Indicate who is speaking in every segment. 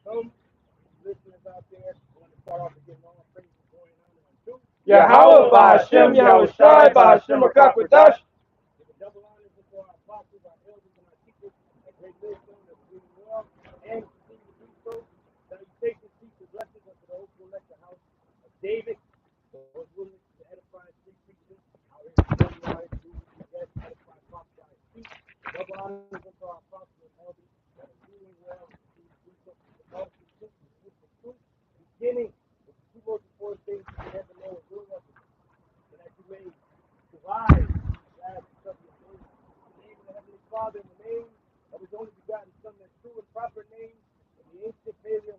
Speaker 1: Some listeners out there want to start off again. All praises going on too.
Speaker 2: Yahweh Ba'Hashem, Yahushai Ba'Hashem Akakwadash.
Speaker 1: Give a double honors before our apostles, our elders, and our teachers, a great wisdom that we doing well and continue to do so. Salutations, peace, and blessings unto the hopeful elect the house of David. Those willing to edify free preachers, our Israelites, who yes, edify, prophesy, and speak. Double honors unto our apostles and elders that are doing well and continue to do so. The most the truth, beginning with the two most important things that you never know and doing of it, so that you may survive. Father, in the name of his only begotten Son, that true and proper name in the ancient Paleo Hebrew,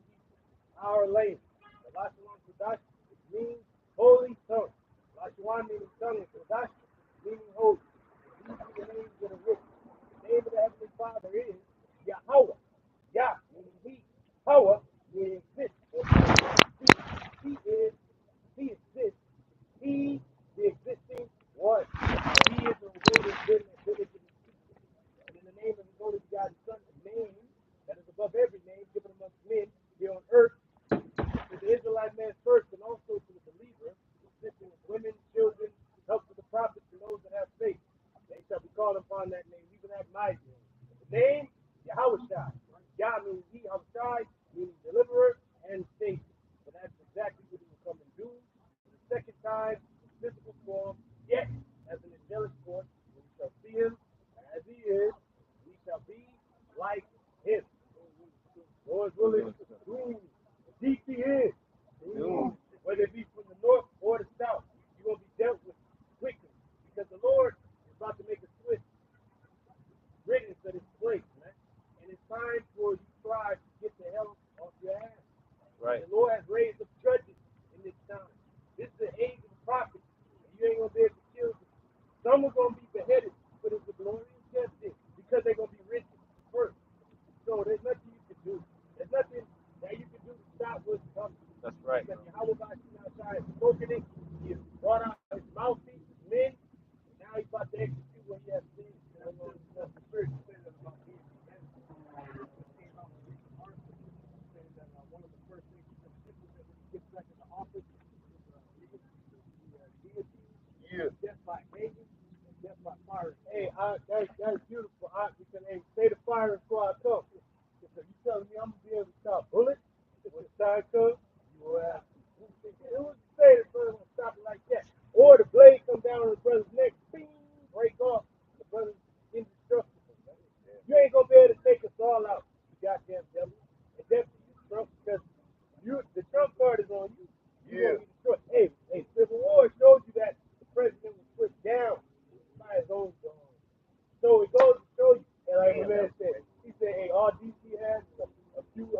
Speaker 1: our land. The Lashawan Kodash, which means holy tongue. Lashawan meaning tongue, and Kodash meaning holy. These are the names that are written. The name of the Heavenly Father is Yahweh. Yah meaning he. Hawa meaning exist. He is, he exists. He, the existing one. He is the word of goodness. In the name of his only begotten Son, a name that is above every name given amongst men here on earth, to the Israelite man first, and also to the believer, consisting of women, children, help to the prophets, and those that have faith. They shall be called upon that name, even at my name. The name, Yahushai. Yah means he, Yahushai, meaning deliverer and savior. So that's exactly what he will come and do. The second time, in physical form, yet as an angelic form, when we shall see him as he is, we shall be like him. Lord willing, deep he is. Whether it be from the north or the south, you're going to be dealt with quickly. Because the Lord is about to make a switch riddance of this place, man. And it's time for you try to get the hell off your ass. Right. The Lord has raised up judges in this time. This is the age of the prophets. And you ain't going to be able to kill them. Some are going to be beheaded, but it's a glorious justice because they're going to be risen first. So there's nothing you can do. There's nothing that you can do to stop what's coming. That's right. Because Yahweh has spoken it. He has brought out his mouthpiece, his men, and now he's about to execute what he has said. That's the spirit said that about him. Came out with an article saying that one of the first things he's going to implement when he gets back in the office is death by hanging and death by fire. Hey, that's beautiful. Because hey, say the fire before I come. So you telling me I'm gonna be able to stop bullets when the time comes? You will have. Who's to say the brother gonna stop it like that? Or the blade come down on the brother's neck, bing, break off. The brother's indestructible. You ain't gonna be able to take us all out, you goddamn devil. And definitely you Trump, because the Trump card is on you. You're gonna be destroyed. Hey, Civil War showed you that the president was put down by his own dog. So it goes to show you, and like the man said, he said, hey, all DC has a few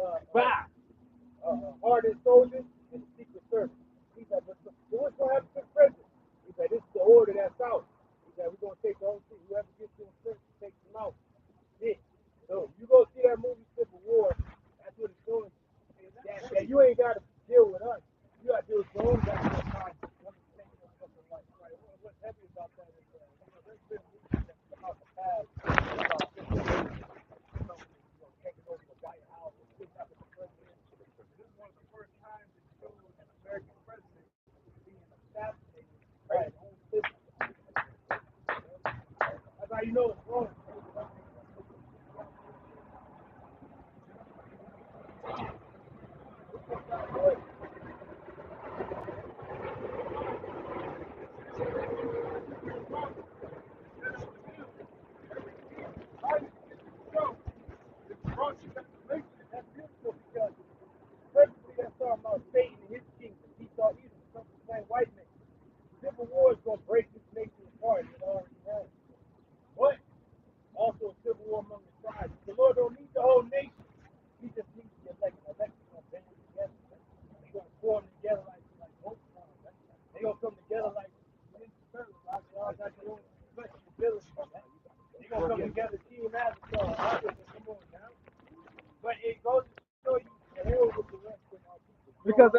Speaker 1: hardened soldiers in the Secret Service. He said, but what's going to happen to the president? He said, this is the order that's out. He said, we're going to take the whole thing. Whoever gets in first takes them out. Yeah. So you go see that movie Civil War, that's what it's showing you. That you ain't got to deal with us. You got to deal with your own goddamn time. What's heavy about that is, there's been movies that come out the past about taking over the White House and kidnapping the president. This is one of the first times it showed an American president being assassinated by his own citizens. That's how you know it's wrong. That's beautiful because perfectly that's talking about Satan and his kingdom. He thought he was some plain white man. Civil war is going to break this nation apart. It already has. But also a civil war among the tribes. The Lord don't need the whole nation. He just needs the elect. The elect is going to band together. They're going to form together like hope. They're going to come together like Ninja Turtles. They all got their own special abilities. They're going to come together, team Avatar. Come on now. But it goes to show you the hell with the rest of our people. Because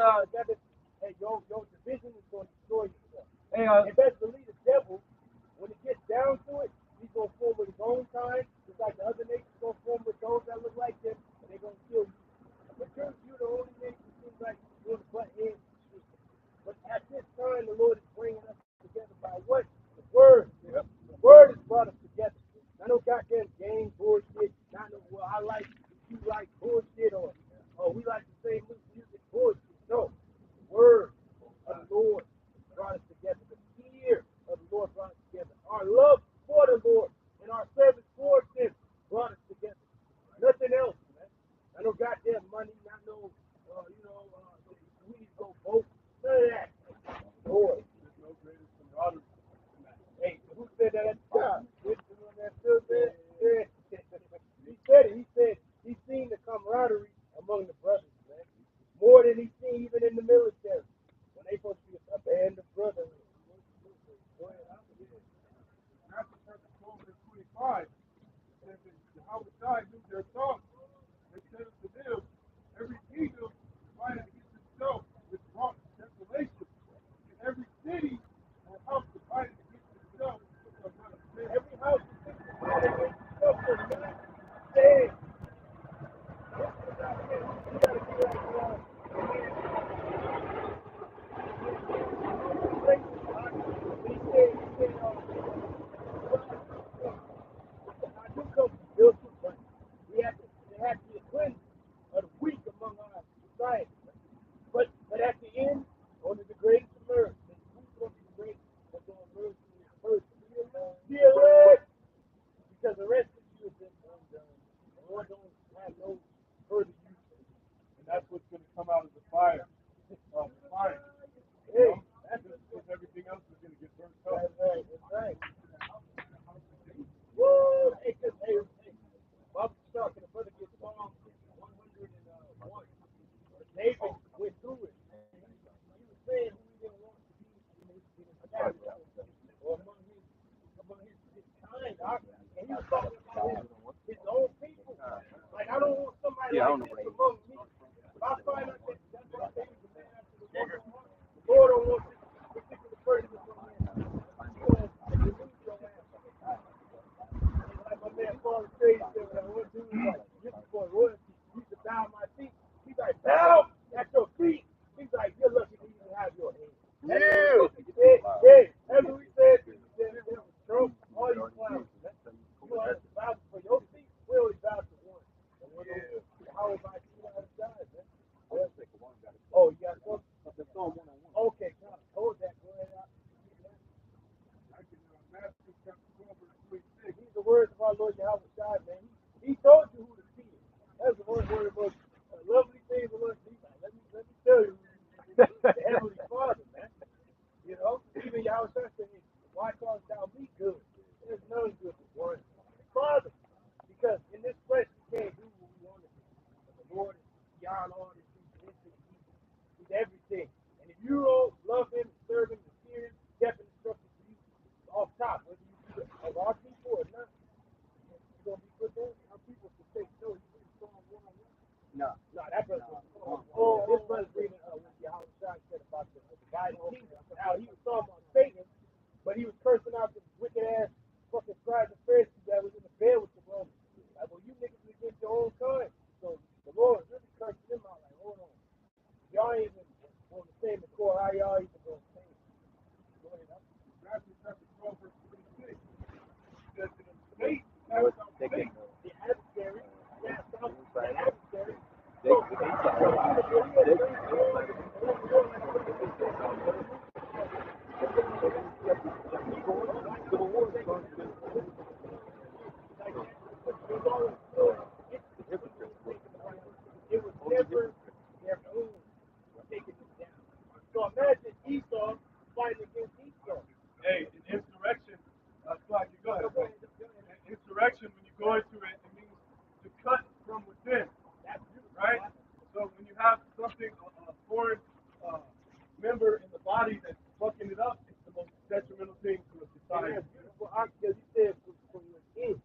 Speaker 1: hey, your division is going to destroy yourself. Hey, and best believe the devil, when it gets down to it, he's going to form with his own kind, just like the other nations going to form with those that look like them, and they're going to kill you. But you're Yahushua knew their tongue. They said unto them, every kingdom divided against itself is wrought desolation. And every city or house divided against itself shall not stand. Every house is divided against itself shall not stand. But at the end, only the great emerge. And who's going to be the great that's going to emerge from this person? The elect! Because the rest of you has been undone. The Lord don't have no further use for it. And that's what's going to come out of the fire. Fire. Hey, that's because everything else is going to get burnt up. That's right. That's right. Woo! Hey, Bob was talking, the brother gets Psalm 101. David went through it. He was saying who he didn't want to be in his cabinet or among his kind. And he was talking about his own people. Like, I don't want somebody like this among me. If I find out that that's what they was a man after the Lord don't want this particular person among me. He's going to remove your ass. Like my man Paul Trade said, when I went to him, like, this is for royalty. He used to bow my feet. He's like, bow at your feet. He's like, you're lucky to even have your hand. Yeah. That's what we said. He said, it was true. All you clowns. You don't have to bow for your feet. We only bow to one. How about you outside, man? Oh, you got one? Okay, God, hold that. Go ahead out. Matthew chapter 12, verse 26. These are the words of our Lord Yahushua, man. He told you who to see it. That's the one word of most lovely things of us. Let me tell you, the Heavenly Father, man. You know, even Yahushua said, why cause thou me good? There's none good but one. Father, because in this flesh we can't do what we want to do. But the Lord is beyond all this. He's everything. And if you don't love him, serve him, and fear him, definitely instructions for you off top, whether you be of our people or not, you're going to be put there. Our people should take no. You read Psalm 101? No, that brother was this brother's reading what Yahushua said about the guy in the kingdom. Now, he was talking about Satan, but he was cursing out the wicked ass fucking scribes and Pharisees that was in the bed with the Romans. Like, well, you niggas is against your own kind. So the Lord really cursed them out. Like, hold on. Y'all ain't even on the same accord. How y'all even going to change? Go ahead. Matthew chapter 12, verse 26. Says, the adversary. It was never their own taking them down. So imagine Esau fighting against Esau. Hey, an insurrection, like you go ahead. An insurrection, when you go into it, it means to cut from within, right? So when you have something, a foreign member in the body that's fucking it up, it's the most detrimental thing to a society. That's beautiful, because he said from within.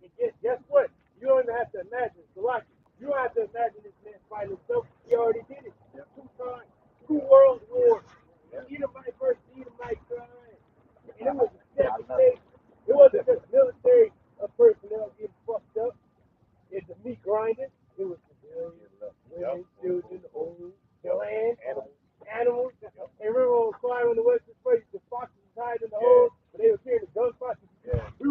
Speaker 1: And guess what? You don't even have to imagine. So like, you don't have to imagine this man fighting himself. He already did it. 2 times. 2 world wars. Edomite versus Edomite crime. And it was a devastation. It wasn't just military personnel getting fucked up. It's the meat grinding. It was civilians, women, children, old, the land, animals. And remember on Fire on the Western Face, the foxes was hiding in the hole, but they were carrying the gun foxes. We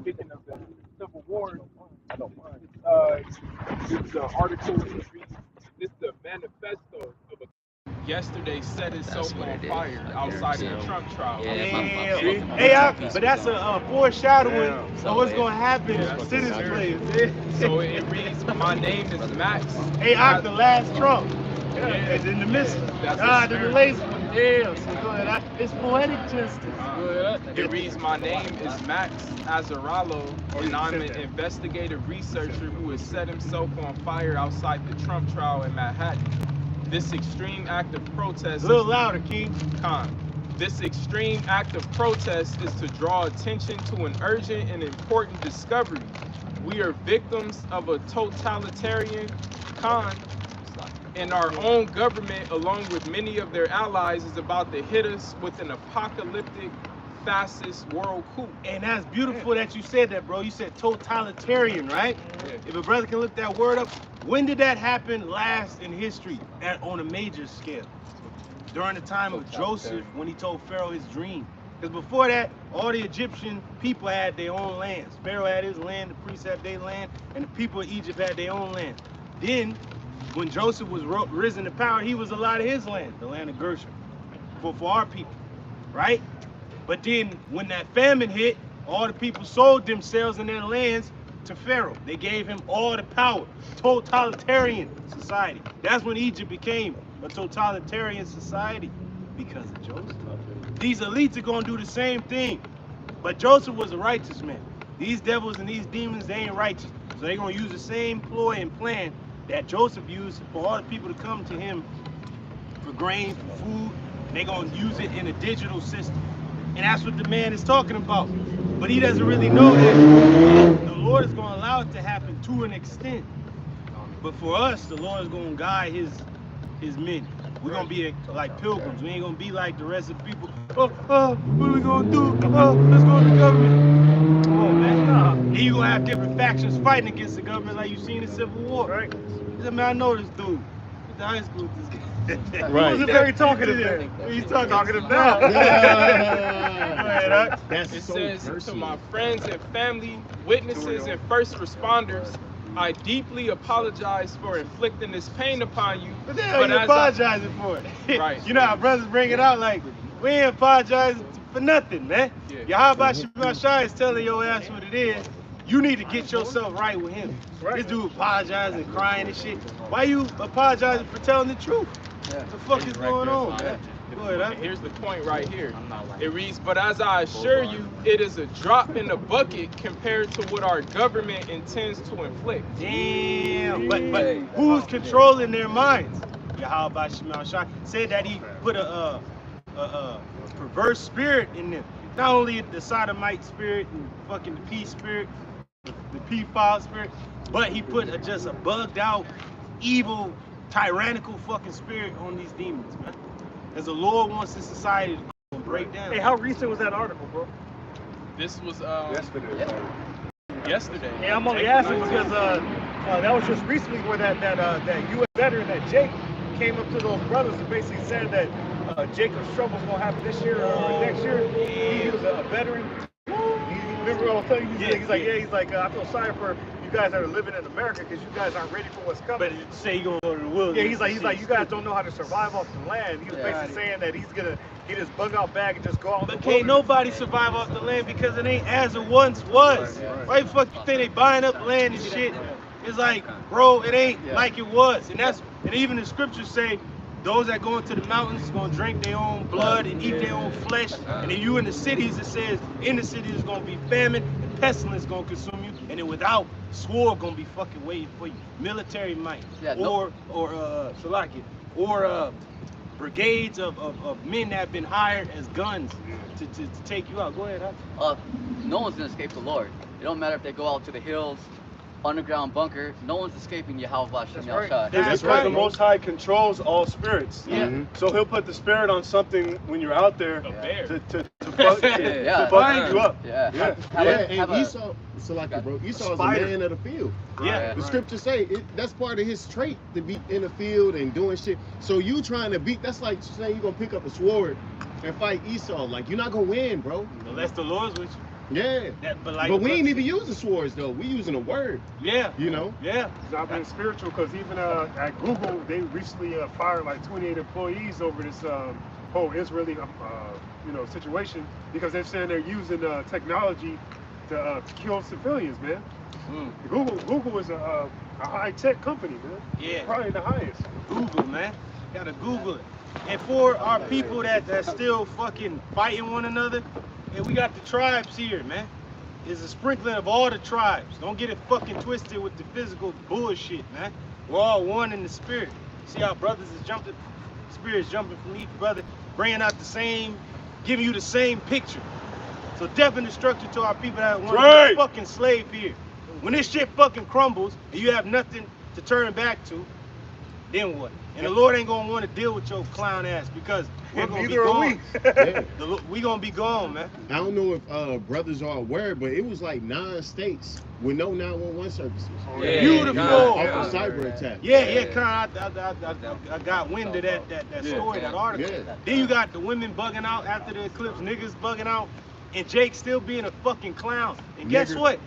Speaker 2: speaking of the Civil War, this article is the manifesto of a yesterday set itself on fire outside of the Trump trial.
Speaker 1: But that's a foreshadowing of what's going to happen to this place.
Speaker 2: So it reads, my name is Max.
Speaker 1: The last Trump. It's in the midst. The lazy one. Damn. It's poetic justice.
Speaker 2: It reads, my name is Max Azzarello, and I'm an investigative researcher who has set himself on fire outside the Trump trial in Manhattan. This extreme act of protest...
Speaker 1: A little louder, King.
Speaker 2: This extreme act of protest is to draw attention to an urgent and important discovery. We are victims of a totalitarian and our own government, along with many of their allies, is about to hit us with an apocalyptic fascist world coup.
Speaker 1: And that's beautiful that you said that, bro. You said totalitarian, right?
Speaker 2: Yeah.
Speaker 1: If a brother can look that word up, when did that happen last in history on a major scale? During the time of Joseph, when he told Pharaoh his dream. Because before that, all the Egyptian people had their own lands. Pharaoh had his land, the priests had their land, and the people of Egypt had their own land. Then, when Joseph was risen to power, he was a lot of his land, the land of Gershon, for our people, right? But then, when that famine hit, all the people sold themselves and their lands to Pharaoh. They gave him all the power. Totalitarian society. That's when Egypt became a totalitarian society, because of Joseph. These elites are going to do the same thing. But Joseph was a righteous man. These devils and these demons, they ain't righteous. So they're going to use the same ploy and plan that Joseph used for all the people to come to him for grain, for food. And they're going to use it in a digital system. And that's what the man is talking about. But he doesn't really know that the Lord is going to allow it to happen to an extent. But for us, the Lord is going to guide his men. We're going to be like pilgrims. We ain't going to be like the rest of the people. What are we going to do? Let's go to the government. Come on, man. Then you're going to have different factions fighting against the government like you've seen in Civil War. Right. I mean, I know this dude. Went to high school with this guy.
Speaker 3: Right.
Speaker 1: He wasn't very talkative there. He's talkative now.
Speaker 2: It says, to my friends and family, witnesses and first responders, I deeply apologize for inflicting this pain upon you.
Speaker 1: But then how you apologizing for it?
Speaker 2: Right.
Speaker 1: You know how brothers bring it out like, we ain't apologizing for nothing, man.
Speaker 2: Yeah.
Speaker 1: Yahweh Shema Shai is telling your ass what it is. You need to get yourself right with him. This dude apologizing, crying and shit. Why you apologizing for telling the truth? What the fuck is going on, man? Go ahead,
Speaker 2: Here's the point right here. It reads, but as I assure you, it is a drop in the bucket compared to what our government intends to inflict.
Speaker 1: Damn. But who's controlling their minds? Yahweh Shema Shai said that he put a perverse spirit in them. Not only the sodomite spirit and fucking the peace spirit, the pedophile spirit, but he put just a bugged out, evil, tyrannical fucking spirit on these demons, man. As the Lord wants this society to break down.
Speaker 4: Hey, how recent was that article, bro?
Speaker 2: This was
Speaker 3: Yesterday.
Speaker 2: Yesterday.
Speaker 4: Yeah, I'm only asking because that was just recently where that U.S. veteran, that Jake, came up to those brothers and basically said that Jacob's trouble's gonna happen this year or next year. He was a veteran. Remember I was telling you, he's like, I feel sorry for you guys that are living in America because you guys aren't ready for what's coming.
Speaker 1: But say you gonna go to the wilderness.
Speaker 4: Yeah, he's like, you guys don't know how to survive off the land. He was basically saying that he's gonna get his bug out bag and just go out.
Speaker 1: But can't nobody survive off the land because it ain't as it once was. Why the fuck you think they buying up land and shit? It's like, bro, it ain't like it was. And even the scriptures say, those that go into the mountains is gonna drink their own blood and eat their own flesh. And then you in the cities, it says, in the cities is gonna be famine and pestilence gonna consume you. And then without, sword gonna be fucking waiting for you. Military might, or brigades of men that have been hired as guns to take you out. Go ahead, huh?
Speaker 5: No one's gonna escape the Lord. It don't matter if they go out to the hills, underground bunker. No one's escaping Yahweh Shem Yahshua.
Speaker 3: That's right. The Most High controls all spirits.
Speaker 5: Yeah.
Speaker 3: So he'll put the spirit on something when you're out there to fuck you up.
Speaker 5: Yeah.
Speaker 6: And Esau, bro. Esau is a man of the field.
Speaker 1: Yeah.
Speaker 6: The scriptures say that's part of his trait to be in the field and doing shit. So you trying to beat, that's like saying you're gonna pick up a sword and fight Esau. Like, you're not gonna win, bro.
Speaker 1: Unless the Lord's with you.
Speaker 6: Yeah. But we ain't even using swords though. We using a word.
Speaker 4: Yeah.
Speaker 6: You know.
Speaker 4: Yeah.
Speaker 3: It's not been spiritual because even at Google they recently fired like 28 employees over this whole Israeli situation because they're saying they're using technology to kill civilians, man. Google is a high-tech company, man.
Speaker 4: Yeah.
Speaker 3: Probably the highest.
Speaker 4: Google, man. Gotta Google it. And for our people that's still fucking fighting one another, and we got the tribes here, man. It's a sprinkling of all the tribes. Don't get it fucking twisted with the physical bullshit, man. We're all one in the spirit. See how brothers is jumping, spirits jumping from each brother, bringing out the same, giving you the same picture. So death and destruction to our people that want to be fucking slave here. When this shit fucking crumbles and you have nothing to turn back to, then what? And the Lord ain't gonna want to deal with your clown ass because we're gonna be gone. We gonna be gone, man.
Speaker 6: I don't know if brothers are aware, but it was like 9 states with no 911 services.
Speaker 4: Yeah, beautiful.
Speaker 6: Off the cyber attack.
Speaker 4: I got wind of that story, that article.
Speaker 6: Yeah.
Speaker 4: Then you got the women bugging out after the eclipse, niggas bugging out, and Jake still being a fucking clown. And guess what?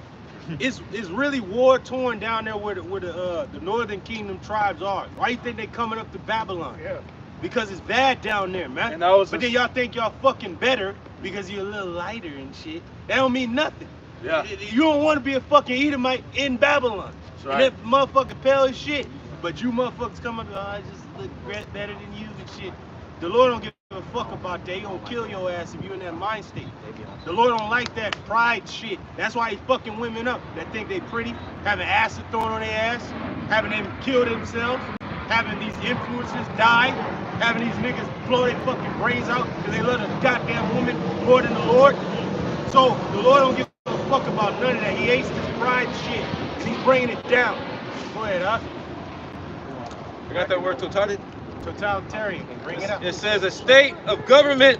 Speaker 4: It's really war torn down there where the Northern Kingdom tribes are. Why you think they coming up to Babylon?
Speaker 3: Yeah.
Speaker 4: Because it's bad down there, man.
Speaker 3: And but
Speaker 4: then y'all think y'all fucking better because you're a little lighter and shit. That don't mean nothing.
Speaker 3: Yeah.
Speaker 4: You don't want to be a fucking Edomite in Babylon.
Speaker 3: That's right.
Speaker 4: And that motherfucker pale as shit. But you motherfuckers come up, I just look better than you and shit. The Lord don't give a fuck about that. He gonna kill your ass if you're in that mind state. The Lord don't like that pride shit. That's why he fucking women up that think they pretty, having acid thrown on their ass, having them kill themselves, having these influencers die, having these niggas blow their fucking brains out because they love a goddamn woman more than the Lord. So the Lord don't give a fuck about none of that. He hates this pride shit and he's bringing it down. Go ahead, huh?
Speaker 7: I got that word
Speaker 4: totalitarian. Bring it up.
Speaker 7: It says a state of government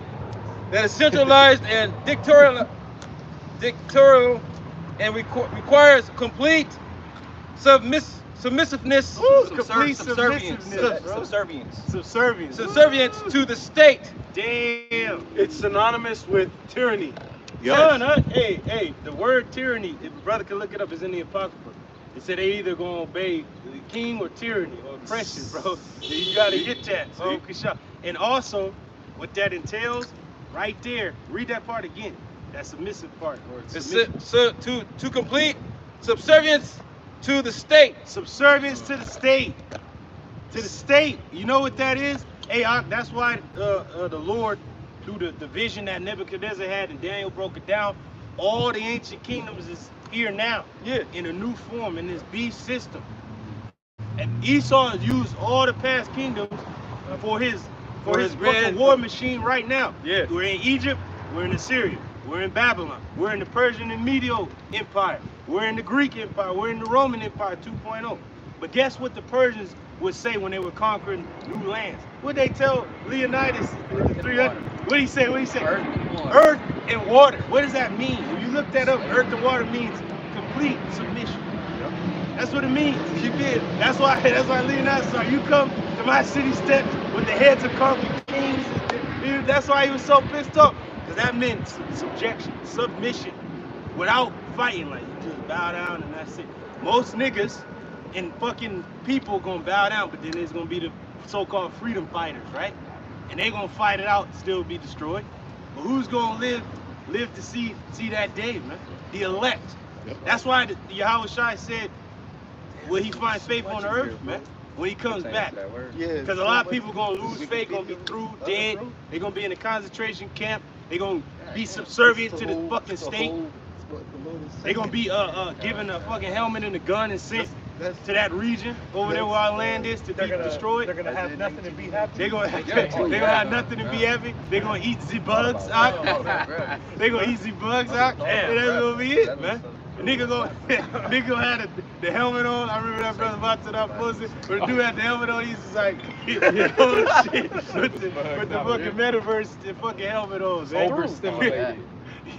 Speaker 7: that is centralized and dictatorial and requires complete submissiveness,
Speaker 4: Subservience
Speaker 7: to the state.
Speaker 4: Damn.
Speaker 3: It's synonymous with tyranny.
Speaker 4: Son, huh? Hey, the word tyranny, if a brother can look it up, is in the Apocrypha. It said they either gonna obey the king or tyranny or oppression, bro. You gotta get that, bro. And also, what that entails, right there, read that part again. That submissive part.
Speaker 7: To complete subservience to the state.
Speaker 4: Subservience to the state. To the state. You know what that is? Hey, that's why the Lord, through the vision that Nebuchadnezzar had and Daniel broke it down, all the ancient kingdoms is here now, in a new form, in this beast system. And Esau has used all the past kingdoms for his fucking war machine right now.
Speaker 7: Yeah.
Speaker 4: We're in Egypt, we're in Assyria, we're in Babylon, we're in the Persian and Medio Empire, we're in the Greek Empire, we're in the Roman Empire 2.0. But guess what the Persians would say when they were conquering new lands? What'd they tell Leonidas in the 300? What'd he say? Earth and water. What does that mean? When you look that up, earth and water means complete submission. That's what it means. You did. That's why Leonidas said, you come to my city steps with the heads of conquered kings. That's why he was so pissed off. Because that meant submission, without fighting. Like, you just bow down and that's it. Most niggas and fucking people gonna bow down, but then there's gonna be the so-called freedom fighters, right? And they gonna fight it out and still be destroyed. But who's gonna live to see that day, man? The elect. That's why the Yahweh Shai said, will he find faith on the earth, man? When he comes back. Because a lot of people gonna lose faith, gonna be through, dead. They're gonna be in a concentration camp. They're gonna be subservient to the fucking state. They're gonna be given a fucking helmet and a gun and sent to that region over there where our land is to be destroyed.
Speaker 3: They're gonna have nothing to be happy.
Speaker 4: They're gonna have nothing to be happy. They're gonna eat the bugs out. They're gonna eat the bugs out. And that's gonna be it, man. Nigga gonna have the helmet on. I remember that brother about to that pussy. But the dude had the helmet on, he's just like, oh shit, with the fucking metaverse, the fucking helmet on, man.
Speaker 7: Overstimulated.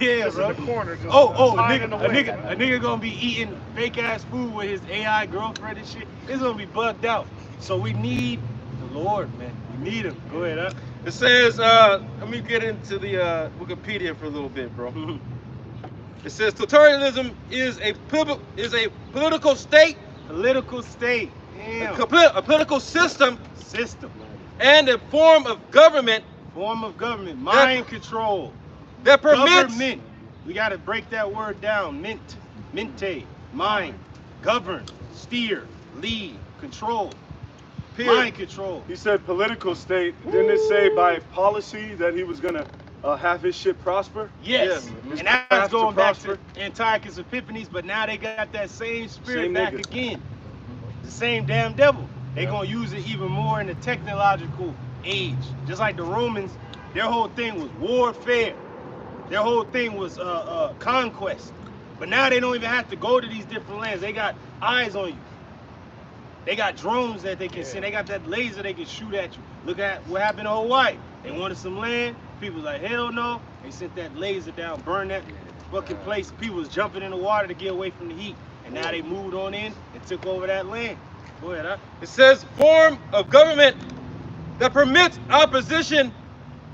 Speaker 4: Yeah, bro.
Speaker 3: In the corner, just
Speaker 4: A
Speaker 3: away.
Speaker 4: nigga gonna be eating fake ass food with his AI girlfriend and shit. It's gonna be bugged out. So we need the Lord, man. We need him. Go ahead, huh?
Speaker 7: It says, let me get into the Wikipedia for a little bit, bro. It says totalitarianism is a political state,
Speaker 4: Political state. Damn.
Speaker 7: a political system,
Speaker 4: System.
Speaker 7: and a form of government
Speaker 4: Form of government. Mind control.
Speaker 7: that permits
Speaker 4: Government. We got to break that word down. Mente. Mind. Govern. Steer. Lead. Control. Mind control.
Speaker 3: He said political state. Didn't it say by policy that he was gonna have his shit prosper?
Speaker 4: Yes.
Speaker 3: His
Speaker 4: And that's
Speaker 3: path to
Speaker 4: going back to
Speaker 3: prosper.
Speaker 4: Antiochus Epiphanes, but now they got that same spirit
Speaker 3: Same
Speaker 4: back
Speaker 3: nigga.
Speaker 4: again. The same damn devil. They
Speaker 3: Yeah.
Speaker 4: gonna use it even more in the technological age. Just like the Romans, their whole thing was warfare. Their whole thing was conquest. But now they don't even have to go to these different lands. They got eyes on you. They got drones that they can send. They got that laser they can shoot at you. Look at what happened in Hawaii. They wanted some land. People was like, hell no. They sent that laser down, burned that fucking place. People was jumping in the water to get away from the heat. And now they moved on in and took over that land. Go ahead, huh?
Speaker 7: it says form of government that permits opposition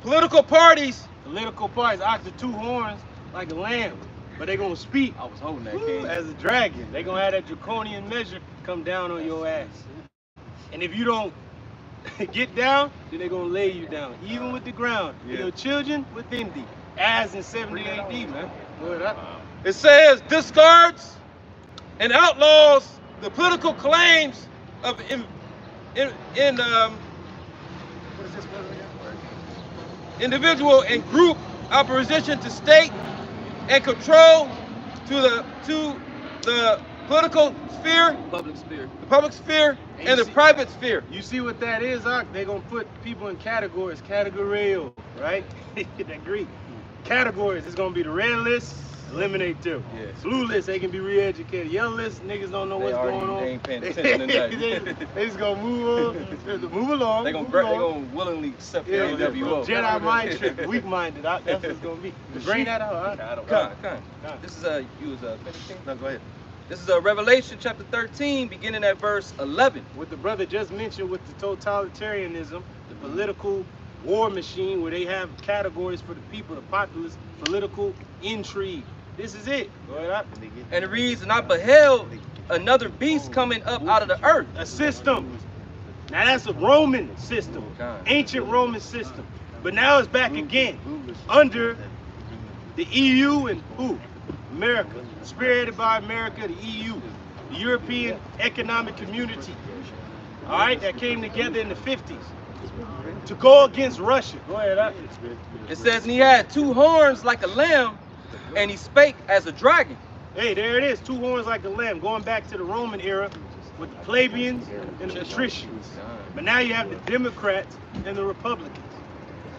Speaker 7: political parties
Speaker 4: Political parties, ox the two horns like a lamb. But they gonna speak
Speaker 5: I was holding that king.
Speaker 4: as a dragon. They gonna have that draconian measure come down on your ass. And if you don't get down, then they gonna lay you down. Even with the ground.
Speaker 3: Yeah.
Speaker 4: Your children within thee. As in 70 AD, man. Go ahead, huh?
Speaker 7: It says discards and outlaws the political claims of individual and group opposition to state and control to the political sphere, the public sphere, and the private sphere.
Speaker 4: You see what that is, Ock? They gonna put people in categories, categorial, right? That Greek. Categories, it's gonna be the red list, eliminate them.
Speaker 7: Yeah.
Speaker 4: Blue list, they can be re-educated. Yellow list, niggas don't know what's going on.
Speaker 7: They ain't paying attention to nothing.
Speaker 4: They just gonna move on, move along.
Speaker 7: They
Speaker 4: move
Speaker 7: gonna
Speaker 4: along.
Speaker 7: willingly accept the
Speaker 4: Yeah,
Speaker 7: NWO.
Speaker 4: Jedi mind trick, weak-minded. That's what it's gonna be. Bring that out, huh?
Speaker 7: Con. This is you was finishing.
Speaker 4: No, go ahead.
Speaker 7: This is Revelation chapter 13, beginning at verse 11.
Speaker 4: What the brother just mentioned with the totalitarianism, the political war machine where they have categories for the people, the populace, political intrigue. This is it. Go ahead, Ock.
Speaker 7: And it reads, and I beheld another beast coming up out of the earth.
Speaker 4: A system. Now that's a Roman system,
Speaker 7: God.
Speaker 4: ancient Roman system. But now it's back again under the EU and who? America. Spearheaded by America, the EU, the European Economic Community. All right, that came together in the 50s to go against Russia. Go ahead, Ock.
Speaker 7: It says, and he had two horns like a lamb, and he spake as a dragon.
Speaker 4: Hey, there it is, two horns like a lamb, going back to the Roman era with the plebeians and the patricians. But now you have the Democrats and the Republicans.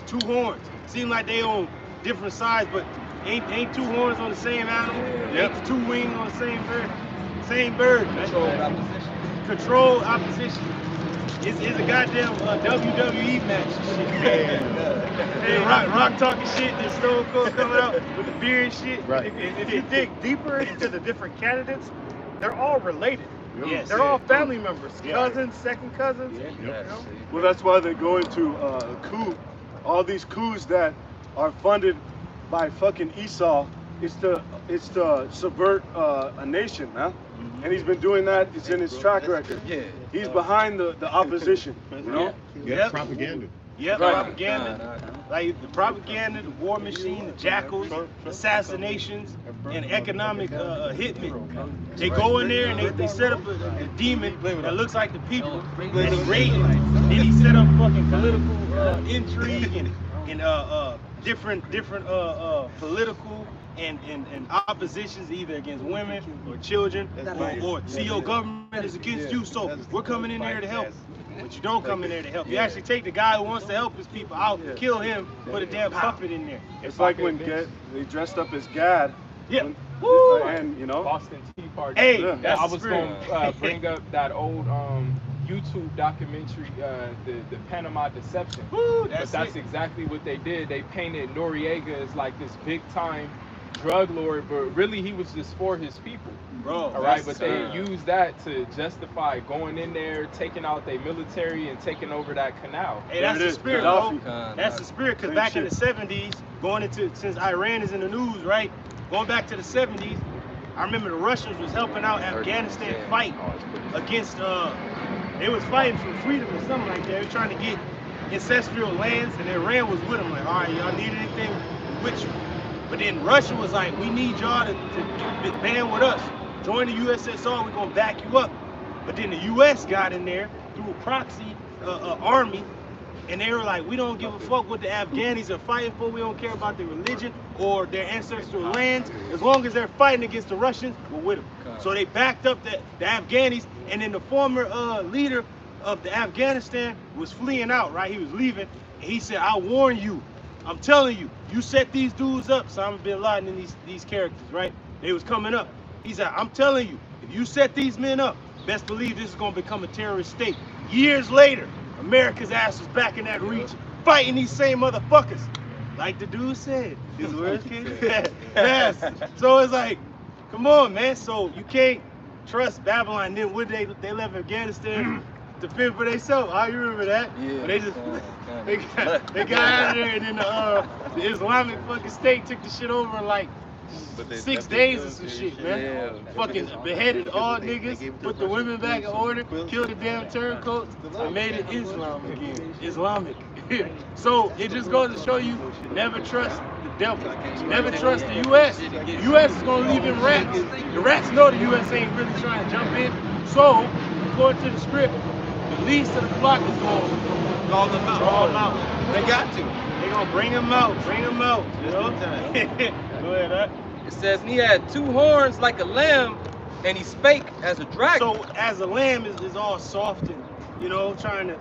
Speaker 4: Two horns. Seem like they on different sides, but ain't two horns on the same animal? Ain't the two wings on the same bird? Same bird, man.
Speaker 7: Controlled opposition.
Speaker 4: Controlled opposition. It's a goddamn WWE match. Hey, rock talking shit, then Stone Cold coming out with the beer and shit.
Speaker 6: Right.
Speaker 4: If you dig deeper into the different candidates, they're all related.
Speaker 3: Yes.
Speaker 4: They're all family members,
Speaker 3: Yeah.
Speaker 4: cousins, second cousins.
Speaker 7: Yes.
Speaker 4: You know?
Speaker 3: Well, that's why they go into a coup. All these coups that are funded by fucking Esau, it's to subvert a nation, man. And he's been doing that. It's in his track record.
Speaker 7: Yeah.
Speaker 3: He's behind the opposition, you know?
Speaker 6: Yeah, propaganda.
Speaker 4: Yep,
Speaker 7: Right.
Speaker 4: propaganda. Like the propaganda, the war machine, the jackals, assassinations, and economic hitmen. They go in there and they set up a demon that looks like the people, and he raided. Then he set up fucking political intrigue and different political and oppositions either against women or children or see your government is against you, so we're coming in there to help. But you don't come in there to help. You actually take the guy who wants to help his people out, kill him, put a damn puppet in there.
Speaker 3: It's like when they dressed up as Gad.
Speaker 4: Yeah.
Speaker 3: when-
Speaker 4: Woo!
Speaker 3: And, you know,
Speaker 2: Boston Tea Party.
Speaker 4: Hey,
Speaker 3: Yeah.
Speaker 4: that's
Speaker 2: I
Speaker 4: the
Speaker 2: was
Speaker 4: spirit.
Speaker 2: going to bring up that old YouTube documentary, the Panama Deception.
Speaker 4: Woo,
Speaker 2: But that's
Speaker 4: it.
Speaker 2: exactly what they did. They painted Noriega as like this big time drug lord, but really he was just for his people.
Speaker 4: Bro,
Speaker 2: All right,
Speaker 4: that's-
Speaker 2: but they used that to justify going in there, taking out their military, and taking over that canal.
Speaker 4: Hey, that's
Speaker 3: There it
Speaker 4: the
Speaker 3: is,
Speaker 4: spirit, bro.
Speaker 3: Gaddafi.
Speaker 4: That's the spirit, because
Speaker 3: Same
Speaker 4: back in
Speaker 3: shit.
Speaker 4: the 70s, going into, since Iran is in the news, right?
Speaker 1: going back to the 70s, I remember the Russians was helping out Afghanistan fight against, they was fighting for freedom or something like that. They were trying to get ancestral lands, and Iran was with them, like, all right, y'all need anything, we're with you. But then Russia was like, we need y'all to band with us. Join the USSR, we're gonna back you up. But then the US got in there through a proxy army, and they were like, we don't give a fuck what the Afghanis are fighting for. We don't care about their religion or their ancestral lands. As long as they're fighting against the Russians, we're with them. So they backed up the Afghanis, and then the former leader of the Afghanistan was fleeing out, right? He was leaving, and he said, I warn you, I'm telling you, you set these dudes up, Osama bin Laden and these characters, right? They was coming up. He said, I'm telling you, if you set these men up, best believe this is gonna become a terrorist state. Years later, America's ass was back in that reach, fighting these same motherfuckers. Like the dude said, his words came back. Yes. So it's like, come on, man. So you can't trust Babylon. Then when they left Afghanistan to fend for themselves. I remember that. Yeah. But they just they got out of there, and then the Islamic fucking state took the shit over in like 6 days or some shit, man. Yeah. Fucking beheaded all niggas, put the women back in order, killed the damn turncoats, and made it Islam again. Islamic. So it just goes to show you, never trust the devil. Never trust the US. The US is gonna leave in rats. The rats know the US ain't really trying to jump in. So, according to the script, the least of the flock is gonna draw them out. Draw them out. They got to. They're gonna bring them out. Bring them out. You know? Go ahead, huh?
Speaker 7: It says, and he had 2 horns like a lamb, and he spake as a dragon.
Speaker 1: So as a lamb is all soft and, you know, trying to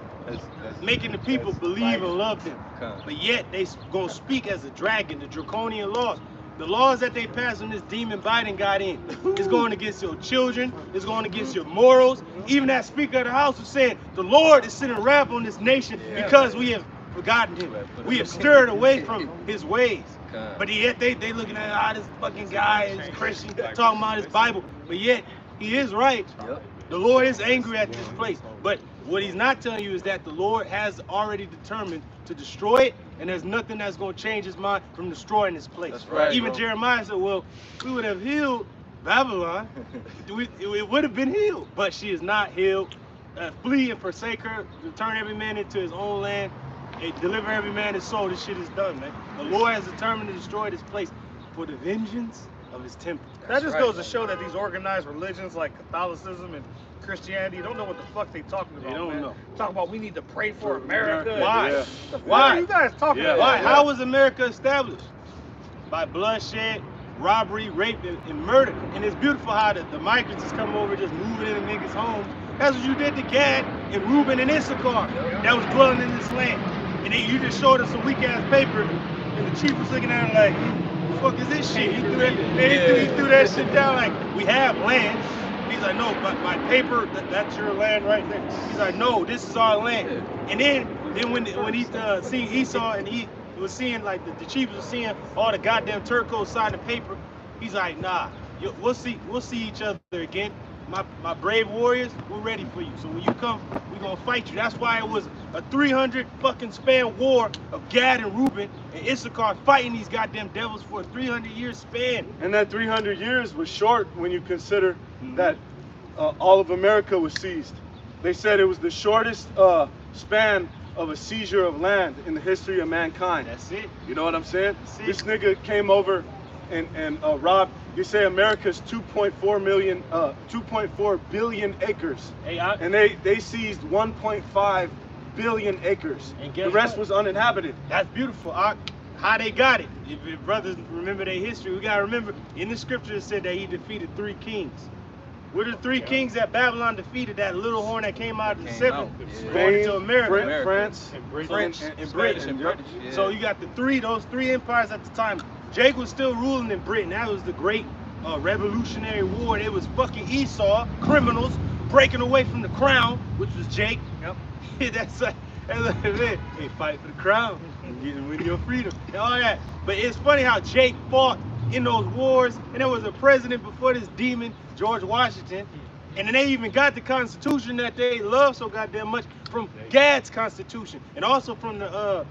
Speaker 1: making the people believe and love them. But yet they gonna speak as a dragon. The draconian laws. The laws that they passed when this demon Biden got in is going against your children, it's going against your morals. Even that Speaker of the House was saying, the Lord is sending wrath on this nation because we have forgotten him. We have stirred away from his ways. But yet they looking at this fucking guy is Christian talking about his Bible. But yet he is right. The Lord is angry at this place. But what he's not telling you is that the Lord has already determined to destroy it, and there's nothing that's going to change his mind from destroying this place. That's right, even Jeremiah said, well, we would have healed Babylon. It would have been healed. But she is not healed. Flee and forsake her. Return every man into his own land. Deliver every man his soul. This shit is done, man. The Lord has determined to destroy this place for the vengeance of his temple.
Speaker 4: That just goes to show that these organized religions like Catholicism and Christianity don't know what the fuck they talking about.
Speaker 1: They don't know.
Speaker 4: Talk about we need to pray for America.
Speaker 1: Why?
Speaker 4: Yeah. Why are you guys talking about?
Speaker 1: Why? How was America established? By bloodshed, robbery, rape, and murder. And it's beautiful how the migrants is coming over just moving into niggas' homes. That's what you did to Gad and Reuben and Issachar that was dwelling in this land. And then you just showed us a weak ass paper, and the chief was looking at it like, what the fuck is this shit? He threw that shit down like, we have land. He's like, no, but my paper, that's your land right there. He's like, no, this is our land. And then when he seen Esau and he was seeing like the chief was seeing all the goddamn turquoise sign the paper, he's like, nah, we'll see each other again. My brave warriors, we're ready for you. So when you come, we're gonna fight you. That's why it was a 300 fucking span war of Gad and Reuben and Issachar fighting these goddamn devils for a 300-year span.
Speaker 8: And that 300 years was short when you consider that all of America was seized. They said it was the shortest span of a seizure of land in the history of mankind.
Speaker 1: That's it.
Speaker 8: You know what I'm saying? This nigga came over and robbed. You say America's 2.4 billion acres, and they seized 1.5 billion acres. And the rest was uninhabited.
Speaker 1: That's beautiful. How they got it? If brothers remember their history, we gotta remember in the scripture it said that he defeated 3 kings. What are the 3 kings that Babylon defeated? That little horn that came out of the 7th, going into America,
Speaker 8: France,
Speaker 1: and Britain. So you got those three empires at the time. Jake was still ruling in Britain. That was the great Revolutionary War. It was fucking Esau, criminals, breaking away from the crown, which was Jake. Yep. That's like, hey, fight for the crown and win your freedom and all that. But it's funny how Jake fought in those wars, and there was a president before this demon, George Washington, and then they even got the Constitution that they love so goddamn much from Gad's Constitution, and also from the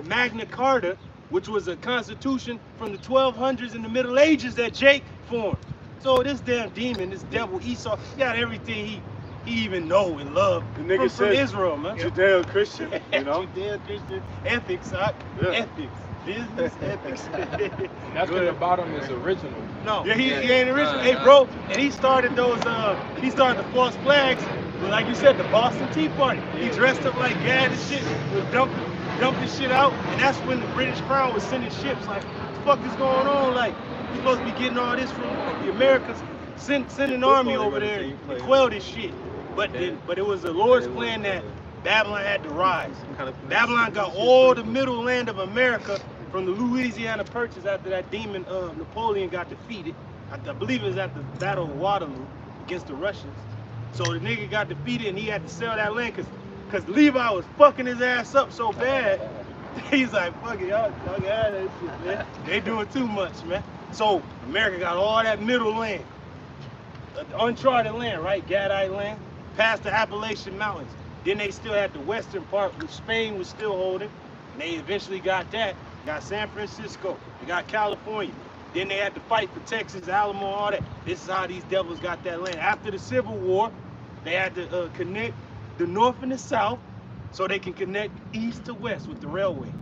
Speaker 1: Magna Carta
Speaker 4: which was a constitution from the 1200s in the Middle Ages that Jake formed. So this damn demon, this devil Esau, he got everything he even know and love
Speaker 8: The nigga
Speaker 4: from
Speaker 8: says
Speaker 4: Israel, man.
Speaker 8: Judeo-Christian, you know?
Speaker 4: Judeo-Christian ethics,
Speaker 8: Yeah.
Speaker 4: ethics, business ethics.
Speaker 2: That's when the bottom is original.
Speaker 4: No, yeah, he ain't original. Hey, bro, and he started those, he started the false flags, but like you said, the Boston Tea Party. He dressed up like Gad and shit, was dumping shit out, and that's when the British Crown was sending ships. Like, what the fuck is going on? Like, we supposed to be getting all this from like, the Americans. Send an army over there to quell this shit. But it was the Lord's plan that Babylon had to rise. Babylon got all the middle land of America from the Louisiana Purchase after that demon Napoleon got defeated. I believe it was at the Battle of Waterloo against the Russians. So the nigga got defeated and he had to sell that land because Levi was fucking his ass up so bad. He's like, fuck it, y'all get out of that shit, man. They doing too much, man. So America got all that middle land. Uncharted land, right? Gadite land, past the Appalachian Mountains. Then they still had the western part, which Spain was still holding. And they eventually got that. Got San Francisco. They got California. Then they had to fight for Texas, Alamo, all that. This is how these devils got that land. After the Civil War, they had to connect the North and the South so they can connect east to west with the railway.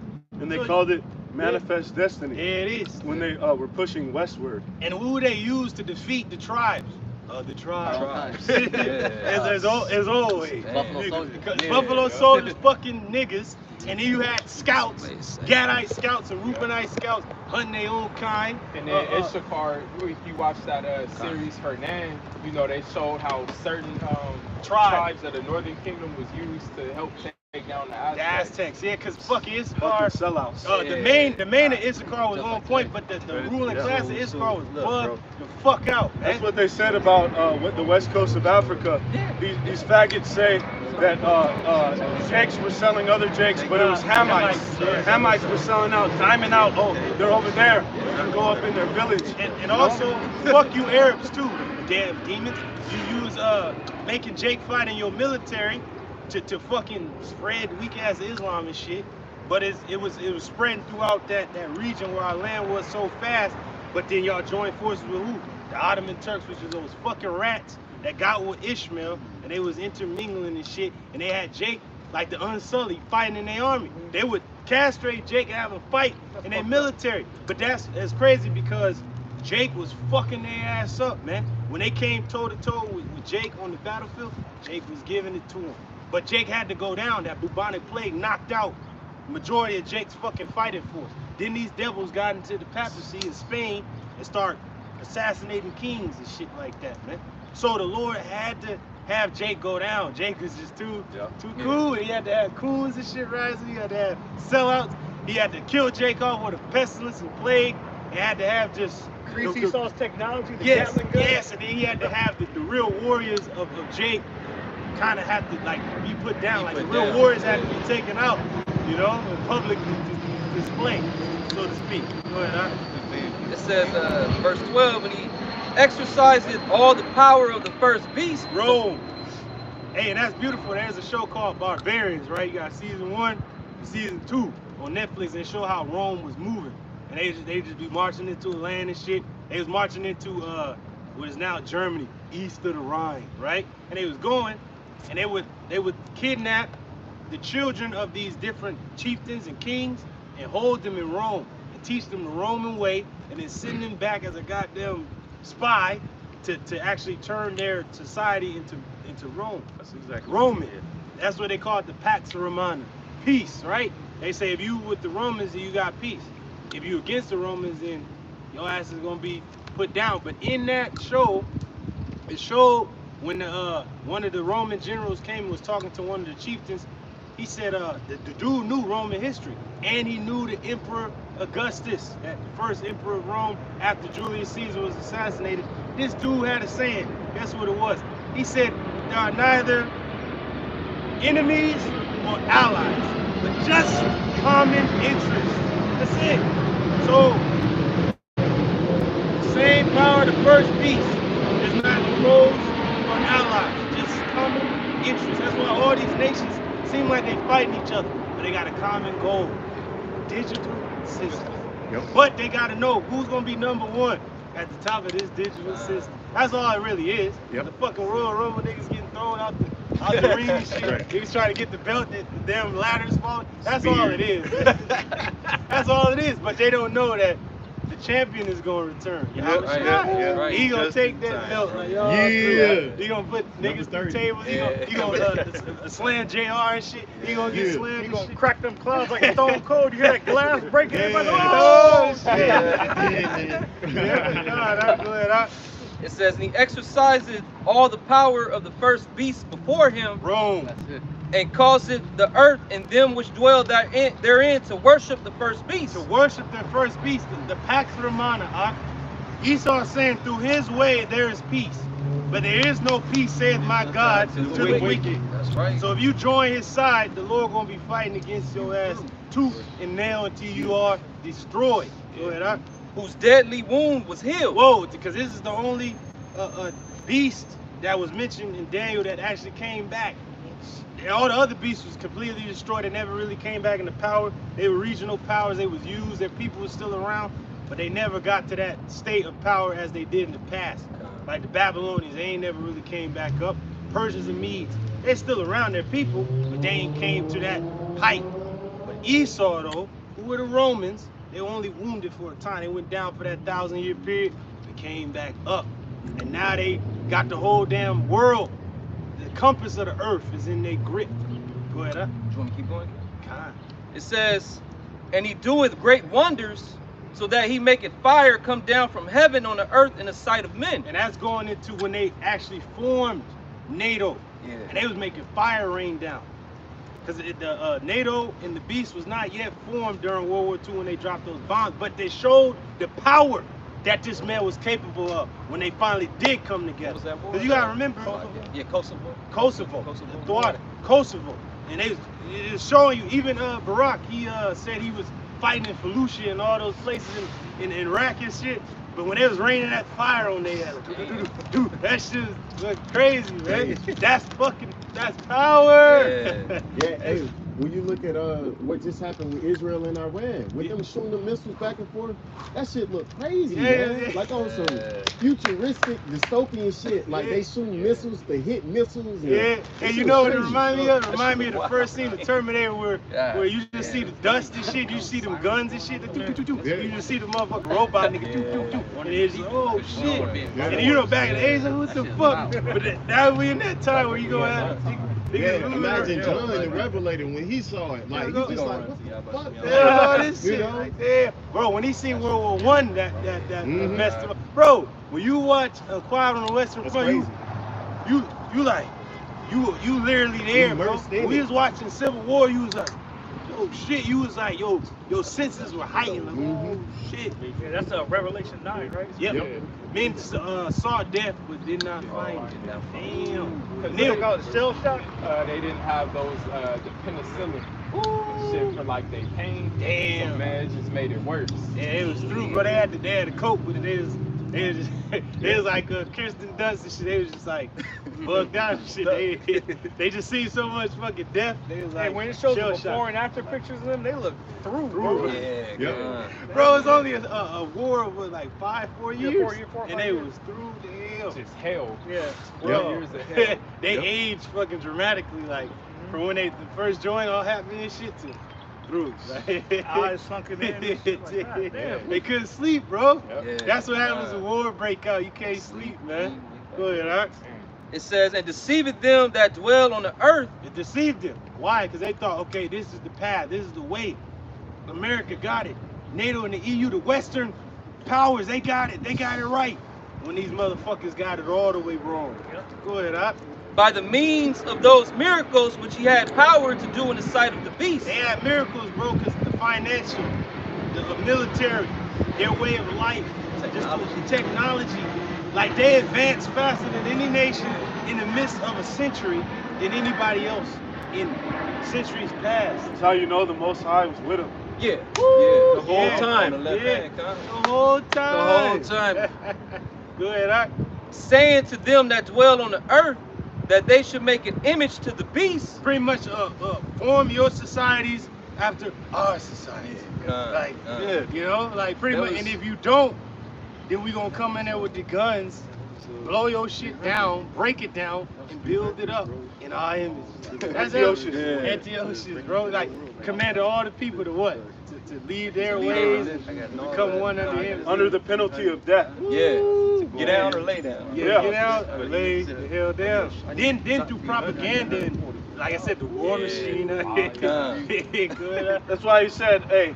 Speaker 8: And they called it Manifest Destiny.
Speaker 4: There it is.
Speaker 8: When they were pushing westward.
Speaker 4: And who they used to defeat the tribes? The tribes.
Speaker 5: Yeah.
Speaker 4: as always.
Speaker 5: Buffalo soldiers.
Speaker 4: Buffalo soldiers fucking niggas. And then you had scouts, Gadite scouts and Reubenite scouts hunting their own kind.
Speaker 2: And then Issachar, if you watch that series Hernan, you know, they showed how certain tribes of the Northern Kingdom was used to help take down the Aztecs.
Speaker 4: The Aztecs, yeah, because fucking Issachar,
Speaker 8: Fucking sellouts.
Speaker 4: the main of Issachar was on point, but the ruling class of Issachar was bugged the fuck out, man.
Speaker 8: That's what they said about the west coast of Africa. These faggots say that Jakes were selling other Jakes, but it was Hamites. Hamites were selling out, diming out. Oh, they're over there. You can go up in their village.
Speaker 4: And also, fuck you Arabs too, damn demons. You use making Jake fight in your military to fucking spread weak ass Islam and shit. But it was spreading throughout that region where our land was so fast. But then y'all joined forces with who? The Ottoman Turks, which is those fucking rats that got with Ishmael, and they was intermingling and shit. And they had Jake, like the Unsullied, fighting in their army. They would castrate Jake and have him fight in their military. But that's crazy because Jake was fucking their ass up, man. When they came toe to toe with Jake on the battlefield, Jake was giving it to him. But Jake had to go down. That bubonic plague knocked out the majority of Jake's fucking fighting force. Then these devils got into the papacy in Spain and start assassinating kings and shit like that, man. So the Lord had to have Jake go down. Jake was just too cool. He had to have coons and shit rising. He had to have sellouts. He had to kill Jake off with a pestilence and plague. He had to have just
Speaker 3: Increase Esau's technology, the
Speaker 4: yes,
Speaker 3: Gatling gun.
Speaker 4: yes, and then he had to have the real warriors of Jake kind of have to like be put down. Like the real warriors had to be taken out, you know, in public display, so to speak. Go ahead, huh?
Speaker 7: It says, verse 12, and he exercised all the power of the first beast.
Speaker 4: Rome. Hey, and that's beautiful. There's a show called Barbarians, right? You got season 1 and season 2 on Netflix, and they show how Rome was moving. And they just be marching into a land and shit. They was marching into what is now Germany, east of the Rhine, right? And they was going, and they would kidnap the children of these different chieftains and kings and hold them in Rome and teach them the Roman way, and then send them back as a goddamn spy to actually turn their society into Rome.
Speaker 8: That's exactly
Speaker 4: Roman. That's what they call it, the Pax Romana. Peace, right? They say if you with the Romans, then you got peace. If you against the Romans, then your ass is gonna be put down. But in that show, it showed when one of the Roman generals came and was talking to one of the chieftains. He said the dude knew Roman history, and he knew the Emperor Augustus, that first emperor of Rome after Julius Caesar was assassinated. This dude had a saying. Guess what it was? He said there are neither enemies or allies, but just common interests. That's it. So, same power, the first beast. There's not foes or allies, just common interests. That's why all these nations seem like they fighting each other, but they got a common goal. Digital system.
Speaker 6: Yep.
Speaker 4: But they got to know who's going to be number one at the top of this digital system. That's all it really is.
Speaker 6: Yep.
Speaker 4: The fucking Royal Rumble niggas getting thrown out the ring and shit.
Speaker 6: Right.
Speaker 4: He was trying to get the belt, the damn ladder's falling. That's all it is. That's all it is. But they don't know that the champion is going to return. You know what I'm saying?
Speaker 7: Right.
Speaker 4: He gonna
Speaker 7: Just
Speaker 4: take
Speaker 7: in
Speaker 4: that
Speaker 7: time.
Speaker 4: belt. Like, He gonna put niggas through
Speaker 6: 30.
Speaker 4: tables. He gonna slam JR and shit. He gonna get slammed.
Speaker 3: He
Speaker 4: and
Speaker 3: gonna
Speaker 4: shit.
Speaker 3: crack them clouds like a Stone Cold. You hear that glass breaking? Everybody,
Speaker 4: Oh,
Speaker 3: oh, shit.
Speaker 4: Nah, that's good.
Speaker 7: It says, and he exercises all the power of the first beast before him,
Speaker 4: Rome.
Speaker 5: That's it.
Speaker 7: and causeth the earth and them which dwell therein to worship the first beast.
Speaker 4: To worship their first beast, the Pax Romana. Esau is saying through his way there is peace. But there is no peace, saith my God, to the wicked.
Speaker 7: That's right.
Speaker 4: So if you join his side, the Lord gonna be fighting against your ass tooth and nail until you are destroyed. Go ahead, huh?
Speaker 7: Whose deadly wound was healed.
Speaker 4: Whoa, because this is the only beast that was mentioned in Daniel that actually came back. All the other beasts was completely destroyed. They never really came back into power. They were regional powers. They was used. Their people were still around, but they never got to that state of power as they did in the past. Like the Babylonians, they ain't never really came back up. Persians and Medes, they're still around their people, but they ain't came to that height. But Esau, though, who were the Romans, they were only wounded for a time. They went down for that 1,000-year period, but came back up. And now they got the whole damn world. The compass of the earth is in their grip. Go ahead, huh?
Speaker 7: Do you want me to keep going?
Speaker 4: God.
Speaker 7: It says, and he doeth great wonders, so that he maketh fire come down from heaven on the earth in the sight of men.
Speaker 4: And that's going into when they actually formed NATO.
Speaker 7: Yeah.
Speaker 4: And they was making fire rain down. Because the NATO and the beast was not yet formed during World War II when they dropped those bombs, but they showed the power that this man was capable of when they finally did come together.
Speaker 7: What was that war?
Speaker 4: Because you gotta remember,
Speaker 7: Yeah, Kosovo.
Speaker 4: Kosovo. And it was showing you, even Barack, he said he was fighting in Fallujah and all those places in Iraq and shit. But when it was raining that fire on their head, that shit was crazy, man. That's power.
Speaker 7: Yeah.
Speaker 6: Yeah, hey, when you look at what just happened with Israel and Iran, with them shooting the missiles back and forth, that shit look crazy, man. Like on some futuristic, dystopian shit. Like they shooting missiles to hit missiles. And
Speaker 4: and you know what it remind me of? It remind me of the first scene of Terminator where you just see the dust and shit, you see them guns and shit, you just see the motherfucking robot nigga, and it's just, oh shit. And you know back in the 80s, like, what the fuck? But now we in that time where you go out.
Speaker 6: Yeah, imagine John the Revelator when he saw it. Like, he just like, what the fuck?
Speaker 4: Yeah, this shit.
Speaker 6: You know?
Speaker 4: Like, yeah. Bro, when he seen World War I, that messed him up. Bro, when you watch Quiet on the Western Front, you like, you literally there, bro. When we was watching Civil War, you was like, yo, shit. You was like, yo, your senses were heightened. Like, oh, shit.
Speaker 3: Yeah, that's Revelation 9, right?
Speaker 4: Yep. Men saw death, but did not find it. Damn.
Speaker 3: They call it shell shock.
Speaker 2: They didn't have those the penicillin shit for like they pain.
Speaker 4: Damn.
Speaker 2: So man, it just made it worse.
Speaker 4: Yeah, it was through, but they had to cope with it. They was like Kirsten Dunst and shit. They was just like bugged out and shit. They just seen so much fucking death. They was like,
Speaker 3: Hey, when it shows the
Speaker 4: shell
Speaker 3: before
Speaker 4: shock.
Speaker 3: and after pictures of them, they look through, bro.
Speaker 7: Yeah,
Speaker 6: Yep.
Speaker 4: Bro, it's only a war of like 4 years,
Speaker 3: 4 years,
Speaker 4: and they was through the hell.
Speaker 2: Just hell.
Speaker 3: Yeah.
Speaker 4: 12
Speaker 2: years of hell.
Speaker 4: They aged fucking dramatically, like from when they the first joint all happened and shit to through. Like,
Speaker 3: Eyes sunken in. And shit like, God damn.
Speaker 4: they couldn't sleep, bro.
Speaker 7: Yeah.
Speaker 4: That's what happens when war break out. You can't sleep, man. Go ahead, all right?
Speaker 7: It says, and deceiveth them that dwell on the earth.
Speaker 4: It deceived them. Why? Because they thought, okay, this is the path. This is the way. America got it. NATO and the EU, the Western powers, they got it. They got it right. When these motherfuckers got it all the way wrong. Go ahead, all right?
Speaker 7: By the means of those miracles which he had power to do in the sight of the beast.
Speaker 4: They had miracles, bro, because the financial, the military, their way of life, just the technology. Like they advanced faster than any nation in the midst of a century than anybody else in centuries past.
Speaker 8: That's how you know the Most High was with him.
Speaker 7: Yeah,
Speaker 4: Woo!
Speaker 7: the whole
Speaker 4: Yeah.
Speaker 7: time.
Speaker 4: On
Speaker 7: The left hand,
Speaker 4: The whole time.
Speaker 7: The whole time.
Speaker 4: Go ahead, all right?
Speaker 7: Saying to them that dwell on the earth that they should make an image to the beast.
Speaker 4: Pretty much form your societies
Speaker 7: after our society. Like,
Speaker 8: Yeah.
Speaker 7: you know, like pretty
Speaker 5: That
Speaker 7: much.
Speaker 5: was-
Speaker 7: And if you don't, then we gonna come in there with the guns, blow your shit down, break it down, and build it up in our image. That's
Speaker 8: Antiochus.
Speaker 7: Antiochus, bro. Like commanded all the people to what? To leave their ways and become one under him.
Speaker 8: Under the penalty of death.
Speaker 2: Yeah. Get down or lay down.
Speaker 7: Yeah, get out or lay the hell down. Then through propaganda and, like I said, the war machine. Good.
Speaker 8: That's why he said, hey,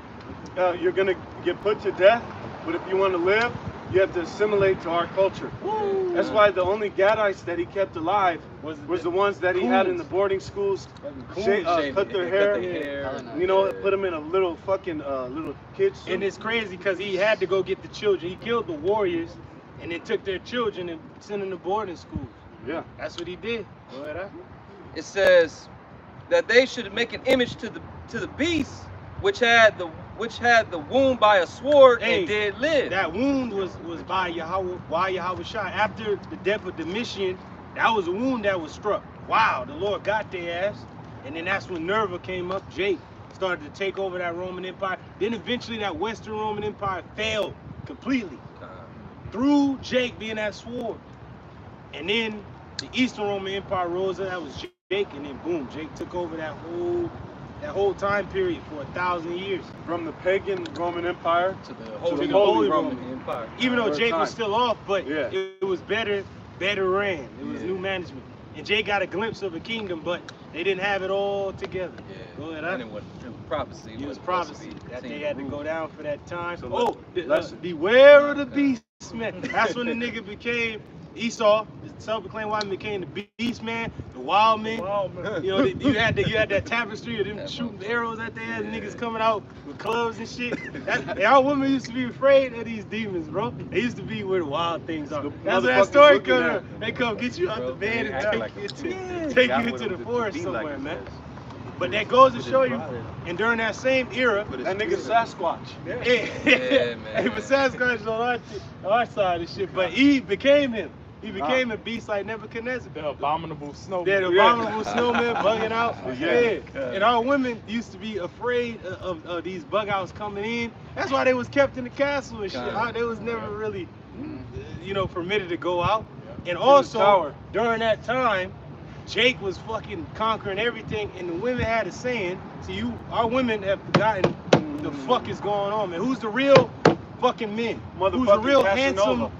Speaker 8: you're going to get put to death, but if you want to live, you have to assimilate to our culture. That's why the only Gadites that he kept alive was the ones that he had in the boarding schools, cut their hair, you know, put them in a little fucking little kids suit.
Speaker 7: And it's crazy because he had to go get the children. He killed the warriors and then took their children and sent them to boarding schools.
Speaker 8: Yeah.
Speaker 7: That's what he did. Go ahead, huh?
Speaker 9: It says that they should make an image to the beast, which had the wound by a sword and did live.
Speaker 7: That wound was by Yahweh Shai. After the death of Domitian, that was a wound that was struck. Wow, the Lord got their ass. And then that's when Nerva came up, Jake started to take over that Roman Empire. Then eventually that Western Roman Empire fell completely through Jake being that sword. And then the Eastern Roman Empire rose up, that was Jake, and then boom, Jake took over that whole time period for 1,000 years.
Speaker 8: From the pagan Roman Empire
Speaker 2: To the
Speaker 7: Holy
Speaker 2: Holy
Speaker 7: Roman
Speaker 2: Roman Empire.
Speaker 7: Even though
Speaker 8: Over
Speaker 7: Jake
Speaker 8: time.
Speaker 7: was still off, but
Speaker 8: Yeah.
Speaker 7: it was better ran. It was new management. And Jake got a glimpse of a kingdom, but they didn't have it all together.
Speaker 9: Yeah.
Speaker 7: Go ahead,
Speaker 9: And it was prophecy.
Speaker 7: it was
Speaker 9: wasn't supposed to
Speaker 7: prophecy
Speaker 9: be
Speaker 7: that they
Speaker 9: seen
Speaker 7: had to
Speaker 9: rule.
Speaker 7: go down for that time.
Speaker 8: So lesson.
Speaker 7: Beware of the beast, man. That's when the nigga became Esau, the self-proclaimed white man, became the beast man, the wild man. You know, you had that tapestry of them shooting arrows at their ass, niggas coming out with clubs and shit. And our women used to be afraid of these demons, bro. They used to be where the wild things are. That's where that story
Speaker 8: looking
Speaker 7: comes
Speaker 8: at.
Speaker 7: from. They come get you out the bed and take you into the forest somewhere, man. But that goes to show you, and during that same era,
Speaker 8: That nigga Sasquatch.
Speaker 7: hey,
Speaker 9: man.
Speaker 7: but Sasquatch is on our side of shit, but he became him. He became a beast like Nebuchadnezzar.
Speaker 2: The abominable snowman.
Speaker 7: They're the abominable snowmen bugging out.
Speaker 8: Yeah.
Speaker 7: And our women used to be afraid of these bug outs coming in. That's why they was kept in the castle and shit. They was never really, you know, permitted to go out. And also, during that time, Jake was fucking conquering everything, and the women had a saying. See, our women have forgotten what the fuck is going on, man. Who's the real fucking men? Who's the real handsome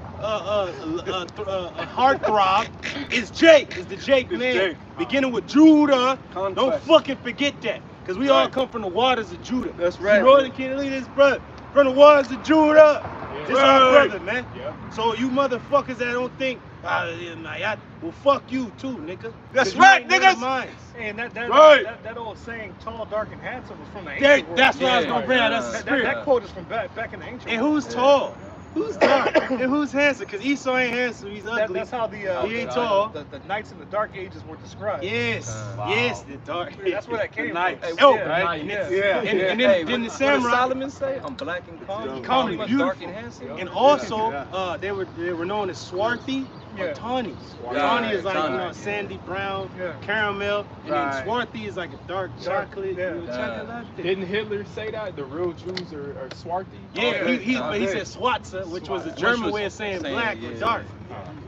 Speaker 7: heartthrob? Is Jake. Is the Jake man.
Speaker 8: Jake.
Speaker 7: Beginning with Judah.
Speaker 8: Conquest.
Speaker 7: Don't fucking forget that, because we all come from the waters of Judah.
Speaker 8: That's right.
Speaker 7: Northern Kingdom, look at this brother. From the waters of Judah. This our brother, man.
Speaker 2: Yeah.
Speaker 7: So you motherfuckers that don't think, well, fuck you too, nigga.
Speaker 9: That's
Speaker 7: 'Cause you
Speaker 9: right,
Speaker 7: ain't none
Speaker 9: niggas.
Speaker 7: of mine.
Speaker 4: And
Speaker 8: Right.
Speaker 4: that old saying, tall, dark, and handsome, was from the
Speaker 7: There,
Speaker 4: ancient world.
Speaker 7: that's what I was
Speaker 9: Yeah,
Speaker 7: gonna bring out.
Speaker 9: yeah.
Speaker 7: That's the
Speaker 4: That
Speaker 7: spirit.
Speaker 4: quote is from back in the ancient
Speaker 7: And
Speaker 4: world.
Speaker 7: who's tall? Who's dark? And who's handsome? Because Esau ain't handsome. He's ugly.
Speaker 4: That's how the
Speaker 7: He ain't tall.
Speaker 4: the knights in the dark ages were described.
Speaker 7: Yes, yes, the dark.
Speaker 4: That's where that came from.
Speaker 8: Knights.
Speaker 7: Oh,
Speaker 4: Yeah.
Speaker 7: right.
Speaker 4: Yeah.
Speaker 7: And then
Speaker 9: Hey,
Speaker 7: the
Speaker 9: what did
Speaker 7: samurai.
Speaker 9: Solomon say? I'm black and calm.
Speaker 7: Calm and
Speaker 9: Dark
Speaker 7: beautiful.
Speaker 9: and handsome.
Speaker 7: And also, they were known as Swarthy or
Speaker 4: Yeah.
Speaker 7: Tawny.
Speaker 9: Yeah,
Speaker 7: Tawny is like,
Speaker 9: Tawny.
Speaker 7: you know, sandy brown,
Speaker 4: Yeah.
Speaker 7: caramel, and
Speaker 4: Right.
Speaker 7: then Swarthy is like a dark chocolate.
Speaker 4: yeah.
Speaker 7: You know, chocolate.
Speaker 2: Didn't Hitler say that? The real Jews are swarthy?
Speaker 7: Yeah, but he said Swatza, which was a German way of saying black or dark.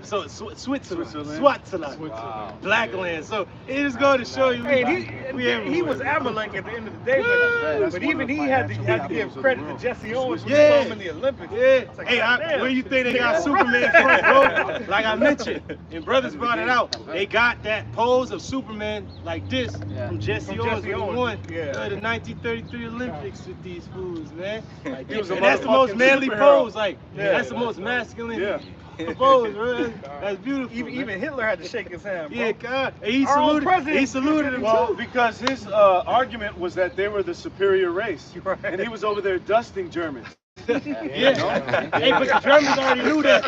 Speaker 7: So Switzerland.
Speaker 2: Wow.
Speaker 7: Black land. So it just goes to show you.
Speaker 4: Hey,
Speaker 7: we
Speaker 4: he
Speaker 7: everywhere.
Speaker 4: was Amalek at the end of the day,
Speaker 8: That's
Speaker 4: but
Speaker 8: one
Speaker 4: even
Speaker 8: of
Speaker 4: he
Speaker 8: the
Speaker 4: had to
Speaker 8: financial
Speaker 4: give
Speaker 8: capitals of
Speaker 4: credit
Speaker 8: the
Speaker 4: to
Speaker 8: world.
Speaker 4: Jesse Owens when
Speaker 7: Yeah.
Speaker 4: he saw him in the Olympics.
Speaker 7: Yeah.
Speaker 4: It's like,
Speaker 7: Hey,
Speaker 4: goddamn.
Speaker 7: where you think they got Superman from, bro? Like I mentioned, and brothers brought it out. They got that pose of Superman like this from Jesse
Speaker 4: From
Speaker 7: Owens
Speaker 4: Jesse
Speaker 7: when he
Speaker 4: Owens.
Speaker 7: won
Speaker 4: Yeah.
Speaker 7: the 1933 Olympics with these fools, man. Like,
Speaker 8: He was a
Speaker 7: and that's the most
Speaker 8: motherfucking
Speaker 7: manly
Speaker 8: superhero.
Speaker 7: pose. Like
Speaker 4: Yeah.
Speaker 7: that's the most masculine
Speaker 8: Yeah.
Speaker 7: pose, bro. That's beautiful.
Speaker 4: Even Hitler had to shake his hand, bro.
Speaker 7: yeah, God. And he
Speaker 4: Our own
Speaker 7: saluted.
Speaker 4: president.
Speaker 7: He saluted him
Speaker 8: Well,
Speaker 7: too.
Speaker 8: because his argument was that they were the superior race,
Speaker 4: Right.
Speaker 8: and he was over there dusting Germans.
Speaker 7: Yeah. Hey, but the Germans already knew that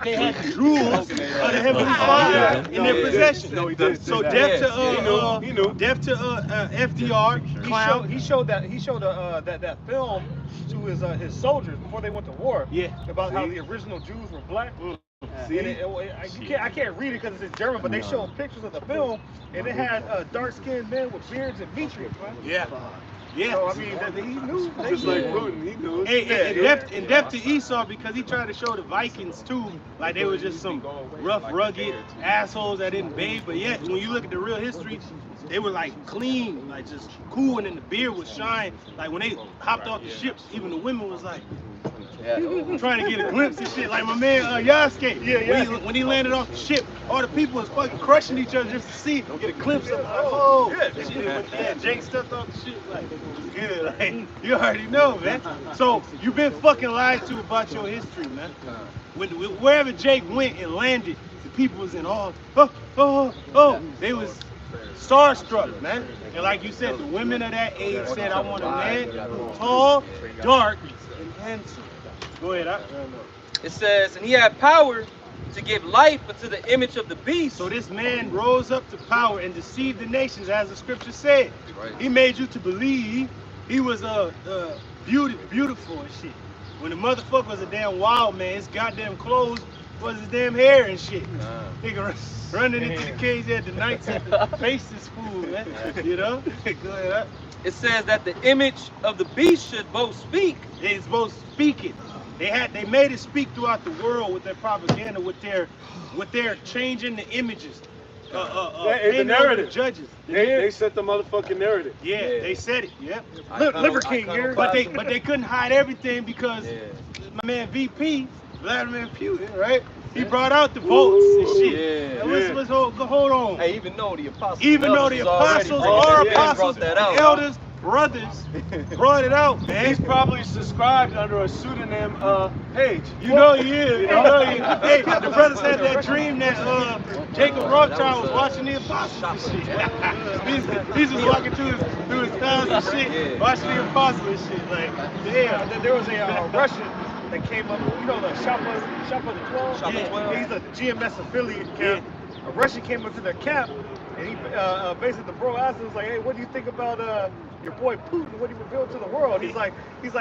Speaker 7: they had the jewels of the Heavenly Father in their possession.
Speaker 8: No, he didn't.
Speaker 7: So
Speaker 8: say
Speaker 7: deaf
Speaker 8: that.
Speaker 7: to
Speaker 8: He knew.
Speaker 7: deaf to FDR, clown.
Speaker 4: He showed that film to his soldiers before they went to war.
Speaker 7: Yeah.
Speaker 4: About how the original Jews were black.
Speaker 8: See?
Speaker 4: And I can't read it because it's in German, but they showed pictures of the film, and it had dark-skinned men with beards and meat trees, man.
Speaker 7: Yeah.
Speaker 4: Yeah.
Speaker 3: So I mean, that he knew. Just like Putin, he knew.
Speaker 4: And depth to Esau because he tried to show the Vikings too, like they were just some rough, rugged assholes that didn't bathe. But yet, when you look at the real history, they were like clean, like just cool, and then the beard would shine. Like when they hopped off the ships, even the women was like trying to get a glimpse of shit. Like my man Yasuke, when he landed off the ship, all the people was fucking crushing each other just to see, get a glimpse of Jake stepped off the ship like, good, like, you already know, man. So you've been fucking lied to about your history, man. Wherever Jake went and landed, the people was in awe. They was starstruck, man. And like you said, the women of that age said, I want a man tall, dark, and handsome. Go ahead.
Speaker 9: It says, and he had power to give life unto the image of the beast.
Speaker 4: So this man rose up to power and deceived the nations, as the scripture said. Right. He made you to believe he was beautiful and shit. When the motherfucker was a damn wild man, his goddamn clothes was his damn hair and shit. Nigga running into the cage at the night to face this fool, man. You know? Go ahead.
Speaker 9: It says that the image of the beast should both speak.
Speaker 4: It's both speaking. They made it speak throughout the world with their propaganda, with their changing the images.
Speaker 3: The narrative.
Speaker 4: Judges.
Speaker 3: They set the motherfucking narrative.
Speaker 4: Yeah, they said it. Yeah.
Speaker 7: Liver King here.
Speaker 4: But they couldn't hide everything because my man VP, Vladimir Putin, right? He brought out the votes and shit. Let's hold on.
Speaker 9: Hey, even though the apostles,
Speaker 4: the elders, brothers brought it out, man.
Speaker 3: He's probably subscribed under a pseudonym page.
Speaker 4: You know he is. Hey, the brothers had that dream that Jacob Rothschild was watching the apostles and shit. He's just walking through his past and shit, watching the apostles and shit. Like,
Speaker 7: damn. There was a Russian that came up, you know, the Shop of the 12?
Speaker 9: Shop of 12.
Speaker 7: He's a GMS affiliate camp. A Russian came up to their camp, and he basically the bro asked him, was like, hey, what do you think about your boy Putin, what he revealed to the world? He's like,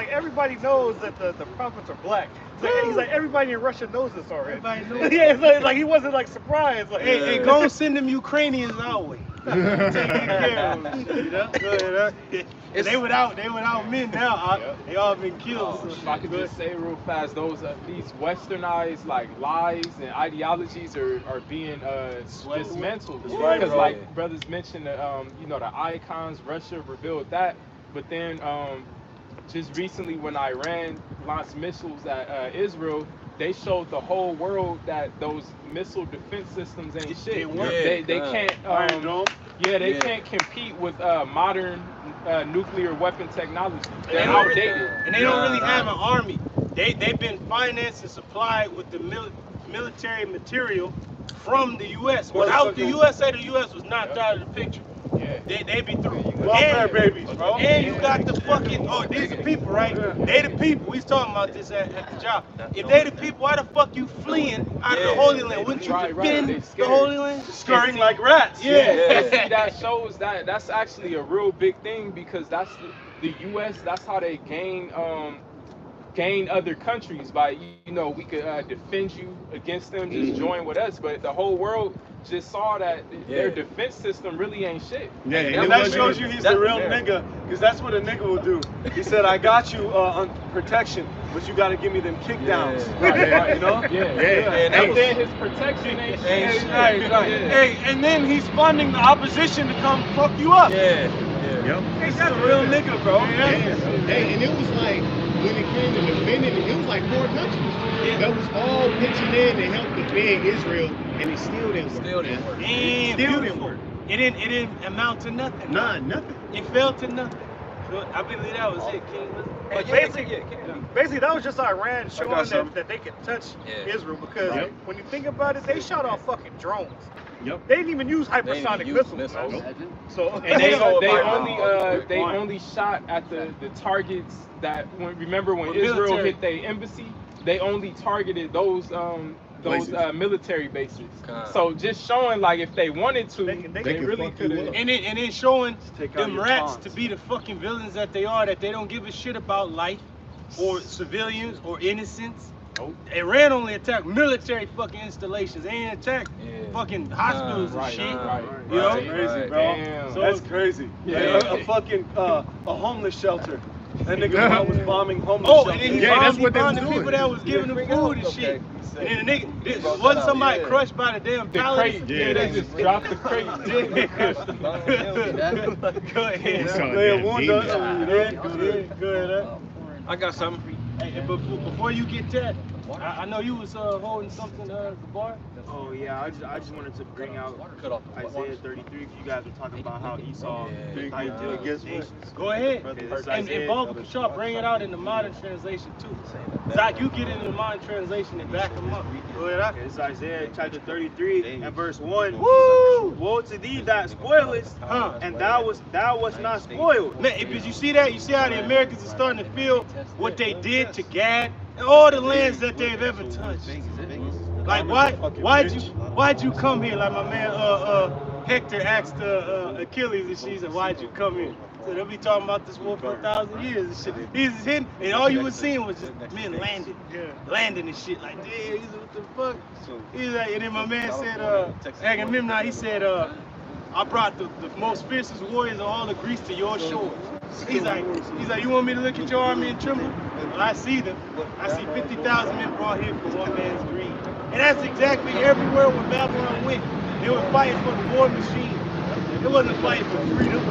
Speaker 7: everybody knows that the prophets are black. He's like, everybody in Russia knows this already.
Speaker 4: Everybody knows.
Speaker 7: Yeah, it's like he wasn't like surprised. Like,
Speaker 4: hey, go and send them Ukrainians our way. Taking care of them, you know? They without men now. They all been killed. So
Speaker 2: if I could just say real fast, these westernized like lies and ideologies are being dismantled. Because like brothers mentioned, you know, the icons, Russia revealed that, but then just recently when Iran launched missiles at Israel, they showed the whole world that those missile defense systems ain't shit. They can't they can't compete with modern nuclear weapon technology. They're outdated.
Speaker 4: And they don't really have an army. They've been financed and supplied with the military material from the U.S. Without the USA, the U.S. was knocked out of the picture. Yeah. They be through.
Speaker 3: Welfare babies, bro.
Speaker 4: And you got the fucking, these are people, right? They the people. We was talking about this at the job. If they the people, why the fuck you fleeing out of the Holy Land? Wouldn't you defend the Holy Land?
Speaker 3: Scurrying like rats.
Speaker 2: Yeah. See, that shows that's actually a real big thing because that's the U.S. That's how they gain other countries by, you know, we could defend you against them, just join with us. But the whole world just saw that their defense system really ain't shit.
Speaker 3: Yeah, and that shows you he's the real nigga, because that's what a nigga will do. He said, I got you on protection, but you got to give me them kickdowns. Right, you know?
Speaker 2: And then his protection ain't shit.
Speaker 3: Hey, and then he's funding the opposition to come fuck you up.
Speaker 6: Yep.
Speaker 3: He's a real nigga, bro.
Speaker 6: Hey, and it was like, when it came to defending it, it was like 4 countries that was all pitching in to help defend Israel, and it still didn't work.
Speaker 4: It didn't amount to nothing.
Speaker 6: Nothing.
Speaker 4: It fell to nothing. So I believe that was it, King.
Speaker 7: But basically, that was just Iran showing that they could touch Israel because when you think about it, they shot off fucking drones.
Speaker 6: Yep.
Speaker 7: They didn't even use hypersonic missiles.
Speaker 2: So and they only shot at the targets that remember when Israel hit their embassy, they only targeted those military bases. So just showing like if they wanted to, they really could have.
Speaker 4: And then showing them rats to be the fucking villains that they are, that they don't give a shit about life or civilians or innocence.
Speaker 7: Iran only attacked military fucking installations. They ain't attacked fucking hospitals and shit. You know?
Speaker 8: Crazy, bro.
Speaker 2: Damn.
Speaker 7: So
Speaker 8: That's crazy.
Speaker 2: Yeah.
Speaker 8: A fucking a homeless shelter. That nigga was bombing homeless
Speaker 7: Oh,
Speaker 8: shelters.
Speaker 7: and then he
Speaker 6: that's what they
Speaker 7: bombed
Speaker 6: was
Speaker 7: the
Speaker 6: doing.
Speaker 7: people that was giving them food and shit. And then the nigga, wasn't somebody crushed by the damn
Speaker 2: The
Speaker 7: pallets?
Speaker 2: crate, they just dropped the crate.
Speaker 7: Go ahead.
Speaker 6: We saw
Speaker 8: Lay a
Speaker 6: that
Speaker 8: wound
Speaker 6: demon.
Speaker 8: on you,
Speaker 7: Go ahead. I got something. Hey, but before you get that, I know you was holding something, Gabar.
Speaker 1: Oh yeah, I just wanted to bring out Isaiah 33. If you guys were talking about how Esau how he deal against nations.
Speaker 7: Go ahead.
Speaker 1: Okay, this is
Speaker 7: And
Speaker 1: Isaiah-
Speaker 7: Baba Shaw, bring it out in the modern translation too. Zach, you get it in the modern translation and back them up. Go ahead.
Speaker 1: Okay, this is Isaiah chapter 33 and verse 1.
Speaker 7: Woo!
Speaker 1: Woe to thee that spoilest, and thou wast not spoiled.
Speaker 7: Man, because you see that? You see how the Americans are starting to feel what they did to Gad and all the lands that they've ever touched. Like why'd you come here? Like my man Hector asked Achilles and she said, why'd you come here? So they'll be talking about this war for 1,000 years and shit. He's hitting, and all you was seeing was just men landing and shit. Like, damn, what the fuck? He's like, and then my man said, Agamemnon, he said, I brought the most fiercest warriors of all of Greece to your shores. He's like, you want me to look at your army and tremble? Well, I see them. I see 50,000 men brought here for one man's greed. And that's exactly everywhere where Babylon went. They were fighting for the war machine. It wasn't fighting for freedom.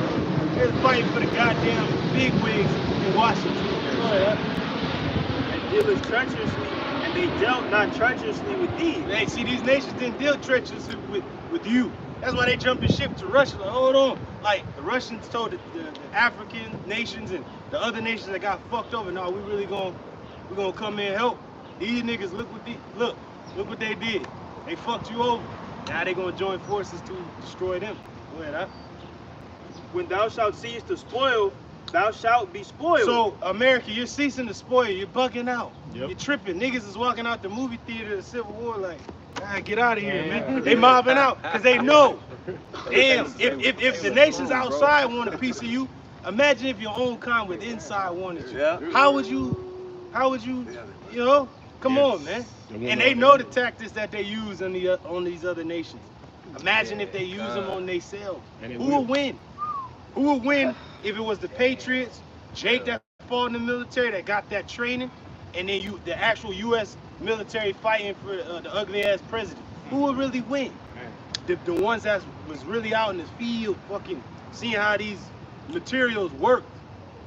Speaker 7: They were fighting for the goddamn bigwigs in Washington.
Speaker 1: And dealest treacherously, and they dealt not treacherously with thee.
Speaker 7: Hey, see, these nations didn't deal treacherously with you. That's why they jumped the ship to Russia. Like, hold on. Like, the Russians told the African nations and the other nations that got fucked over, no, we're gonna come in and help. These niggas, look what they did. They fucked you over. Now they gonna join forces to destroy them. Go ahead, huh?
Speaker 1: When thou shalt cease to spoil, thou shalt be spoiled.
Speaker 7: So, America, you're ceasing to spoil. You're bugging out.
Speaker 6: Yep.
Speaker 7: You're tripping. Niggas is walking out the movie theater of the Civil War like, get out of here, man. They mobbing out because they know. Damn, if the nations outside want a piece of you, imagine if your own kind with inside wanted you.
Speaker 5: Yeah.
Speaker 7: How would you, you know? Come on, man. And they know the tactics that they use on these other nations. Imagine if they use them on themselves. Who will win? Who will win if it was the Patriots, Jake that fought in the military, that got that training, and then the actual U.S. military fighting for the ugly ass president? Who will really win? The ones that was really out in the field, fucking seeing how these materials work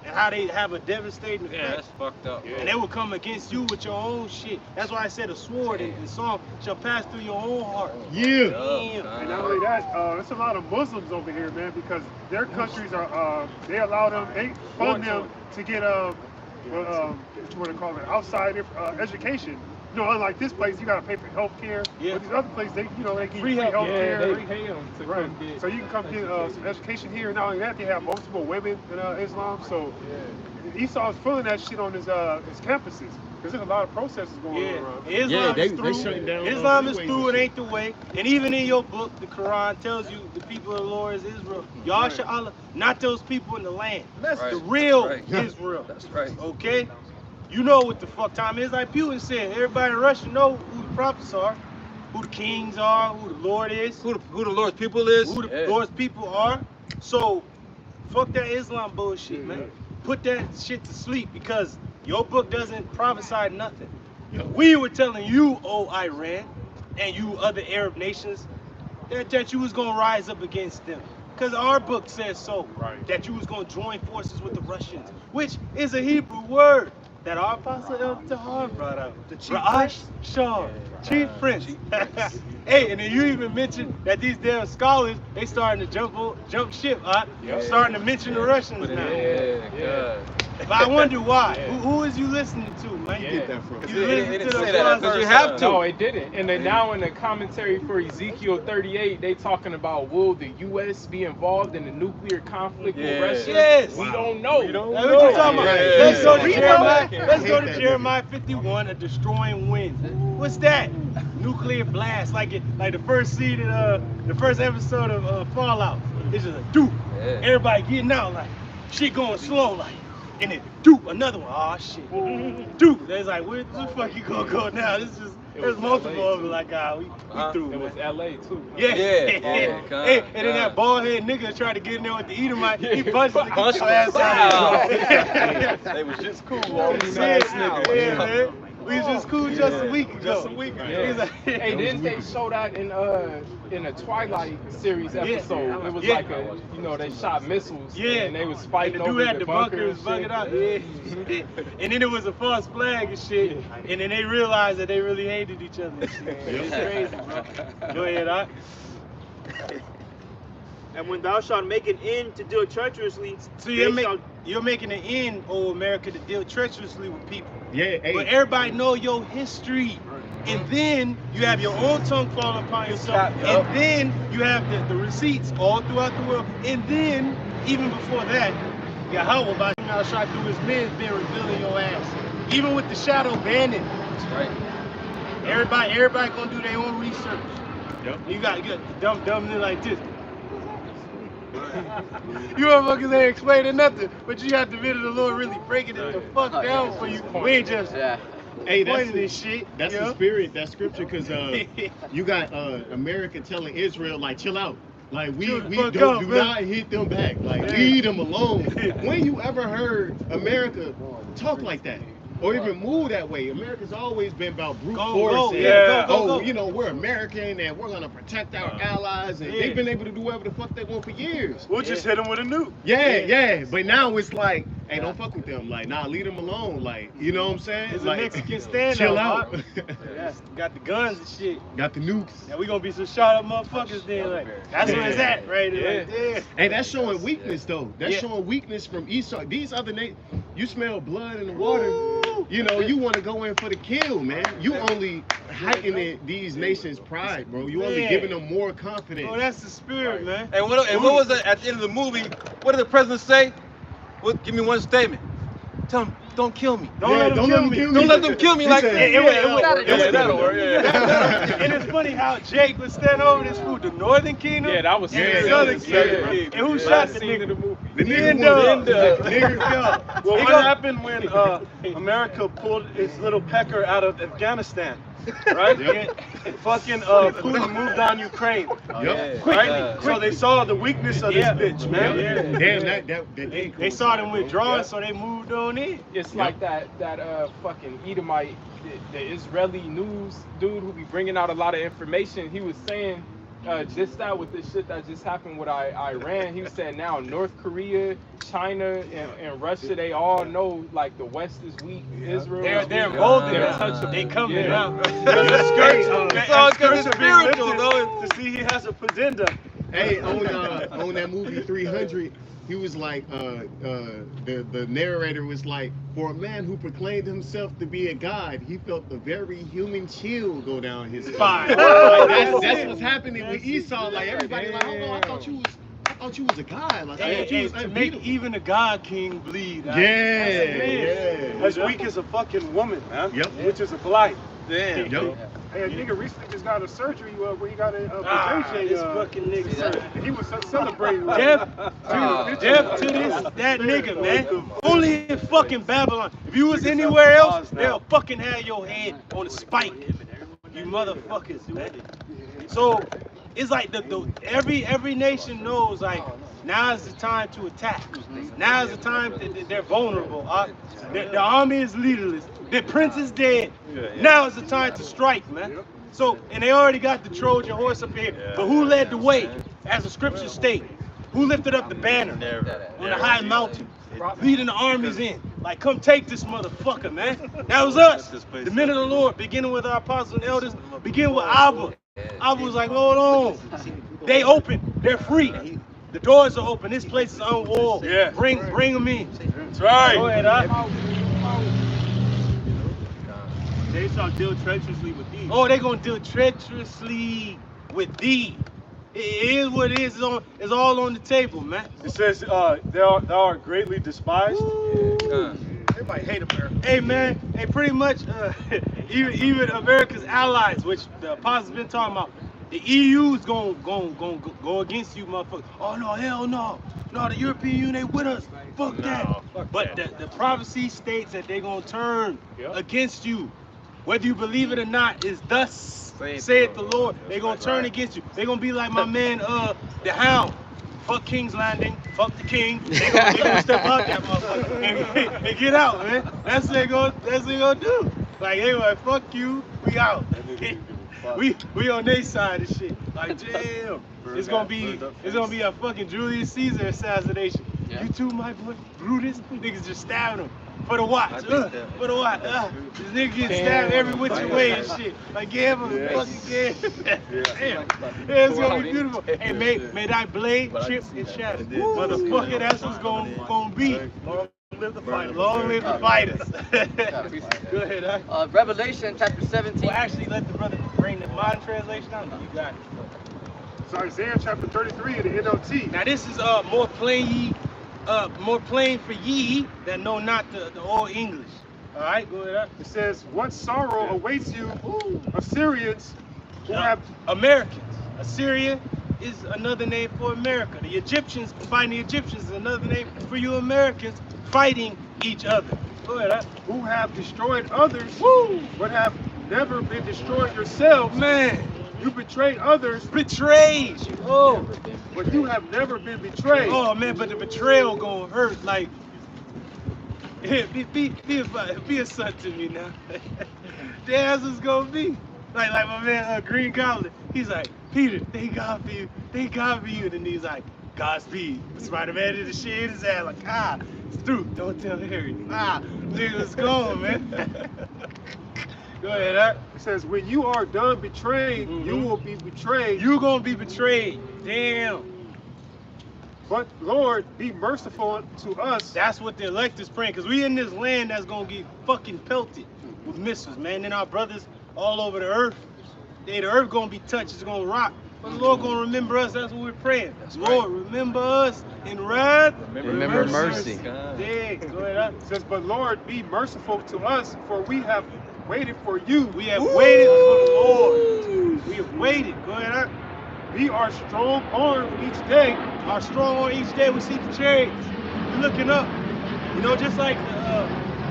Speaker 7: and how they have a devastating effect.
Speaker 9: Yeah, that's fucked up.
Speaker 7: And they will come against you with your own shit. That's why I said a sword in Psalm shall pass through your own heart.
Speaker 6: Yeah.
Speaker 7: Damn.
Speaker 3: And not only that, there's a lot of Muslims over here, man, because their countries are, they allow them, they fund them to get, what you want to call it, outside education. You know, unlike this place, you gotta pay for health care.
Speaker 7: Yeah.
Speaker 3: But these other places, they, you know, they give
Speaker 7: Free
Speaker 3: you free
Speaker 7: health
Speaker 3: health care.
Speaker 2: They pay them to
Speaker 3: Right.
Speaker 2: come get.
Speaker 3: So you can come get some education here. Not only that, they have multiple women in Islam. So Esau's filling that shit on his campuses. Because there's a lot of processes going on around.
Speaker 7: Islam
Speaker 6: they
Speaker 7: is through.
Speaker 6: shutting down
Speaker 7: Islam is
Speaker 6: freeways
Speaker 7: through.
Speaker 6: and
Speaker 7: It ain't the way. And even in your book, the Quran tells you the people of the Lord is Israel. Y'all shall Allah, not those people in the land. That's
Speaker 9: Right.
Speaker 7: the real
Speaker 9: That's right.
Speaker 7: Israel.
Speaker 9: That's right.
Speaker 7: Okay? You know what the fuck time is. Like Putin said, everybody in Russia know who the prophets are, who the kings are, who the Lord is,
Speaker 9: Who the Lord's people is?
Speaker 7: who the Lord's people are. So, fuck that Islam bullshit, man. Put that shit to sleep because your book doesn't prophesy nothing. We were telling you, oh Iran, and you other Arab nations, that you was gonna rise up against them. Because our book says so, that you was gonna join forces with the Russians, which is a Hebrew word that our apostle El Tahar brought out. The Chief Shah, Chief Prince. Hey, and then you even mentioned that these damn scholars, they starting to jump ship, huh? Starting to mention the Russians now.
Speaker 9: Yeah.
Speaker 7: But I wonder why. Who is you listening to, man?
Speaker 6: Get that from?
Speaker 7: You listen to the
Speaker 9: Because you have to.
Speaker 2: No, it didn't. And then now in the commentary for Ezekiel 38, they talking about will the U.S. be involved in the nuclear conflict with Russia?
Speaker 7: Yes.
Speaker 2: We don't know.
Speaker 7: That's what you talking about. Let's go to Jeremiah.
Speaker 6: Yeah.
Speaker 7: Let's go to Jeremiah 51, a destroying wind. What's that? Nuclear blast, like the first scene in the first episode of Fallout. It's just a doop. Everybody getting out like shit going slow, like
Speaker 8: and then do another one. Oh shit. Do. There's like, where the fuck you gonna go now? This is there's multiple of them. Like, we through.
Speaker 2: It was LA too.
Speaker 9: Yeah.
Speaker 8: Hey, and then that bald head nigga tried to get in there with the Edomite. He punched his ass out.
Speaker 9: They was just cool.
Speaker 8: Yeah, man. We was just cool just a week ago.
Speaker 2: Hey, didn't they show that in a Twilight series episode? It was like they shot missiles. And they was fighting over the bunkers.
Speaker 8: Out. Yeah. And then it was a false flag and shit. And then they realized that they really hated each other. And shit. It's crazy, bro. Go ahead,
Speaker 1: And when thou shalt make an end to deal treacherously,
Speaker 8: so you're making an end, oh America, to deal treacherously with people.
Speaker 6: Yeah, hey.
Speaker 8: But everybody know your history. And then you have your own tongue falling upon yourself. And then you have the receipts all throughout the world. And then, even before that, Yahweh by now shot through his men been revealing your ass. Even with the shadow banning. That's right. Everybody gonna do their own research. Yep. You got the dumb nigga like this. You motherfuckers ain't explaining nothing, but you got the video of the Lord really breaking it the fuck down for you. We ain't just
Speaker 6: hey, that's
Speaker 8: this shit.
Speaker 6: That's the spirit, that scripture, because you got America telling Israel, like, chill out. Like, we do not hit them back. Like, leave them alone. When you ever heard America talk like that? Or even move that way? America's always been about brute force. We're American and we're gonna protect our allies, and they've been able to do whatever the fuck they want for years.
Speaker 8: We'll just hit them with a nuke.
Speaker 6: Yeah. But now it's like, hey, don't fuck with them. Like, nah, leave them alone. Like, you know what I'm saying?
Speaker 8: It's
Speaker 6: like,
Speaker 8: a Mexican standoff.
Speaker 6: Chill out.
Speaker 8: Got the guns and shit.
Speaker 6: Got the nukes.
Speaker 8: Yeah, we gonna be some shot up motherfuckers then. Like, that's where it's at, right? Yeah.
Speaker 6: Hey, that's showing weakness though. That's showing weakness from Esau. These other you smell blood in the water. You know, you want to go in for the kill, man. You only heightening these nations' pride, bro. You only giving them more confidence.
Speaker 8: Oh, that's the spirit, man.
Speaker 9: And what was it at the end of the movie? What did the president say? Give me one statement. Tell him, don't kill me.
Speaker 8: Don't let them kill me.
Speaker 9: Don't let them kill me like that.
Speaker 2: That'll work.
Speaker 8: And it's funny how Jake was standing over this food, the Northern Kingdom.
Speaker 2: Yeah, that was
Speaker 8: the Southern Kingdom. And who shot the nigga?
Speaker 6: The nigga.
Speaker 8: Well, what happened when America pulled its little pecker out of Afghanistan? Right? Fucking Putin moved on Ukraine. Right? So they saw the weakness of this bitch, man.
Speaker 6: Damn,
Speaker 8: they saw them withdrawing, so they moved on in.
Speaker 2: It's like that fucking Edomite, the Israeli news dude who be bringing out a lot of information. He was saying just that with this shit that just happened with Iran, he was saying now North Korea, China, and Russia, they all know like the West is weak, Israel
Speaker 8: they're involved in
Speaker 2: it.
Speaker 8: They coming out. It's all because it's spiritual though. To see he has a agenda.
Speaker 6: Hey, on that movie 300, he was like, the narrator was like, for a man who proclaimed himself to be a god, he felt a very human chill go down his spine. That's what's happening with Esau. Like, everybody like, oh, I thought you was a god. Like, I thought you was
Speaker 8: to make even a god king bleed.
Speaker 6: As
Speaker 8: weak as a fucking woman, man.
Speaker 6: Yep.
Speaker 8: Which is a blight.
Speaker 6: Damn. Yep.
Speaker 3: Hey, a nigga recently just got a surgery where he got a
Speaker 8: this fucking nigga.
Speaker 3: He was celebrating.
Speaker 8: Death to that nigga, man. Only in fucking Babylon. If you was anywhere else, they'll fucking have your head on a spike. You motherfuckers, man. So it's like every nation knows like now is the time to attack. Now is the time that they're vulnerable. The army is leaderless. The prince is dead. Now is the time to strike, man. So, and they already got the Trojan horse up here. But who led the way? As the scriptures state, who lifted up the banner on the high mountain, leading the armies in? Like, come take this motherfucker, man. That was us. The men of the Lord, beginning with our apostles and elders, begin with Abba. Abba was like, hold on. They open. They're free. The doors are open. This place is unwalled.
Speaker 3: Yeah.
Speaker 8: Bring them in.
Speaker 3: That's right.
Speaker 8: Go ahead, They shall deal treacherously with thee. Oh, they gonna deal treacherously with thee. It is what it is. It's all on the table, man.
Speaker 3: It says, thou art greatly despised.
Speaker 8: Everybody hate America. Hey, man. Hey, pretty much, even America's allies, which the apostles been talking about, the EU's gonna go against you, motherfuckers. Oh no, hell no.
Speaker 1: No, the European Union, they with us. Fuck that.
Speaker 3: Fuck
Speaker 1: But
Speaker 3: that.
Speaker 1: the prophecy states that they're going to turn
Speaker 3: Yep.
Speaker 1: against you. Whether you believe it or not, is thus saith the Lord. They're going to turn against you. They're going to be like my man, the Hound. Fuck King's Landing. Fuck the King. They gonna step out that motherfucker and get out, man. That's what they gonna do. Like, they like, fuck you, we out. we on their side of shit. Like, damn. It's gonna be a fucking Julius Caesar assassination.
Speaker 5: Yeah.
Speaker 1: You too, my boy. Brutus. Niggas just stabbing him. For the watch. For the watch. This nigga getting stabbed every which way and shit. Like, give him a fucking game. Damn. Yeah, it's gonna be beautiful. Hey, may that blade chip and shatter. Motherfucker, that's what's gonna be. Long live the fighters. Long live the fighters. Go ahead,
Speaker 5: Revelation chapter 17.
Speaker 1: Well, actually, let the brother bring the modern translation out. You got it.
Speaker 3: So Isaiah chapter 33 in the NLT.
Speaker 1: Now this is more plain for ye that know not the old English. All right, go ahead.
Speaker 3: It says, "What sorrow awaits you, Assyrians, who have
Speaker 1: Americans. Assyria is another name for America. The Egyptians fighting the Egyptians is another name for you Americans fighting each other. Go ahead.
Speaker 3: who have destroyed others, but have never been destroyed yourselves.
Speaker 1: Man,
Speaker 3: You betrayed others,
Speaker 1: betrayed. Oh.
Speaker 3: but you have never been betrayed."
Speaker 1: Oh man, but the betrayal gonna hurt. Like, be a son to me now. That's what's gonna be. Like my man Green Goblin. He's like, Peter, thank God for you. Thank God for you. And then he's like, Godspeed. Spider-Man did the shit in his ass like, it's through. Don't tell Harry. Nigga's gone, man. Go ahead,
Speaker 3: It says, "When you are done betraying, you will be betrayed.
Speaker 1: You gonna be betrayed. Damn.
Speaker 3: But Lord, be merciful to us."
Speaker 1: That's what the elect is praying, because we in this land that's gonna get fucking pelted with missiles, man. Then our brothers all over the earth, the earth gonna be touched, it's gonna rock. But the Lord gonna remember us, that's what we're praying. Lord, remember us in wrath.
Speaker 2: Remember mercy.
Speaker 1: Yeah, go ahead.
Speaker 3: It says, "But Lord, be merciful to us, for we have waited for you.
Speaker 1: We have waited for the Lord. We have waited. Go ahead.
Speaker 3: Be our strong arm each day."
Speaker 1: Our strong arm each day, we see the chariots. We're looking up. You know, just like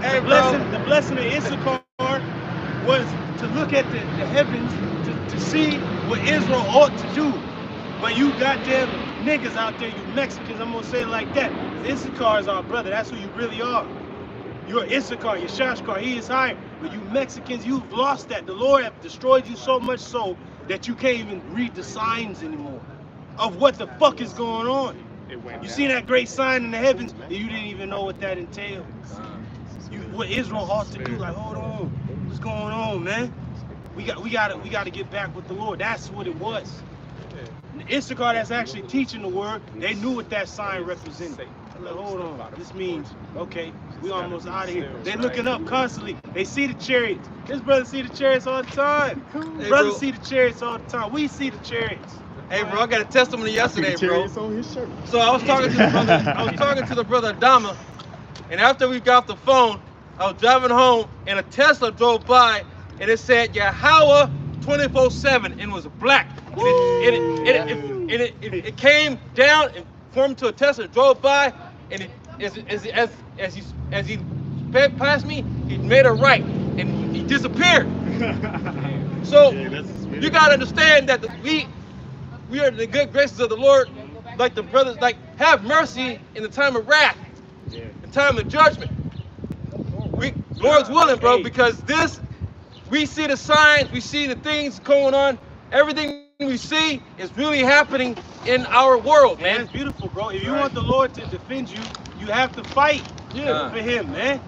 Speaker 1: the blessing of Issachar was to look at the heavens to see what Israel ought to do. But you goddamn niggas out there, you Mexicans, I'm gonna say it like that. Issachar is our brother, that's who you really are. You're Issachar, you're Shashkar, he is higher. But you Mexicans, you've lost that. The Lord have destroyed you so much so that you can't even read the signs anymore of what the fuck is going on. You see that great sign in the heavens, and you didn't even know what that entails. What Israel ought to do, like, hold on, what's going on, man? We gotta get back with the Lord. That's what it was. The Issachar that's actually teaching the word, they knew what that sign represented. Like, hold on, this means, okay, we almost out of here. They looking up constantly. They see the chariots. His brothers see the chariots all the time.
Speaker 9: Hey,
Speaker 1: Brothers
Speaker 9: bro.
Speaker 1: see the chariots all the time. We see the chariots.
Speaker 9: Hey, bro, I got a testimony yesterday, bro.
Speaker 6: Chariots on his shirt.
Speaker 9: So I was talking to the brother. I was talking to the brother Adama, and after we got off the phone, I was driving home, and a Tesla drove by, and it said Yahweh 24/7, and it was black. And it came down and formed to a Tesla, drove by, and as he passed me, he made a right, and he disappeared. So you gotta understand that we are in the good graces of the Lord, like the brothers, like have mercy in the time of wrath, in time of judgment. Lord's willing, bro, because we see the signs, we see the things going on, everything we see is really happening in our world,
Speaker 1: Man,
Speaker 9: man.
Speaker 1: it's beautiful, bro. If you want the Lord to defend you, you have to fight for him, man.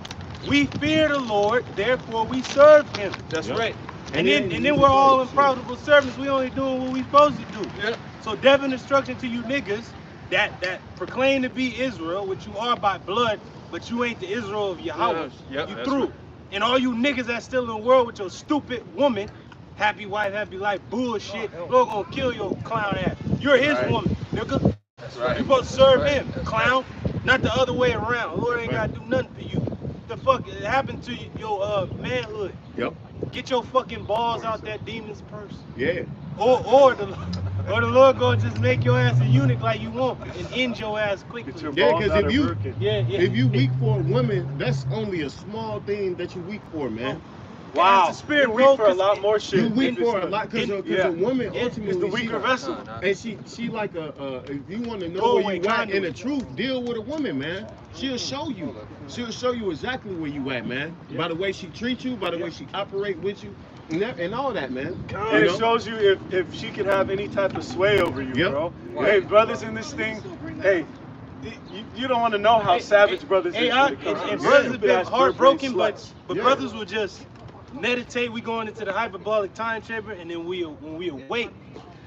Speaker 1: We fear the Lord, therefore we serve him.
Speaker 9: That's right.
Speaker 1: And then we're all unprofitable servants. We only doing what we supposed to do.
Speaker 9: Yeah.
Speaker 1: So Devin instruction to you niggas that proclaim to be Israel, which you are by blood, but you ain't the Israel of Yahweh.
Speaker 9: Yep,
Speaker 1: You
Speaker 9: that's
Speaker 1: through.
Speaker 9: right.
Speaker 1: And all you niggas that's still in the world with your stupid woman, happy wife, happy life, bullshit, Lord gonna kill your clown ass. You're his woman, nigga.
Speaker 9: That's right.
Speaker 1: You're supposed to serve him, clown. Not the other way around. Lord ain't gotta do nothing for you. The fuck happened to your manhood?
Speaker 6: Yep.
Speaker 1: Get your fucking balls out that demon's purse.
Speaker 6: Yeah.
Speaker 1: Or the
Speaker 4: Or the Lord gonna just make your ass a eunuch like you want and end your ass quickly.
Speaker 3: Get your
Speaker 6: Yeah,
Speaker 3: balls
Speaker 6: because
Speaker 3: out
Speaker 6: if
Speaker 3: of
Speaker 6: you
Speaker 3: working.
Speaker 6: if you weak for a woman, that's only a small thing that you weak for, man.
Speaker 3: Wow,
Speaker 4: That's the spirit,
Speaker 3: you're
Speaker 4: bro,
Speaker 3: weak for a
Speaker 4: 'cause
Speaker 3: lot more shit.
Speaker 6: You weak for a
Speaker 3: Understood.
Speaker 6: lot because
Speaker 3: Yeah.
Speaker 6: a woman
Speaker 3: It's
Speaker 6: ultimately
Speaker 3: the weaker vessel.
Speaker 6: and she like if you want to know
Speaker 4: Doorway,
Speaker 6: where you at in the
Speaker 4: conduit.
Speaker 6: truth, deal with a woman, man. She'll show you. She'll show you exactly where you at, man. By the way she treats you, by the way she operate with you, and all that, man.
Speaker 3: And it shows you if she can have any type of sway over you, bro. Hey, brothers in this thing, hey, you don't want to know how savage brothers is.
Speaker 4: And brothers have been heartbroken, but
Speaker 3: Yeah.
Speaker 4: brothers will just meditate. We going into the hyperbolic time chamber, and then when we awake,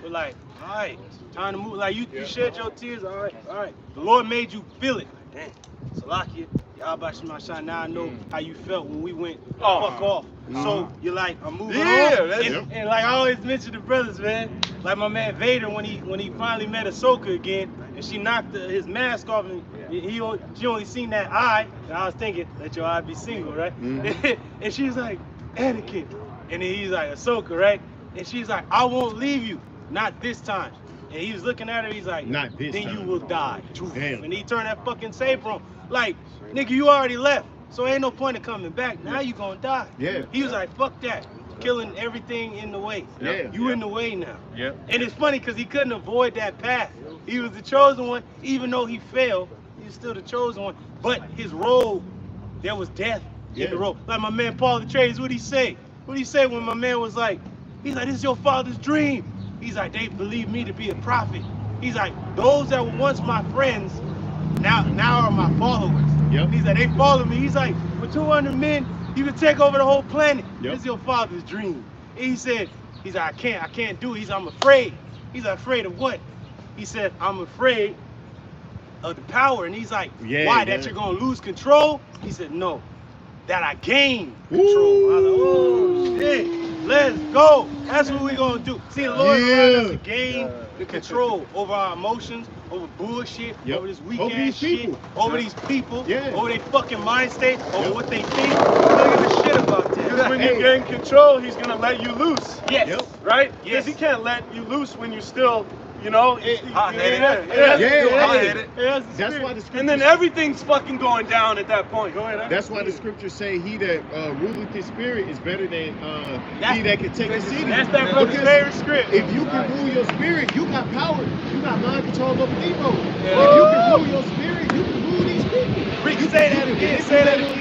Speaker 4: we're like, all right, time to move. Like you shed your tears. All right. The Lord made you feel it. Damn, Salakia, Yahweh Shema Shai. Now I know how you felt when we went fuck off. So you're like, I'm moving on. And like I always mention the brothers, man. Like my man Vader when he finally met Ahsoka again, and she knocked his mask off, and she only seen that eye. And I was thinking, let your eye be single, right? And she's like, Anakin, and then he's like, Ahsoka, right? And she's like, I won't leave you, not this time. And he was looking at her, he's like,
Speaker 6: not this
Speaker 4: then
Speaker 6: time.
Speaker 4: you will die.
Speaker 6: Damn.
Speaker 4: And he turned that fucking saber on. Like, nigga, you already left, so ain't no point of coming back. Now you gonna die.
Speaker 6: Yeah.
Speaker 4: He was like, fuck that. Killing everything in the way.
Speaker 6: Yeah.
Speaker 4: You in the way now.
Speaker 2: Yep.
Speaker 4: And it's funny because he couldn't avoid that path. He was the chosen one, even though he failed, he was still the chosen one. But his role, there was death in the role. Like my man Paul the Trades, what'd he say? What'd he say when my man was like, he's like, this is your father's dream. He's like, they believe me to be a prophet. He's like, those that were once my friends, now are my followers.
Speaker 6: Yep.
Speaker 4: He's like, they follow me. He's like, for 200 men, you can take over the whole planet.
Speaker 6: Yep.
Speaker 4: This is your father's dream. And he said, he's like, I can't do it. He's like, I'm afraid. He's like, afraid of what? He said, I'm afraid of the power. And he's like, why? That you're gonna lose control? He said, no, that I gain control. I was like, oh shit, let's go. That's what we're gonna do. See, the Lord allowed us to gain the control over our emotions, over bullshit, over this weak ass shit, over these people, over their fucking mind state, over what they think. Don't give a shit about that.
Speaker 3: Because when you gain control, he's gonna let you loose.
Speaker 4: Yes.
Speaker 3: Right? Because
Speaker 4: Yes.
Speaker 3: he can't let you loose when you're still, you know.
Speaker 6: That's why the scripture.
Speaker 3: And then everything's fucking going down at that point. Go ahead.
Speaker 6: That's why the scriptures say he that ruleth his spirit is better than he that can take his city.
Speaker 4: That's that brother's favorite script.
Speaker 6: If you can rule your spirit, you got power. You got mind control over Debo. If you can rule your spirit, you can rule these people.
Speaker 4: Rick, say that again. Say that again.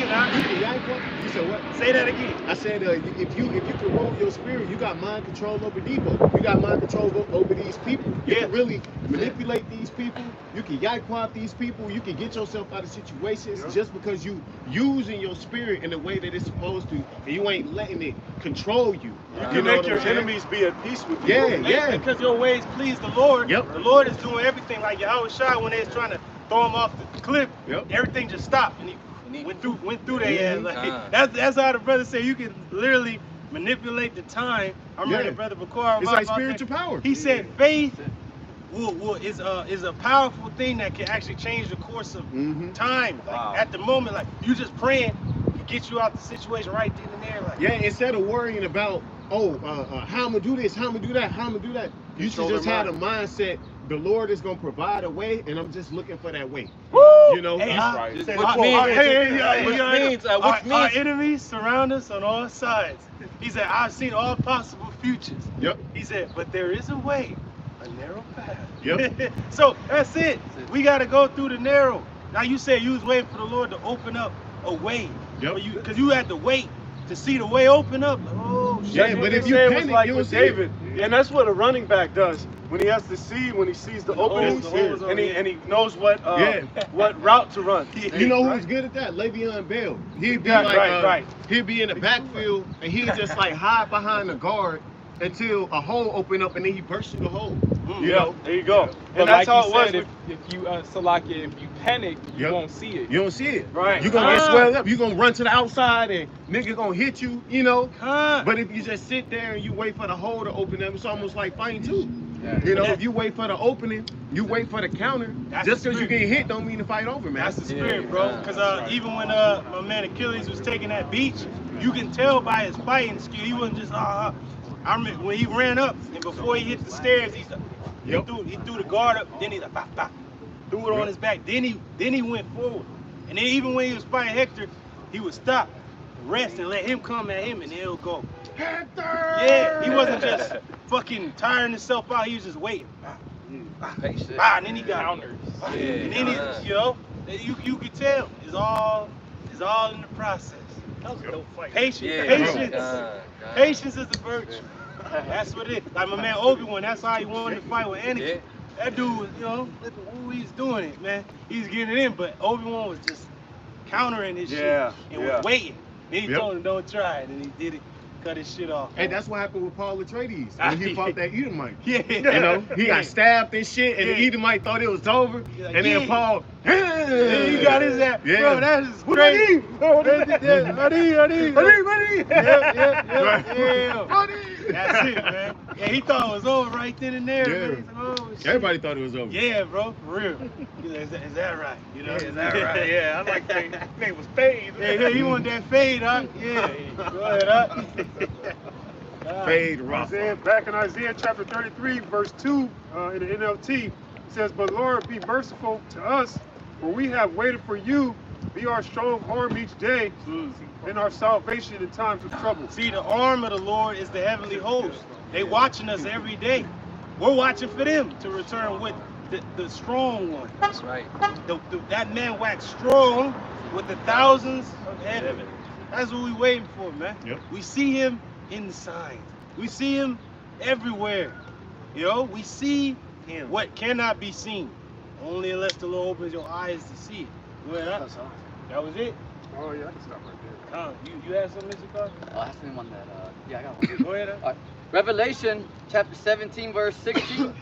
Speaker 6: You said what?
Speaker 4: Say that again.
Speaker 6: I said if you can rule your spirit, you got mind control over Debo. You got mind control over these people. You can really manipulate these people. You can yankwap these people. You can get yourself out of situations just because you using your spirit in the way that it's supposed to, and you ain't letting it control you.
Speaker 3: You can make your enemies be at peace with you.
Speaker 6: Yeah.
Speaker 4: Because your ways please the Lord.
Speaker 6: Yep.
Speaker 4: The Lord is doing everything. Like Yahweh Shai, when they was trying to throw him off the cliff, everything just stopped, and he went through their ass. Like, that's how the brother said you can literally manipulate the time. I remember the brother Bakar.
Speaker 6: It's like spiritual power.
Speaker 4: He said faith is a powerful thing that can actually change the course of time. Like at the moment, like you just praying can get you out the situation right then and there. Like
Speaker 6: instead of worrying about how I'm gonna do this, how I'm gonna do that, how I'm gonna do that, you should just have the mindset. The Lord is gonna provide a way, and I'm just looking for that way.
Speaker 4: Woo!
Speaker 6: You know,
Speaker 4: Which means our enemies surround us on all sides. He said, I've seen all possible futures.
Speaker 6: Yep.
Speaker 4: He said, but there is a way, a narrow path.
Speaker 6: Yep.
Speaker 4: So that's it. We got to go through the narrow. Now you said you was waiting for the Lord to open up a way.
Speaker 6: Yep.
Speaker 4: Because you had to wait to see the way open up. Like, oh shit.
Speaker 6: Yeah, but if you
Speaker 3: say it
Speaker 6: panic,
Speaker 3: was like
Speaker 6: you
Speaker 3: with
Speaker 6: don't see
Speaker 3: David, and that's what a running back does. When he has to see, when he sees the openings, and he knows what route to run.
Speaker 6: You know who's good at that? Le'Veon Bell. He'd be he'd be in the backfield, and he'd just like hide behind the guard until a hole opened up, and then he burst through the hole. You know?
Speaker 3: There you go.
Speaker 2: But
Speaker 3: And that's
Speaker 2: like
Speaker 3: how
Speaker 2: you
Speaker 3: it was.
Speaker 2: said, if you Salakia, if you panic, you won't see it.
Speaker 6: You don't see it.
Speaker 3: Right.
Speaker 6: You're gonna get swelled up. You're gonna run to the outside, and nigga gonna hit you, you know? But if you just sit there and you wait for the hole to open up, it's almost like fighting too. You know, if you wait for the opening, you wait for the counter. Just because you get hit don't mean to fight over, man.
Speaker 4: That's the spirit, bro. Because even when my man Achilles was taking that beach, you can tell by his fighting skill. He wasn't just
Speaker 1: I remember when he ran up and before he hit the stairs, he threw the guard up. Then he like pop pop, threw it on his back. Then he went forward. And then even when he was fighting Hector, he would stop, rest, and let him come at him, and then he'll go.
Speaker 3: Hector!
Speaker 1: Yeah, he wasn't just fucking tiring himself out. He was just waiting. And then he got
Speaker 2: counters.
Speaker 1: and then he, you know, you could tell it's all in the process.
Speaker 4: That was a dope fight.
Speaker 1: Patience is a virtue. That's what it is. Like my man Obi-Wan, that's how he wanted to fight with Anakin. That dude was, you know, he's doing it, man. He's getting it in, but Obi-Wan was just countering his shit and was waiting. Then he told him don't try it, and he did it. Cut his shit off.
Speaker 6: Hey, that's what happened with Paul Atreides when he fought that Edomite.
Speaker 1: Yeah.
Speaker 6: You know, he got stabbed and shit, and the Edomite thought it was over,
Speaker 1: like,
Speaker 6: and then Paul,
Speaker 1: he got his ass. Bro, that is crazy. That's it, man. Yeah, he thought it was over right then and there.
Speaker 6: Yeah.
Speaker 1: Man. Oh, shit.
Speaker 6: Everybody thought it was over.
Speaker 1: Yeah, bro, for real. He's like, is that right? You know,
Speaker 4: Is that right? Yeah, I like that. His name was Fade.
Speaker 1: Yeah, he want that fade, huh? Yeah. Go ahead, huh?
Speaker 6: Fade rough.
Speaker 3: Back in Isaiah chapter 33, verse 2, in the NLT, it says, "But Lord, be merciful to us, for we have waited for you. Be our strong arm each day, and our salvation in times of trouble."
Speaker 1: See, the arm of the Lord is the heavenly host. They watching us every day. We're watching for them to return with the strong one.
Speaker 5: That's right.
Speaker 1: That man waxed strong with the thousands of heaven. That's what we waiting for, man.
Speaker 6: Yep.
Speaker 1: We see him in the signs. We see him everywhere. You know, we see him what cannot be seen. Only unless the Lord opens your eyes to see it. Go ahead, huh? That was it.
Speaker 3: Oh, yeah, I can stop right there.
Speaker 1: You had something, Mr. Carter?
Speaker 5: Oh, I have something on that. Yeah, I got one.
Speaker 1: Go ahead, huh?
Speaker 5: All right. Revelation chapter 17, verse 16.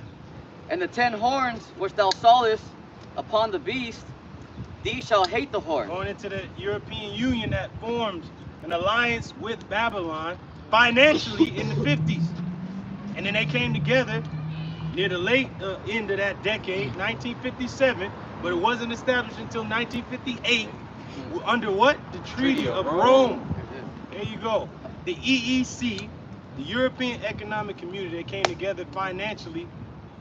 Speaker 5: And the 10 horns which thou sawest upon the beast, these shall hate the horn.
Speaker 1: Going into the European Union that formed an alliance with Babylon financially in the 50s. And then they came together near the late end of that decade, 1957, but it wasn't established until 1958. Under what? The Treaty of Rome. There you go. The EEC, the European Economic Community, they came together financially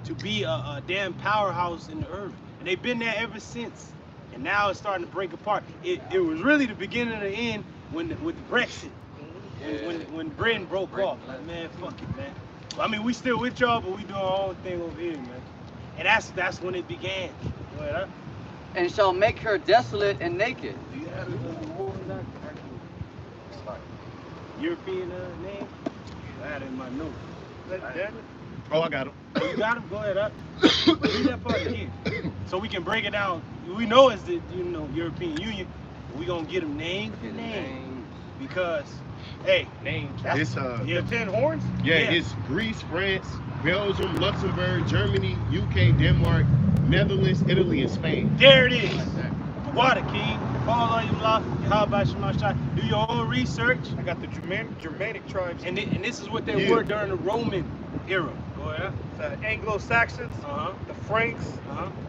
Speaker 1: to be a damn powerhouse in the earth. And they've been there ever since. And now it's starting to break apart. It was really the beginning of the end with Brexit. When Britain broke off. Like, man, fuck it, man. I mean, we still with y'all, but we doing our own thing over here, man. And that's when it began. Go ahead, huh?
Speaker 5: And shall make her desolate and naked.
Speaker 1: Do you have European name? I had it in my notes.
Speaker 6: Oh, I got him.
Speaker 1: You got him? Go ahead, up. Read that part again. So we can break it down. We know it's the European Union. We gonna get them name for name. Because, hey, names.
Speaker 6: It's
Speaker 1: the 10 horns?
Speaker 6: Yeah, it's Greece, France, Belgium, Luxembourg, Germany, UK, Denmark, Netherlands, Italy, and Spain.
Speaker 1: There it is. Water King. How about you, do your own research.
Speaker 4: I got the Germanic tribes.
Speaker 1: And this is what they were during the Roman era. Go ahead.
Speaker 4: The Anglo-Saxons, the Franks,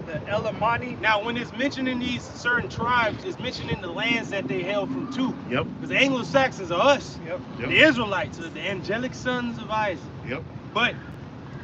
Speaker 4: the Alemanni.
Speaker 1: Now, when it's mentioning these certain tribes, it's mentioning the lands that they held from too.
Speaker 6: Yep.
Speaker 1: Because the Anglo-Saxons are us.
Speaker 4: Yep.
Speaker 1: The Israelites are the angelic sons of Isaac.
Speaker 6: Yep.
Speaker 1: But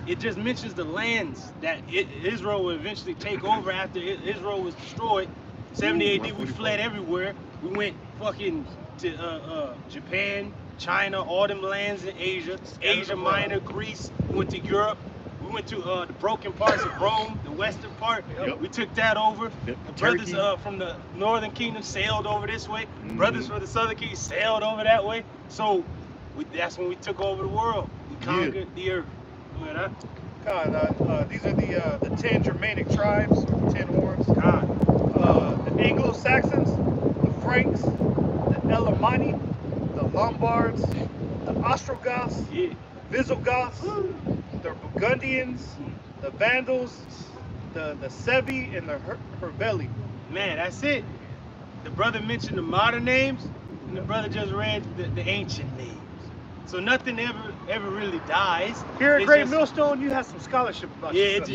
Speaker 1: it just mentions the lands that Israel will eventually take over after Israel was destroyed. 70 AD, we fled everywhere. We went fucking to Japan, China, all them lands in Asia, Asia Minor, Greece. We went to Europe. We went to the broken parts of Rome, the western part.
Speaker 6: Yep.
Speaker 1: We took that over.
Speaker 6: Yep.
Speaker 1: The brothers from the northern kingdom sailed over this way. Brothers from the southern kingdom sailed over that way. So that's when we took over the world. We conquered the earth.
Speaker 4: These are the 10 Germanic tribes, 10 horns. The Anglo-Saxons, the Franks, the Alemanni, the Lombards, the Ostrogoths, Visigoths, the Burgundians, the Vandals, the Sevi, and the Herveli.
Speaker 1: Man, that's it. The brother mentioned the modern names, and the brother just read the ancient names. So nothing ever really dies.
Speaker 4: Here at Great Millstone, you have some scholarship about
Speaker 1: it's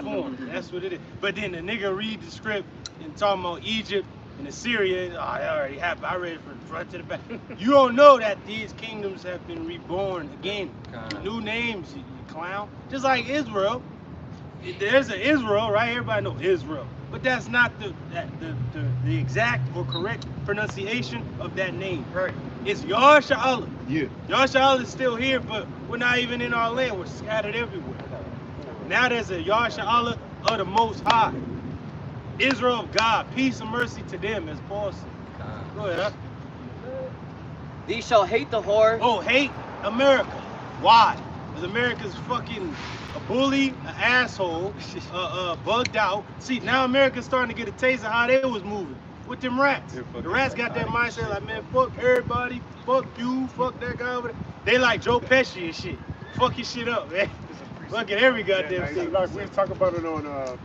Speaker 1: formed. That's what it is. But then the nigga read the script and talking about Egypt And Assyria, I already have. I read it from the front to the back. You don't know that these kingdoms have been reborn again. New names, you clown. Just like Israel. There's an Israel, right? Everybody knows Israel. But that's not the exact or correct pronunciation of that name. Right. It's Yahshua.
Speaker 6: Yeah.
Speaker 1: Yahshua is still here, but we're not even in our land. We're scattered everywhere. Now there's a Yahshua of the Most High. Israel of God. Peace and mercy to them, as Paul said. Go ahead, huh?
Speaker 5: Thee shall hate the whore.
Speaker 1: Oh, hate America. Why? Because America's fucking a bully, an asshole, bugged out. See, now America's starting to get a taste of how they was moving with them rats. The rats got that mindset like, man, fuck everybody, fuck you, fuck that guy over there. They like Joe Pesci and shit. Fuck your shit up, man. Fuck it, every goddamn thing.
Speaker 3: Like we was talking about it on a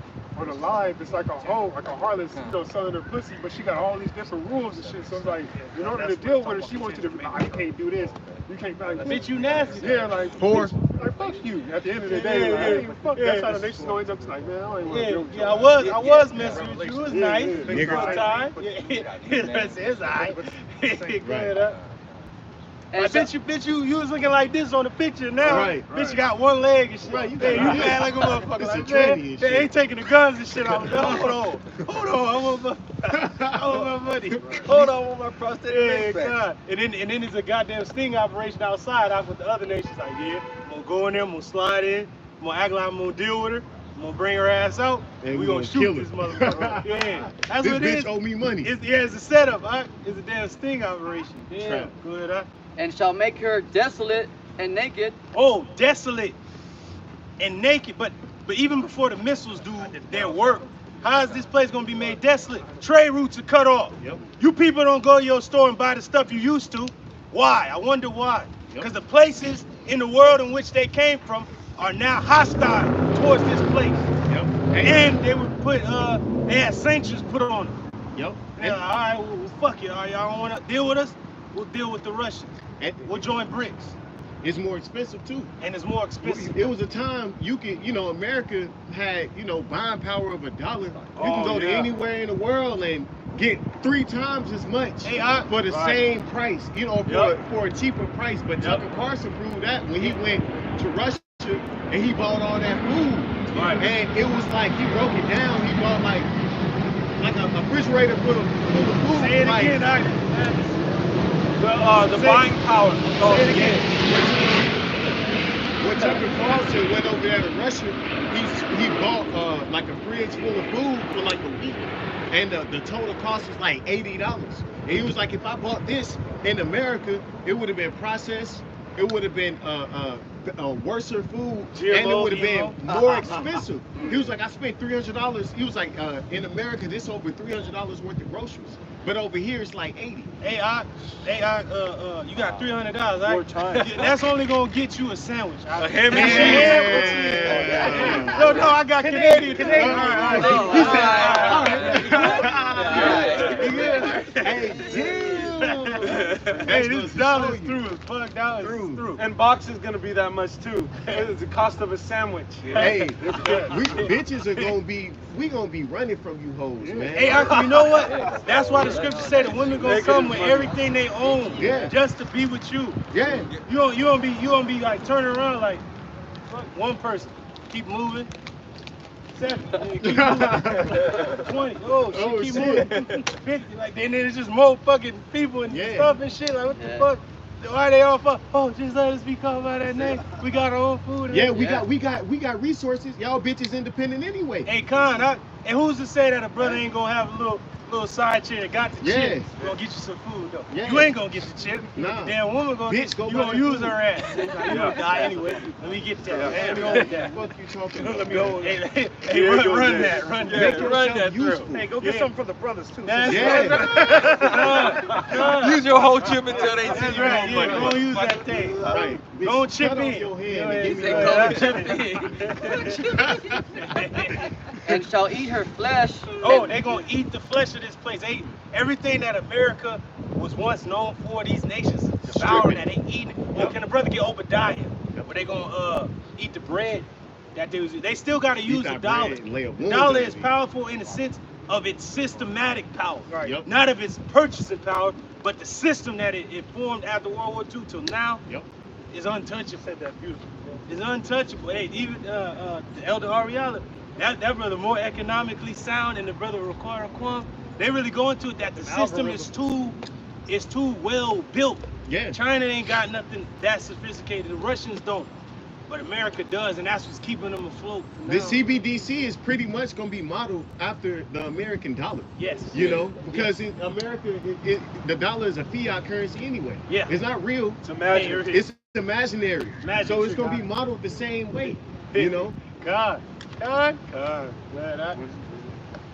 Speaker 3: live. It's like a hoe, like a harlot, selling her pussy, but she got all these different rules and shit. So it's like, in order to deal with her, she wants you to be like, you can't do this, you can't like,
Speaker 1: bitch, you nasty.
Speaker 3: Yeah, like,
Speaker 6: whore.
Speaker 3: Like, fuck you. At the end of the day, like, I ain't even fuck. That's how the nation's gonna end up. Like, man, I ain't want to deal with you.
Speaker 1: I was messing with you. It was nice. Good time. It's alright. Go ahead, huh? I bet you was looking like this on the picture now.
Speaker 6: Right.
Speaker 1: Bitch, you got one leg and shit.
Speaker 6: Right,
Speaker 1: You mad like a motherfucker. Like, man, they ain't taking the guns and shit off. Hold on, I want my money. Hold on, I want my prosthetic. Yeah, God. And then it's a goddamn sting operation outside out with the other nations. Like, yeah, I'm gonna go in there, I'm gonna slide in, I'm gonna act like I'm gonna deal with her. I'm gonna bring her ass out, and we gonna shoot this motherfucker. Yeah, that's
Speaker 6: this
Speaker 1: what it is.
Speaker 6: Bitch owe me money.
Speaker 1: It's a setup, huh? It's a damn sting operation. Yeah, good, huh?
Speaker 5: And shall make her desolate and naked.
Speaker 1: Oh, desolate and naked. But even before the missiles do their work, how is this place gonna be made desolate? Trade routes are cut off.
Speaker 6: Yep.
Speaker 1: You people don't go to your store and buy the stuff you used to. Why? I wonder why. Because the places in the world in which they came from are now hostile towards this place.
Speaker 6: Yep.
Speaker 1: And they would put they had sanctions put on them.
Speaker 6: Yep.
Speaker 1: They're like, all right, well, fuck it. All right, y'all don't want to deal with us? We'll deal with the Russians.
Speaker 6: And
Speaker 1: we'll join BRICS.
Speaker 6: It's more expensive too.
Speaker 1: And it's more expensive.
Speaker 6: It was a time you could, America had, buying power of $1. You can go to anywhere in the world and get 3 times as much for the same price, for a cheaper price. But Tucker Carlson proved that when he went to Russia and he bought all that food. Right. And it was like he broke it down. He bought like a refrigerator full of food.
Speaker 1: Say it again,
Speaker 8: the buying power.
Speaker 1: Say it again.
Speaker 6: When Tucker Carlson went over there to Russia, he bought like a fridge full of food for like a week, and the total cost was like $80. And he was like, if I bought this in America, it would have been processed, it would have been worse food, GMO, and it would have been more expensive. He was like, I spent $300. He was like, in America, this over $300 worth of groceries. But over here, it's like 80.
Speaker 1: Hey, you got $300, right? That's only gonna get you a sandwich.
Speaker 8: A ham and cheese.
Speaker 1: No, I got Canadian. Hey, this dollar's through. Fuck, dollar's through.
Speaker 8: And box is gonna be that much too. It's the cost of a sandwich.
Speaker 6: Hey, bitches are gonna be running from you hoes, man.
Speaker 1: Hey, you know what? That's why the scripture said that women gonna come with everything they own, just to be with you.
Speaker 6: Yeah.
Speaker 1: You don't be like turning around like, fuck one person, keep moving. 7, keep moving. 20, keep moving. 50, like then there's just more fucking people and stuff and shit. Like what the fuck? Why they all fuck? Oh, just let us be called by that name. We got our own food.
Speaker 6: We got resources. Y'all bitches independent anyway.
Speaker 1: Hey, Con, and who's to say that a brother ain't gonna have a little side chick that got the chick? Gonna get you some food though. Yeah. You ain't gonna get the chick.
Speaker 6: Nah.
Speaker 1: The damn woman gonna get you. Gonna use her ass. You gonna die anyway. Let me get that. Let me hold that.
Speaker 6: What you talking about?
Speaker 1: Let me hold that. Hey, run that. Run that through.
Speaker 4: Hey, go get something for the brothers too.
Speaker 9: Use your whole chip until they see you.
Speaker 1: Right. Yeah, go use that thing.
Speaker 6: Right.
Speaker 1: Go chip in.
Speaker 6: Your hand
Speaker 5: and shall eat her flesh.
Speaker 1: Oh, they gonna eat the flesh of this place. Everything that America was once known for, these nations devouring that, they eating it. Can the brother get Obadiah? Where they gonna eat the bread that they still gotta use the dollar. The dollar is powerful in the sense of its systematic power,
Speaker 3: Right. Yep.
Speaker 1: not of its purchasing power, but the system that it formed after World War II till now is untouchable.
Speaker 3: Said that beautiful, bro.
Speaker 1: It's untouchable. Hey, even the Elder Ariella, that brother more economically sound, and the brother Ricardo Kwon, they really go into it that the system is too well built.
Speaker 6: Yeah.
Speaker 1: China ain't got nothing that sophisticated. The Russians don't. But America does, and that's what's keeping them afloat.
Speaker 6: The CBDC is pretty much going to be modeled after the American dollar.
Speaker 1: Yes.
Speaker 6: You know, because in America, the dollar is a fiat currency anyway.
Speaker 1: Yeah.
Speaker 6: It's not real.
Speaker 3: It's imaginary.
Speaker 6: It's imaginary. So it's going to be modeled the same way. You know?
Speaker 3: God.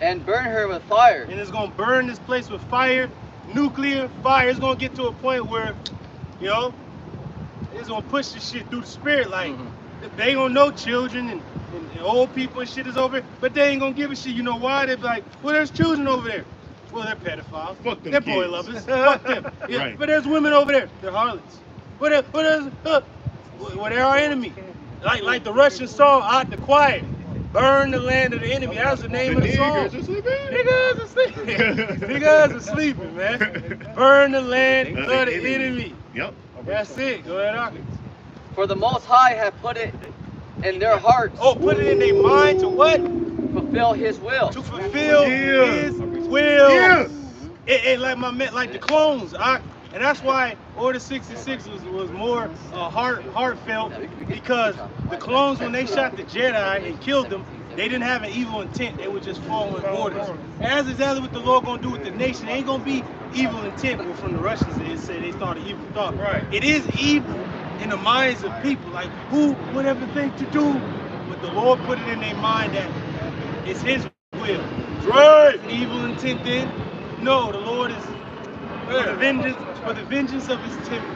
Speaker 5: And burn her with fire.
Speaker 1: And it's going to burn this place with fire, nuclear fire. It's going to get to a point where, you know, it's gonna push this shit through the spirit. Like they gonna know children and old people and shit is over, but they ain't gonna give a shit. You know why? They be like, well, there's children over there. Well, they're pedophiles.
Speaker 6: Fuck them
Speaker 1: They're
Speaker 6: kids.
Speaker 1: boy lovers. Fuck them. Yeah,
Speaker 6: Right.
Speaker 1: But there's women over there. They're harlots. Well, they're our enemy. Like the Russian song "Out the Quiet." Burn the land of the enemy. That was the name of the song. Niggas are sleeping. Niggas are sleeping, man. Burn the land of the enemy.
Speaker 6: Yep.
Speaker 1: That's it. Go ahead, Arthur.
Speaker 5: For the Most High have put it in their hearts.
Speaker 1: Oh, put it in their mind to what?
Speaker 5: Fulfill His will.
Speaker 1: To fulfill His will.
Speaker 6: Yeah.
Speaker 1: It like my man, like the clones. And that's why Order 66 was more heartfelt, because the clones, when they shot the Jedi and killed them, they didn't have an evil intent. They were just following orders. And that's exactly what the Lord gonna do with the nation. It ain't gonna be evil intent. Well, from the Russians, they say they thought of evil thought.
Speaker 3: Right.
Speaker 1: It is evil in the minds of people. Like, who would ever think to do? But the Lord put it in their mind that it's His will.
Speaker 3: Right.
Speaker 1: Evil intent then? No, the Lord is for the vengeance of His temple.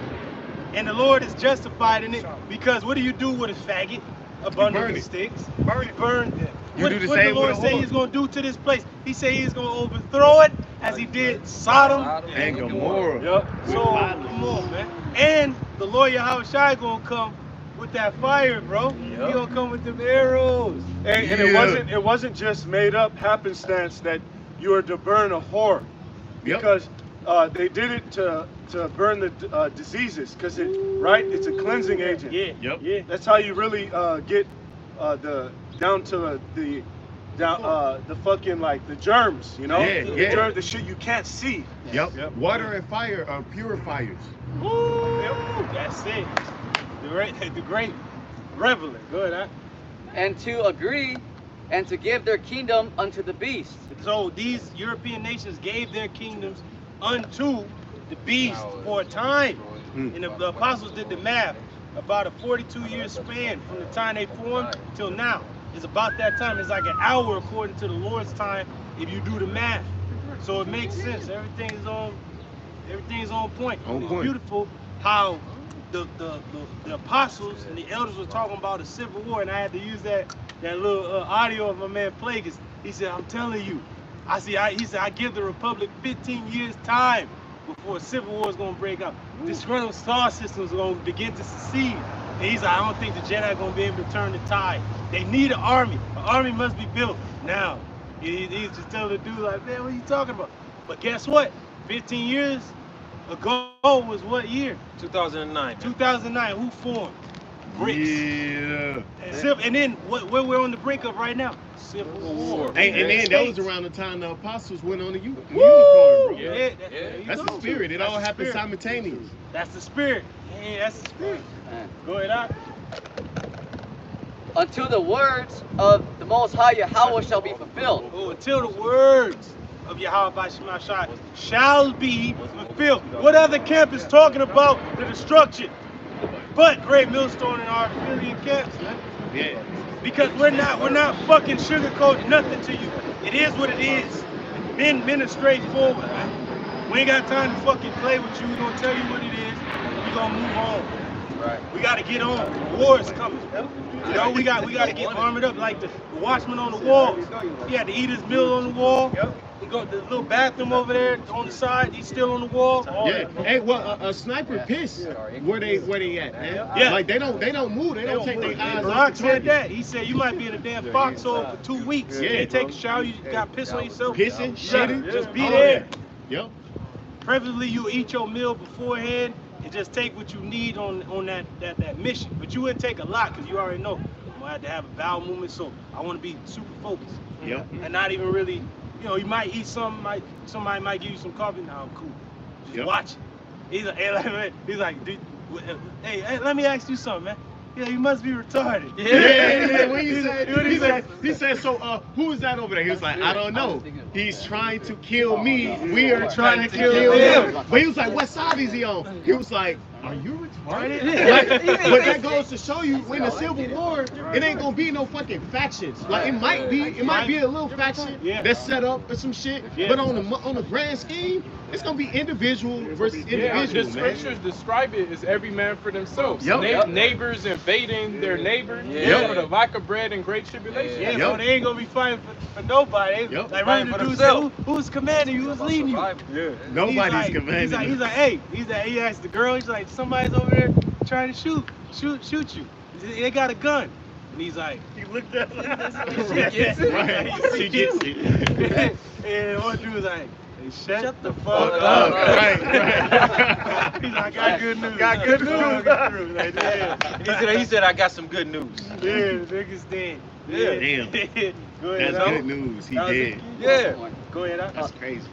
Speaker 1: And the Lord is justified in it, because what do you do with a faggot? A bundle of sticks. Burn them.
Speaker 6: You
Speaker 1: What
Speaker 6: do the
Speaker 1: did
Speaker 6: same
Speaker 1: the Lord
Speaker 6: with a
Speaker 1: say
Speaker 6: whore.
Speaker 1: He's going to do to this place? He said He's going to overthrow it as He did Sodom
Speaker 6: And Gomorrah.
Speaker 3: Yep.
Speaker 1: So, come on, man. And the Lord Yahweh Shai going to come with that fire, bro. He going to come with them arrows.
Speaker 3: And it wasn't just made up happenstance that you are to burn a whore, because they did it to burn the diseases, because it's a cleansing agent.
Speaker 1: Yeah.
Speaker 3: That's how you really get down to the fucking, like, the germs, you know? The germs, the shit you can't see.
Speaker 6: Yep. Water and fire are purifiers.
Speaker 1: Woo! That's it. The great reveler. Good, huh?
Speaker 5: And to agree and to give their kingdom unto the beast.
Speaker 1: So these European nations gave their kingdoms unto the beast for a time. And the apostles did the math. About a 42-year span from the time they formed till now. It's about that time. It's like an hour according to the Lord's time if you do the math. So it makes sense. Everything is on point.
Speaker 6: On
Speaker 1: It's
Speaker 6: point.
Speaker 1: beautiful how the apostles and the elders were talking about a civil war, and I had to use that little audio of my man Plagueis. He said, "I'm telling you," he said, "I give the Republic 15 years time before a civil war is going to break out. Disgruntled star systems are going to begin to secede." And he's like, "I don't think the Jedi are going to be able to turn the tide. They need an army. An army must be built now." He's just telling the dude, like, "Man, what are you talking about?" But guess what? 15 years ago was what year?
Speaker 9: 2009.
Speaker 1: 2009. Who formed? Bricks.
Speaker 6: Yeah.
Speaker 1: And then what we're on the brink of right now? Civil war.
Speaker 6: And then that was around the time the apostles went on the unicorn,
Speaker 1: Woo!
Speaker 6: bro.
Speaker 1: Yeah,
Speaker 6: That's the spirit. It all happened simultaneous.
Speaker 1: That's the spirit. Yeah, that's the spirit. Go ahead, out.
Speaker 5: Until the words of the Most High Yahweh shall be fulfilled.
Speaker 1: Oh, until the words of Yahweh by Shema Shai shall be fulfilled. What other camp is talking about the destruction? But Great Millstone and our affiliate camps, man.
Speaker 6: Yeah.
Speaker 1: Because we're not fucking sugarcoating nothing to you. It is what it is. Men are straightforward, man. We ain't got time to fucking play with you. We're gonna tell you what it is. We're gonna move on.
Speaker 9: Right.
Speaker 1: We gotta get on. War is coming. You know, we gotta get armored up like the watchman on the wall. He had the eater's meal on the wall.
Speaker 4: He go the little bathroom over there on the side. He's still on the wall.
Speaker 6: Yeah. Hey, well, a sniper piss where they at, man?
Speaker 4: Yeah.
Speaker 6: Like they don't move. They don't take their eyes off
Speaker 4: Rock
Speaker 6: the
Speaker 4: said
Speaker 6: target.
Speaker 4: that. He said you might be in a damn foxhole for 2 weeks.
Speaker 6: Yeah.
Speaker 4: You ain't take a shower. You got piss on yourself.
Speaker 6: Pissing, shitting,
Speaker 4: Just be
Speaker 6: all
Speaker 4: there.
Speaker 6: that. Yep.
Speaker 4: Preferably you eat your meal beforehand and just take what you need on that mission. But you wouldn't take a lot because you already know I'm gonna have to have a bowel movement, so I want to be super focused.
Speaker 6: Yep.
Speaker 4: And not even really, you know, you might eat something, somebody might give you some coffee. No, I'm cool. Just watch it. He's like, hey, let me ask you something, man. Yeah, you must be retarded.
Speaker 6: Yeah. What he said, so who is that over there? He was like, I don't know. He's trying to kill me. We are trying to kill him. But he was like, what side is he on? He was like, are you retarded? But that goes to show you, in the Civil War, it ain't gonna be no fucking factions. Like it might be a little faction that's set up or some shit. But on the grand scheme, it's gonna be individual versus individual.
Speaker 2: The scriptures describe it as every man for themselves. Neighbors invading their neighbors for the lack of bread and great tribulation.
Speaker 4: So they ain't gonna be fighting for nobody. Like one of the dudes said, who's commanding you? Who's leading you?
Speaker 6: Nobody's commanding.
Speaker 4: He's like, hey, he asked the girl, he's like, somebody's over there trying to shoot you. They got a gun. And he's like, he looked up. She gets it.
Speaker 6: She gets it.
Speaker 4: And one dude was like, hey, shut the fuck
Speaker 6: up. Right.
Speaker 4: He's like, I got good news. Got good news.
Speaker 7: He said, I got some good news.
Speaker 4: Yeah, the nigga's dead.
Speaker 6: Damn.
Speaker 4: Go ahead.
Speaker 6: That's good news. He dead.
Speaker 7: Yeah.
Speaker 4: Go ahead.
Speaker 6: That's crazy.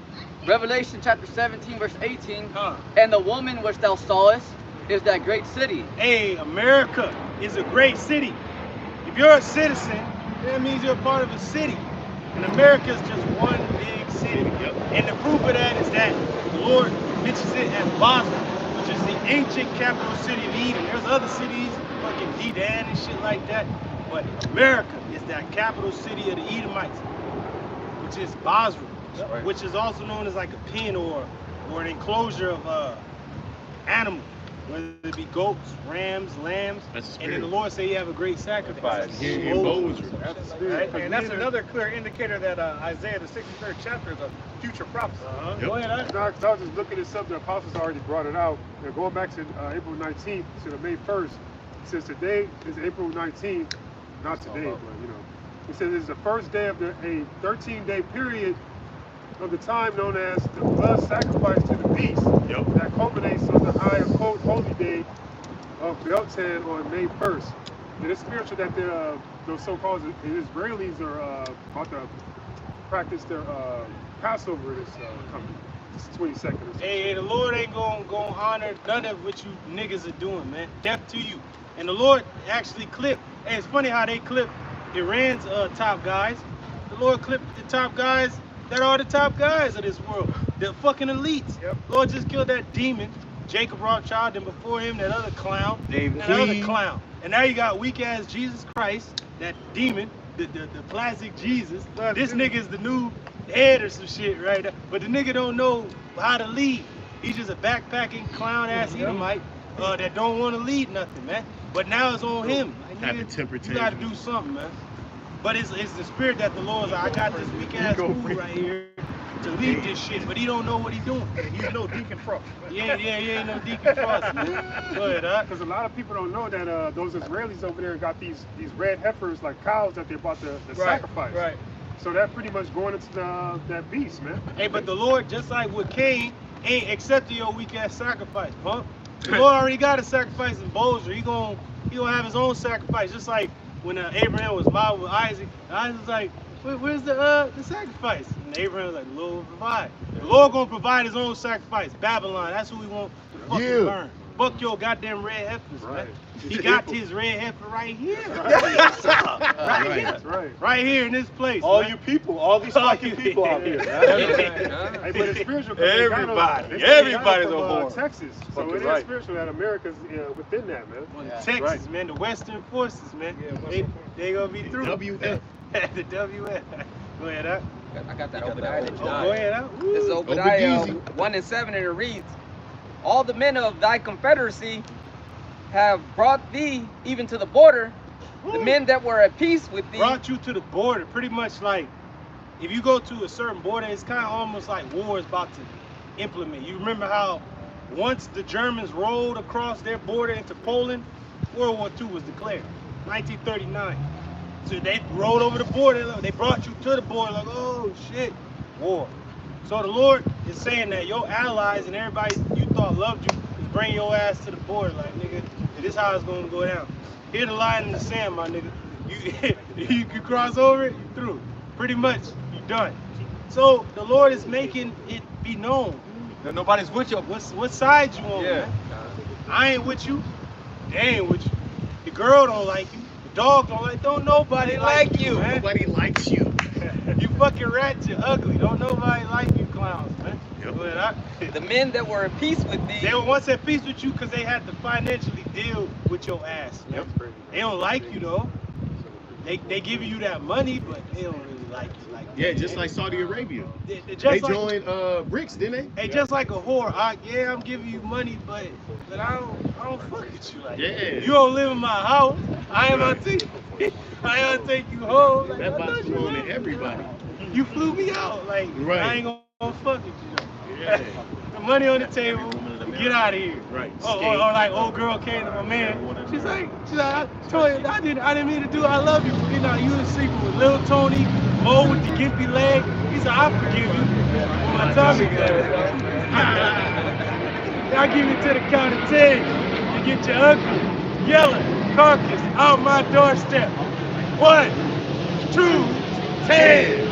Speaker 5: Revelation chapter 17, verse 18. And the woman which thou sawest is that great city.
Speaker 4: Hey, America is a great city. If you're a citizen, that means you're a part of a city. And America is just one big city. And the proof of that is that the Lord mentions it as Basra, which is the ancient capital city of Edom. There's other cities, fucking Dedan and shit like that. But America is that capital city of the Edomites, which is Basra, which is also known as like a pen or an enclosure of animals, whether it be goats, rams, lambs. And then the Lord say you have a great sacrifice.
Speaker 3: And that's another clear indicator that Isaiah, the 63rd chapter, is a future prophecy.
Speaker 4: Go ahead.
Speaker 3: I was just looking at something, the apostles already brought it out. They're going back to April 19th to the May 1st. It says today is April 19th, not today, but you know. It says it's the first day of a 13-day period of the time known as the blood sacrifice to the beast. That culminates on the high and holy day of Beltan on May 1st. And it's spiritual that those so-called Israelis are about to practice their Passover this coming 22nd.
Speaker 4: Hey, the Lord ain't gonna honor none of what you niggas are doing, man. Death to you. And the Lord actually clipped. Hey, it's funny how they clip Iran's top guys. The Lord clipped the top guys that are the top guys of this world. The fucking elites. Lord just killed that demon, Jacob Rothschild, and before him that other clown, And now you got weak ass Jesus Christ, that demon, the plastic Jesus. This nigga's the new head or some shit right now. But the nigga don't know how to lead. He's just a backpacking clown ass Edomite that don't want to lead nothing, man. But now it's on him. Like, nigga, you gotta do something, man. But it's the spirit that the Lord's like, I got this weak ass fool right here to lead this shit, but he don't know what he's doing.
Speaker 3: He's no Deacon Frost.
Speaker 4: Yeah, he ain't no Deacon Frost, man. Go ahead,
Speaker 3: Because a lot of people don't know that those Israelis over there got these red heifers like cows that they're about to sacrifice.
Speaker 4: Right.
Speaker 3: So that pretty much going into that beast, man.
Speaker 4: Hey, but the Lord, just like with Cain, ain't accepting your weak ass sacrifice, punk. The Lord already got a sacrifice in Bozer. He gonna have his own sacrifice, just like when Abraham was modeled with Isaac. Isaac was like, where's the sacrifice? And Abraham was like, the Lord will provide. The Lord gonna provide his own sacrifice. Babylon, that's who we want to fucking burn. Fuck your goddamn red heifers, man. He got his red heifer right here. Right here in this place.
Speaker 8: All
Speaker 4: man.
Speaker 8: you people, all these fucking people out here.
Speaker 3: Hey, but it's spiritual.
Speaker 8: Everybody's a whore.
Speaker 3: Texas. So it is spiritual that America's within that, man.
Speaker 4: Texas, man, the Western forces, man. They gonna be through.
Speaker 6: WF.
Speaker 4: The WF. Go ahead, up.
Speaker 10: I got that Obadiah.
Speaker 4: Go ahead, up.
Speaker 10: This is Obadiah 1:7, and it reads, all the men of thy confederacy have brought thee even to the border, the men that were at peace with thee.
Speaker 4: Brought you to the border, pretty much like
Speaker 1: if you go to a certain border, it's kind of almost like war is about to implement. You remember how once the Germans rolled across their border into Poland, World War II was declared, 1939. So they rolled over the border, they brought you to the border, like, oh shit, war. So the Lord is saying that your allies and everybody you thought loved you is bringing your ass to the border, like, nigga, this is how it's gonna go down. Here the line in the sand, my nigga. You cross over it, you through. Pretty much, you done. So the Lord is making it be known
Speaker 9: that nobody's with you.
Speaker 1: What side you on, man? I ain't with you. They ain't with you. The girl don't like you. The dog don't nobody like you, man.
Speaker 6: Nobody likes you.
Speaker 1: You fucking rats, you ugly. Don't nobody like you clowns, man.
Speaker 6: Yep.
Speaker 10: The men that were at peace with thee.
Speaker 1: They were once at peace with you because they had to financially deal with your ass, man. Yep. They don't like you though. They give you that money, but they don't really like you like that.
Speaker 6: Yeah, just like Saudi Arabia. They joined BRICS, didn't they?
Speaker 1: Hey, just like a whore. Yeah, I'm giving you money, but I don't fuck with you like that. You don't live in my house. I ain't gonna take you home. Like,
Speaker 6: that about to go to everybody.
Speaker 1: You flew me out. Like,
Speaker 6: right.
Speaker 1: I ain't gonna fuck with you though. Yeah. The money on the table. Get out of here.
Speaker 6: Right.
Speaker 1: Or like old girl came to my man. She's like, I told you I didn't mean to do. I love you. You know, you was sleeping with Lil Tony, Mo with the gimpy leg. He said, I forgive you. When my tummy I give you to the count of 10 to get your ugly, yellow carcass out my doorstep. 1, 2, 10.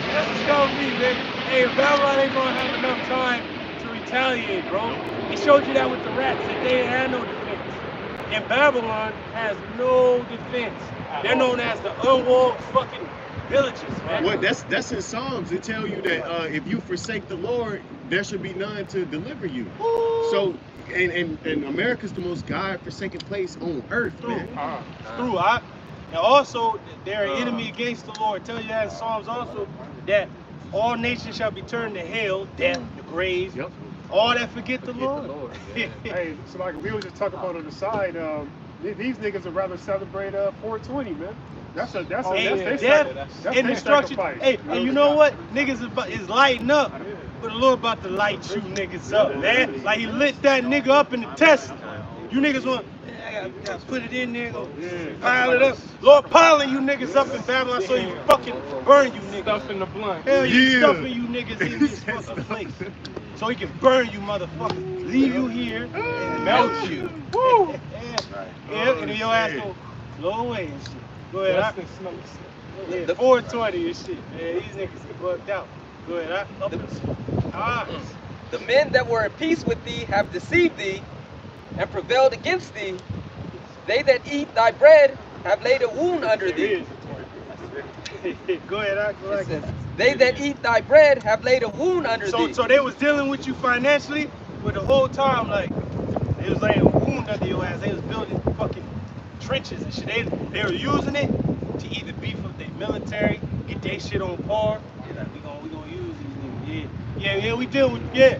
Speaker 1: That's what's gonna be, man. Hey, Babylon ain't gonna have enough time to retaliate, bro. He showed you that with the rats, that they ain't had no defense. And Babylon has no defense. They're known as the unwalled fucking villages, man.
Speaker 6: Well, that's in Psalms. It tell you that if you forsake the Lord, there should be none to deliver you. Ooh. So, and America's the most God-forsaken place on earth, man.
Speaker 1: And also, they're an enemy against the Lord. Tell you that in Psalms also, that all nations shall be turned to hell, death, the grave.
Speaker 6: Yep.
Speaker 1: All that forget the Lord.
Speaker 3: Hey, so like we were just talking about on the side, these niggas would rather celebrate 420, man. That's destruction.
Speaker 1: Hey, and you know what? Niggas is lighting up. But the Lord about to light you niggas up, man. Like he lit that nigga up in the Tesla. You niggas want, I gotta put it in there, go pile it up. Lord piling you niggas up in Babylon so you fucking burn you niggas.
Speaker 2: Stuffing the blunt.
Speaker 1: Hell, you stuffing you niggas in this fucking place. So he can burn you motherfuckers. Leave you here and melt you. Woo! Yeah, and then your ass go blow away and shit. Go ahead, yeah, 420 and shit, man. These niggas get bugged out. Go ahead,
Speaker 10: The men that were at peace with thee have deceived thee and prevailed against thee. They that eat thy bread have laid a wound under thee.
Speaker 1: Go ahead, go ahead.
Speaker 10: They that eat thy bread have laid a wound under thee.
Speaker 1: So they was dealing with you financially, but the whole time, like, they was laying a wound under your ass. They was building fucking trenches and shit. They were using it to either beef up their military, get their shit on par. They're like, we gonna use these niggas. Yeah, we deal with, yeah.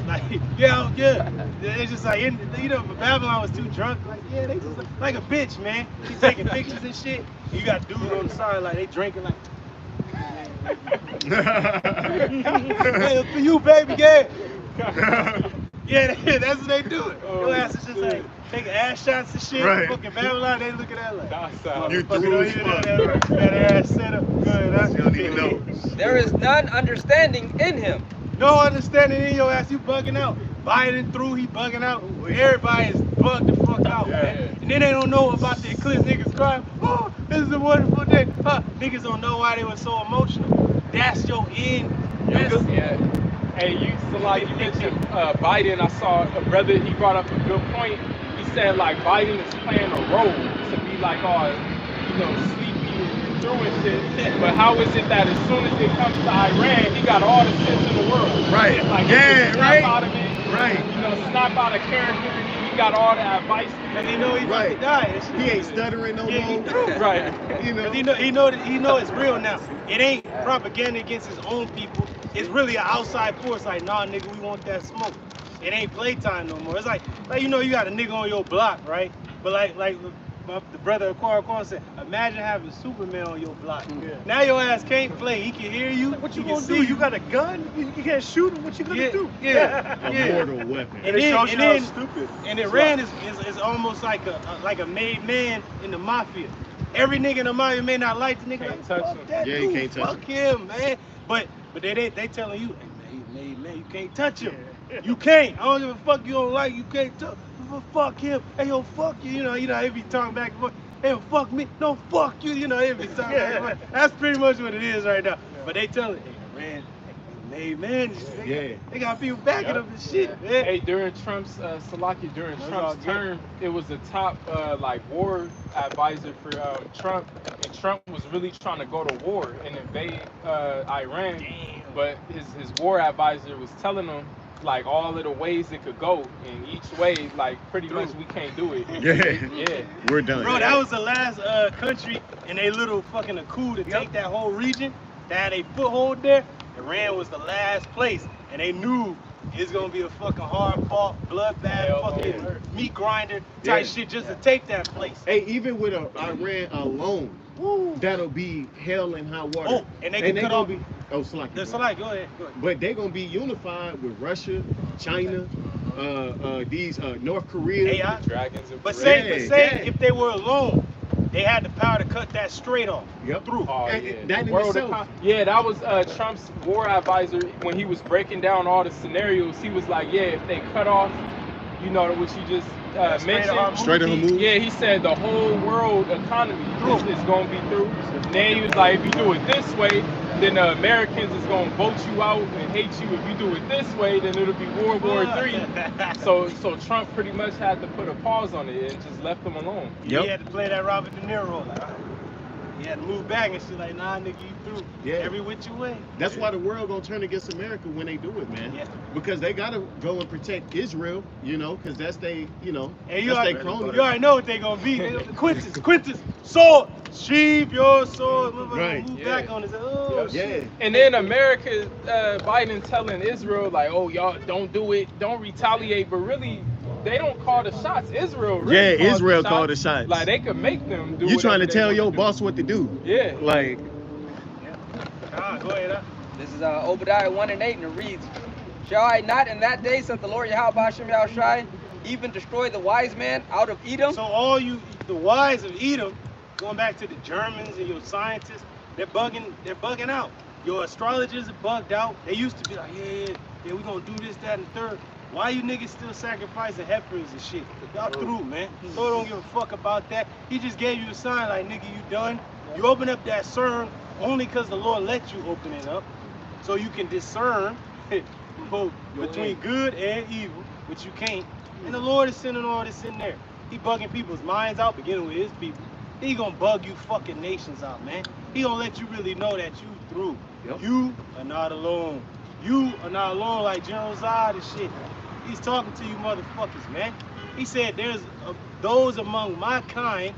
Speaker 1: Like, yeah. They just like, you know, Babylon was too drunk. Like, yeah, they just like a bitch, man. He's taking pictures and shit. You got dudes on the side, like, they drinking, like, hey, for you, baby, yeah. Yeah, that's what they do it. Your ass is just like taking ass shots and shit. Right. Fucking Babylon, they look at that like,
Speaker 6: you threw as fuck.
Speaker 1: That ass set up good.
Speaker 6: You don't even know.
Speaker 10: There is none understanding in him.
Speaker 1: No understanding in your ass, you bugging out. Biden through, he bugging out. Everybody is bugged the fuck out, man. And then they don't know about the eclipse. Niggas crying, oh, this is a wonderful day. Niggas don't know why they were so emotional. That's your end.
Speaker 2: Yeah. Hey, you mentioned Biden. I saw a brother, he brought up a good point. He said, like, Biden is playing a role to be like, sleepy and through and shit. But how is it that as soon as it comes to Iran, he got all the sense in the world?
Speaker 6: Right.
Speaker 2: Like,
Speaker 6: right.
Speaker 2: Out of it. Right. Snap out of character. He got all the advice.
Speaker 1: And he know he's about to die.
Speaker 6: He ain't stuttering no more.
Speaker 2: Right.
Speaker 1: He know it's real now. It ain't propaganda against his own people. It's really an outside force. Like, nah, nigga, we want that smoke. It ain't playtime no more. It's like you know, you got a nigga on your block, right? But like the brother Aquarius said, imagine having Superman on your block. Now your ass can't play. He can hear you.
Speaker 4: What you
Speaker 1: can
Speaker 4: gonna
Speaker 1: see
Speaker 4: do? You got a gun? You can't shoot him. What you gonna do?
Speaker 6: A mortal weapon.
Speaker 8: And it shows you how stupid.
Speaker 1: And Iran is almost like a made man in the mafia. Every nigga in the mafia may not like the nigga.
Speaker 2: Can't touch him.
Speaker 1: That
Speaker 6: Yeah,
Speaker 1: dude,
Speaker 6: you can't touch
Speaker 1: fuck him, man. But they telling you, hey, man, you can't touch him. You can't. I don't give a fuck. You don't like. You can't touch. Fuck him. Hey, yo, fuck you. You know, they be talking back and forth. Hey, yo, fuck me. No, fuck you. You know, they be talking back and forth. That's pretty much what it is right now. But they telling, hey, man, made man. They got people backing up and shit, man.
Speaker 2: Hey, during Trump's during Trump's term, it was the top like war advisor for Trump, and Trump was really trying to go to war and invade Iran.
Speaker 1: Damn.
Speaker 2: But his war advisor was telling him like all of the ways it could go, and each way like pretty much we can't do it. Yeah.
Speaker 6: We're done.
Speaker 1: Bro, that was the last country in a little fucking coup to take that whole region, that had a foothold there. Iran was the last place, and they knew it's gonna be a fucking hard fought, bloodbath, fucking meat grinder type shit just to take that place.
Speaker 6: Hey, even with Iran alone, that'll be hell and high water.
Speaker 1: Oh, and they can cut off.
Speaker 6: Slack.
Speaker 1: Go ahead.
Speaker 6: But they're gonna be unified with Russia, China, these North Korea.
Speaker 1: AI.
Speaker 2: Dragons and
Speaker 1: But say if they were alone, they had the power to cut that straight off. Through.
Speaker 2: Oh,
Speaker 6: And
Speaker 2: yeah.
Speaker 6: that in
Speaker 2: World
Speaker 6: itself.
Speaker 2: that was Trump's war advisor when he was breaking down all the scenarios. He was like, yeah, if they cut off, you know, what you just mentioned.
Speaker 6: Straight of Hormuz.
Speaker 2: Yeah, he said the whole world economy is going to be through. Then he was like, if you do it this way, then the Americans is going to vote you out and hate you. If you do it this way, then it'll be World War III. So Trump pretty much had to put a pause on it and just left them alone.
Speaker 1: He had to play that Robert De Niro. Like, he had to move back and shit like, nah, nigga, you through.
Speaker 6: Yeah.
Speaker 1: Every which way.
Speaker 6: That's why the world gonna turn against America when they do it, man.
Speaker 1: Yeah.
Speaker 6: Because they gotta go and protect Israel, you know, because that's they, you know,
Speaker 1: And
Speaker 6: that's they crony.
Speaker 1: you already know what they gonna be. Quintus, sword, sheathe your sword.
Speaker 6: Right.
Speaker 1: Move back on his. Oh, shit.
Speaker 2: And then America, Biden telling Israel like, oh, y'all don't do it, don't retaliate, but really, they don't call the shots. Israel really
Speaker 6: Israel called the shots.
Speaker 2: Like they could make them do.
Speaker 6: You trying to tell your
Speaker 2: do.
Speaker 6: boss what to do?
Speaker 2: Yeah.
Speaker 6: Like.
Speaker 1: Go ahead.
Speaker 10: This is Obadiah 1:8, and it reads, Shall I not in that day, saith the Lord Yahweh Hashem Yahushai, even destroy the wise man out of Edom?
Speaker 1: So all you, the wise of Edom, going back to the Germans and your scientists, they're bugging out. Your astrologers are bugged out. They used to be like, yeah, we gonna do this, that, and third. Why you niggas still sacrificing heifers and shit? Y'all through, man. So don't give a fuck about that. He just gave you a sign like, nigga, you done. You open up that CERN only because the Lord let you open it up, so you can discern both between good and evil, which you can't. And the Lord is sending all this in there. He bugging people's minds out, beginning with his people. He gonna bug you fucking nations out, man. He gonna let you really know that you through. You are not alone. You are not alone like General Zod and shit. He's talking to you motherfuckers, man. He said there's those among my kind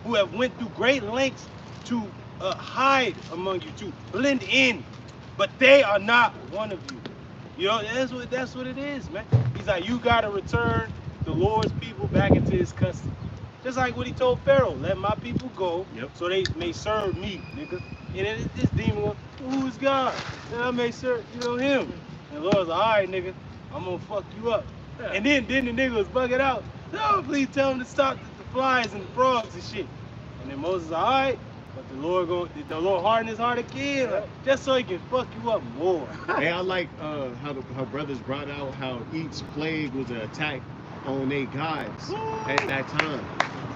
Speaker 1: who have went through great lengths to hide among you, to blend in, but they are not one of you. You know, that's what it is, man. He's like, you gotta return the Lord's people back into his custody. Just like what he told Pharaoh, let my people go so they may serve me, nigga. And then this demon went, who's God? And I may serve, him. And the Lord's like, all right, nigga, I'm gonna fuck you up. And then the nigga was bugging out. No, please tell him to stop the flies and the frogs and shit. And then Moses was like, all right, but the Lord hardened his heart again, like, just so he can fuck you up more.
Speaker 6: Hey, I like how brothers brought out how each plague was an attack on their gods at that time.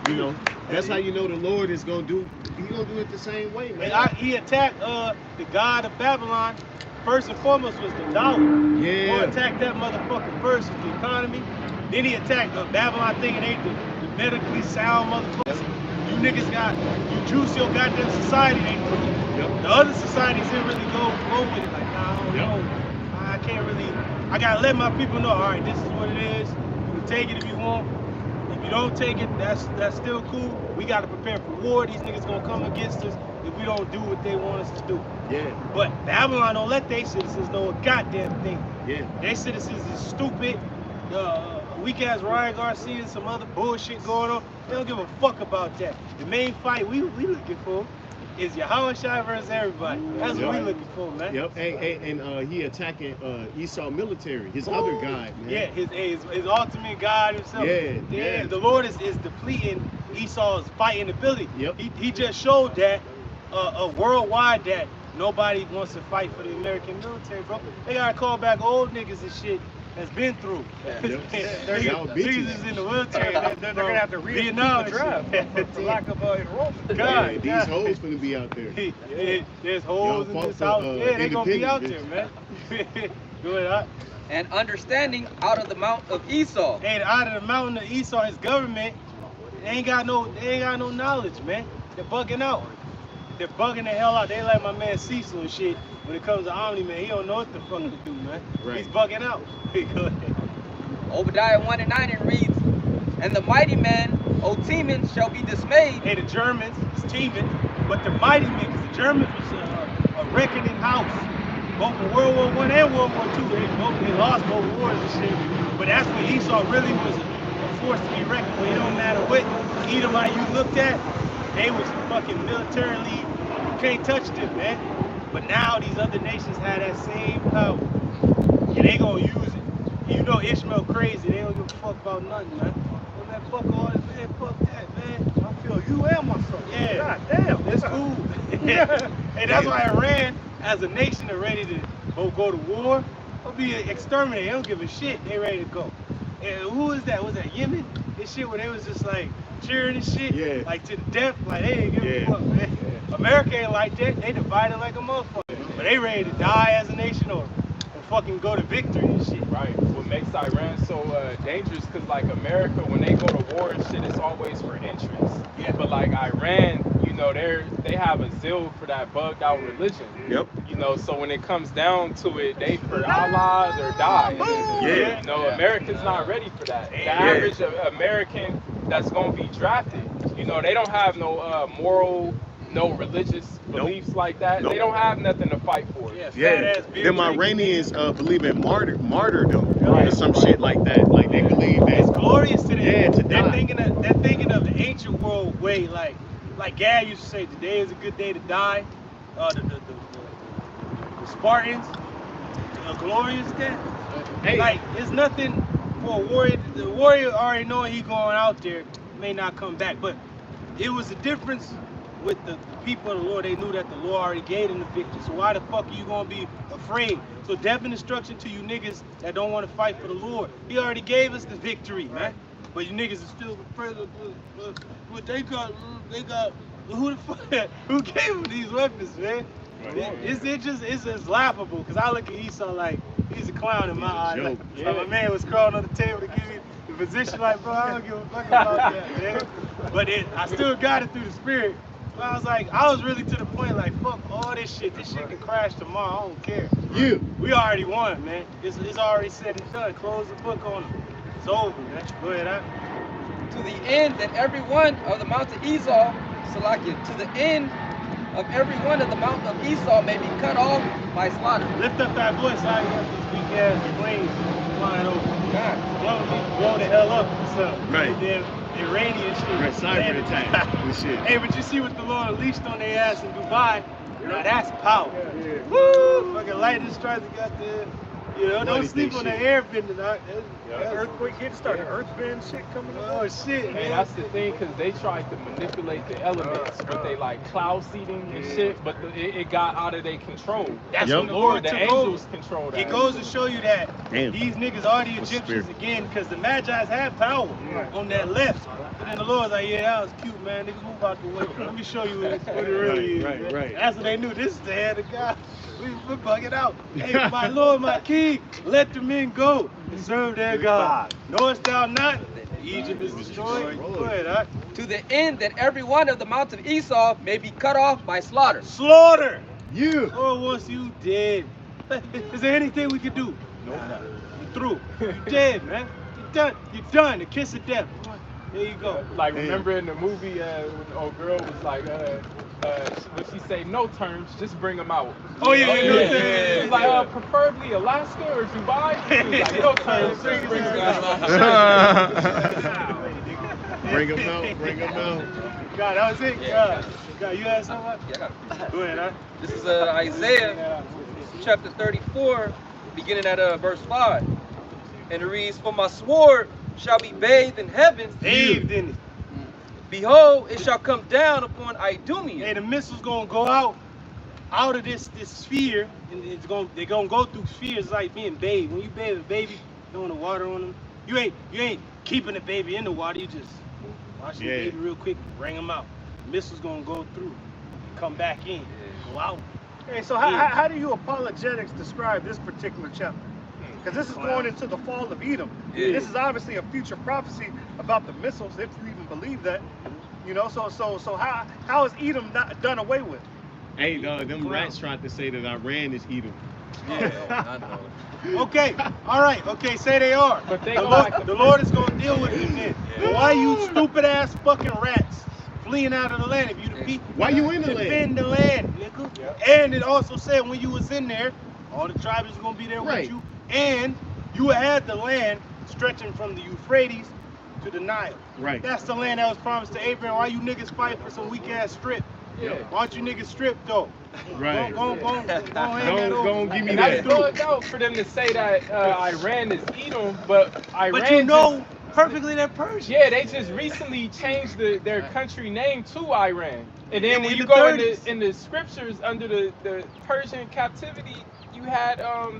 Speaker 6: You know, that's how you know the Lord is gonna do. He's gonna do it the same way, man.
Speaker 1: And he attacked the god of Babylon. First and foremost was the dollar.
Speaker 6: Yeah.
Speaker 1: He attacked that motherfucker first with the economy. Then he attacked Babylon, thinking they the medically sound motherfuckers. You niggas you juice your goddamn society. The other societies didn't really go with it. Like, nah, I don't know. I can't really. I gotta let my people know. All right, this is what it is. You can take it if you want. If you don't take it, that's still cool. We gotta prepare for war. These niggas gonna come against us if we don't do what they want us to do.
Speaker 6: Yeah.
Speaker 1: But Babylon don't let their citizens know a goddamn thing.
Speaker 6: Yeah.
Speaker 1: Their citizens is stupid, weak ass Ryan Garcia and some other bullshit going on. They don't give a fuck about that. The main fight we looking for is Yahweh Shai versus everybody. That's what we looking for, man.
Speaker 6: Yep. And he attacking Esau military, his other god, man.
Speaker 1: Yeah, his ultimate god himself. Yeah. The Lord is depleting Esau's fighting ability.
Speaker 6: Yep.
Speaker 1: He just showed that worldwide that nobody wants to fight for the American military, bro. They gotta call back old niggas and shit that's been through. Niggas is in the military.
Speaker 4: They're gonna have to read the draft for lack of enrollment.
Speaker 6: God, these hoes finna be out there.
Speaker 1: There's hoes in this house. Yeah, they gonna be out there, man. Go ahead.
Speaker 10: And understanding out of the mount of Esau.
Speaker 1: And out of the mountain of Esau, his government, they ain't got no knowledge, man. They're bugging out. They're bugging the hell out. They like my man Cecil and shit. When it comes to Omni, man, he don't know what the fuck to do, man. Right. He's bugging out. Go ahead.
Speaker 10: Obadiah 1:9 it reads, and the mighty men, O Teman, shall be dismayed.
Speaker 1: Hey, the Germans, it's teaming, but the mighty men, because the Germans was a reckoning house. Both in World War I and World War II, they lost both wars and shit. But that's when Esau really was a force to be reckoned with. It don't matter what Edomite you looked at, they was fucking militarily, you can't touch them, man. But now these other nations have that same power, and they gonna use it. You know Ishmael crazy, they don't give a fuck about nothing, man. Well, man, fuck all this, man, fuck that, man.
Speaker 4: I feel you and myself.
Speaker 1: Yeah.
Speaker 4: God damn.
Speaker 1: It's cool. And that's why Iran, as a nation, are ready to go to war or be exterminated. They don't give a shit. They ready to go. And who is that? Was that Yemen? This shit where they was just like cheering and shit?
Speaker 6: Yeah.
Speaker 1: Like to the death. Like they ain't give a fuck, man. America ain't like that. They divided like a motherfucker. But they ready to die as a nation or fucking go to victory and shit.
Speaker 2: Right. What makes Iran so dangerous, because like America, when they go to war and shit, it's always for interest.
Speaker 1: Yeah.
Speaker 2: But like Iran, you know, they have a zeal for that bugged out religion.
Speaker 6: Yep.
Speaker 2: You know, so when it comes down to it, they for Allah or die.
Speaker 6: Yeah.
Speaker 2: You know, America's not ready for that. The average American that's gonna be drafted, you know, they don't have no moral, no religious beliefs like that. They don't have nothing to fight for.
Speaker 6: Them Iranians believe in martyrdom or some shit like that. Like they believe that
Speaker 1: it's glorious to them.
Speaker 6: Yeah, to die.
Speaker 1: They're thinking of the ancient world way, like Gad used to say, today is a good day to die. The Spartans, a glorious death.
Speaker 6: Hey.
Speaker 1: Like it's nothing for a warrior. The warrior already knowing he going out there may not come back, but it was a difference with the people of the Lord. They knew that the Lord already gave them the victory. So why the fuck are you gonna be afraid? So definite instruction to you niggas that don't want to fight for the Lord. He already gave us the victory, man. But you niggas are still afraid of what they got. Who the fuck? Who gave them these weapons, man? It's just laughable because I look at Esau like he's a clown in my eye. Like, my man was crawling on the table to give me the position. Like, bro, I don't give a fuck about that, man. But I still got it through the spirit. But I was really to the point like, fuck all this shit. This shit can crash tomorrow. I don't care. We already won, man. It's already said and done. Close the book on them. It's over, man. Go ahead,
Speaker 10: To the end that every one of the mount of Esau, Salakia, to the end of every one of the mount of Esau may be cut off by slaughter.
Speaker 1: Lift up that voice, how you have these weak ass planes flying over. God, blow the hell up or something.
Speaker 6: Right.
Speaker 1: And then Iranian shit.
Speaker 6: Right, cyber attack and shit.
Speaker 1: Hey, but you see what the Lord unleashed on their ass in Dubai? Now that's power. Woo! Fucking lightning strikes got there. You know, don't sleep on the airbending.
Speaker 4: Earthquake hit, started earthbend shit coming up.
Speaker 1: Oh shit, man.
Speaker 2: And that's the thing, because they tried to manipulate the elements with they like cloud seeding and shit, but it got out of their control.
Speaker 1: That's
Speaker 2: the
Speaker 1: what the
Speaker 2: Lord,
Speaker 1: Lord
Speaker 2: the
Speaker 1: took
Speaker 2: angels
Speaker 1: over.
Speaker 2: control that.
Speaker 1: It goes to show you that these niggas are the Egyptians
Speaker 6: spirit.
Speaker 1: again, because the Magi's have power on that left. And then the Lord's like, yeah, that was cute, man. Niggas move out the way. Let me show you what it really is. Man. That's what they knew. This is the hand of God. We're bugging out. Hey, my Lord, my King, let the men go and serve their God. Knowest thou not? Egypt is destroyed. Go ahead, huh?
Speaker 10: To the end that every one of the mount of Esau may be cut off by slaughter.
Speaker 1: Slaughter! Oh, once you dead. Is there anything we can do? No. You're through. You're dead, man. You're done. You're done. The kiss of death. There you go.
Speaker 2: Like, remember in the movie when the old girl was like, when she say no terms, just bring them out.
Speaker 4: Oh yeah,
Speaker 2: She was like, preferably Alaska or Dubai. She was like, no terms, just bring them out.
Speaker 6: Bring them out, bring them out.
Speaker 4: God, that was it.
Speaker 10: Yeah.
Speaker 4: God, you had something?
Speaker 10: Yeah, I got it.
Speaker 4: Go ahead, huh?
Speaker 10: This is Isaiah chapter 34, beginning at verse 5. And it reads, For my sword shall be bathed in heaven.
Speaker 4: Bathed in it.
Speaker 10: Behold, it shall come down upon Idumea.
Speaker 4: Hey, the missile's gonna go out of this sphere, and they're gonna go through spheres like being bathed. When you bathe a baby, throwing the water on them, you ain't keeping the baby in the water. You just wash the baby real quick, bring them out. The missile's gonna go through, come back in, go out.
Speaker 3: Hey, so how do you apologetics describe this particular chapter? Because this is going into the fall of Edom.
Speaker 10: Yeah.
Speaker 3: This is obviously a future prophecy about the missiles, if you even believe that. You know, so how is Edom not done away with?
Speaker 6: Hey, them rats tried to say that Iran is Edom.
Speaker 4: Okay, all right, okay, say they are.
Speaker 2: But they
Speaker 4: the Lord is gonna deal with them then. But why you stupid ass fucking rats fleeing out of the land? If you the people,
Speaker 6: Why you in the land?
Speaker 4: defend the land, nigga. Yeah. And it also said when you was in there, all the tribes is gonna be there with you, and you had the land stretching from the Euphrates to the Nile.
Speaker 6: Right.
Speaker 4: That's the land that was promised to Abraham. Why you niggas fight for some weak ass strip?
Speaker 2: Yeah.
Speaker 4: Why don't you niggas strip though?
Speaker 6: Right.
Speaker 4: Go hand that over.
Speaker 6: Go give me
Speaker 2: And
Speaker 6: that.
Speaker 2: that's good though for them to say that Iran is Edom, but Iran.
Speaker 4: But you know perfectly they're Persian.
Speaker 2: Yeah, they just recently changed their country name to Iran. And then when
Speaker 4: in
Speaker 2: you
Speaker 4: the
Speaker 2: go
Speaker 4: 30s.
Speaker 2: in the scriptures under the Persian captivity, you had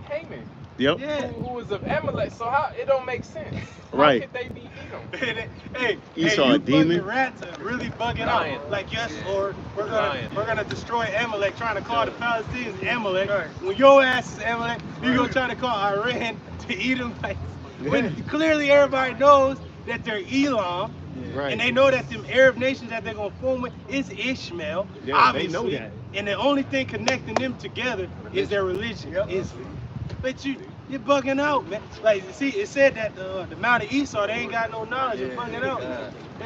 Speaker 2: Haman.
Speaker 6: Yep.
Speaker 2: Who was of Amalek. So how it don't make sense.
Speaker 6: Right.
Speaker 2: How could they be Edom?
Speaker 4: hey,
Speaker 6: Esau
Speaker 4: you
Speaker 6: a demon?
Speaker 4: fucking rats are really bugging out. Like, yes, Lord, we're gonna destroy Amalek, trying to call the Palestinians Amalek. When your ass is Amalek, you're gonna try to call Iran to Edom. Like, when clearly everybody knows that they're Elam.
Speaker 6: Right.
Speaker 4: And they know that them Arab nations that they're gonna form with is Ishmael.
Speaker 6: Yeah,
Speaker 4: obviously.
Speaker 6: they know that.
Speaker 4: And the only thing connecting them together is their religion, Islam. But you're bugging out, man. Like, see, it said that the Mount of Esau, they ain't got no knowledge. You're bugging out.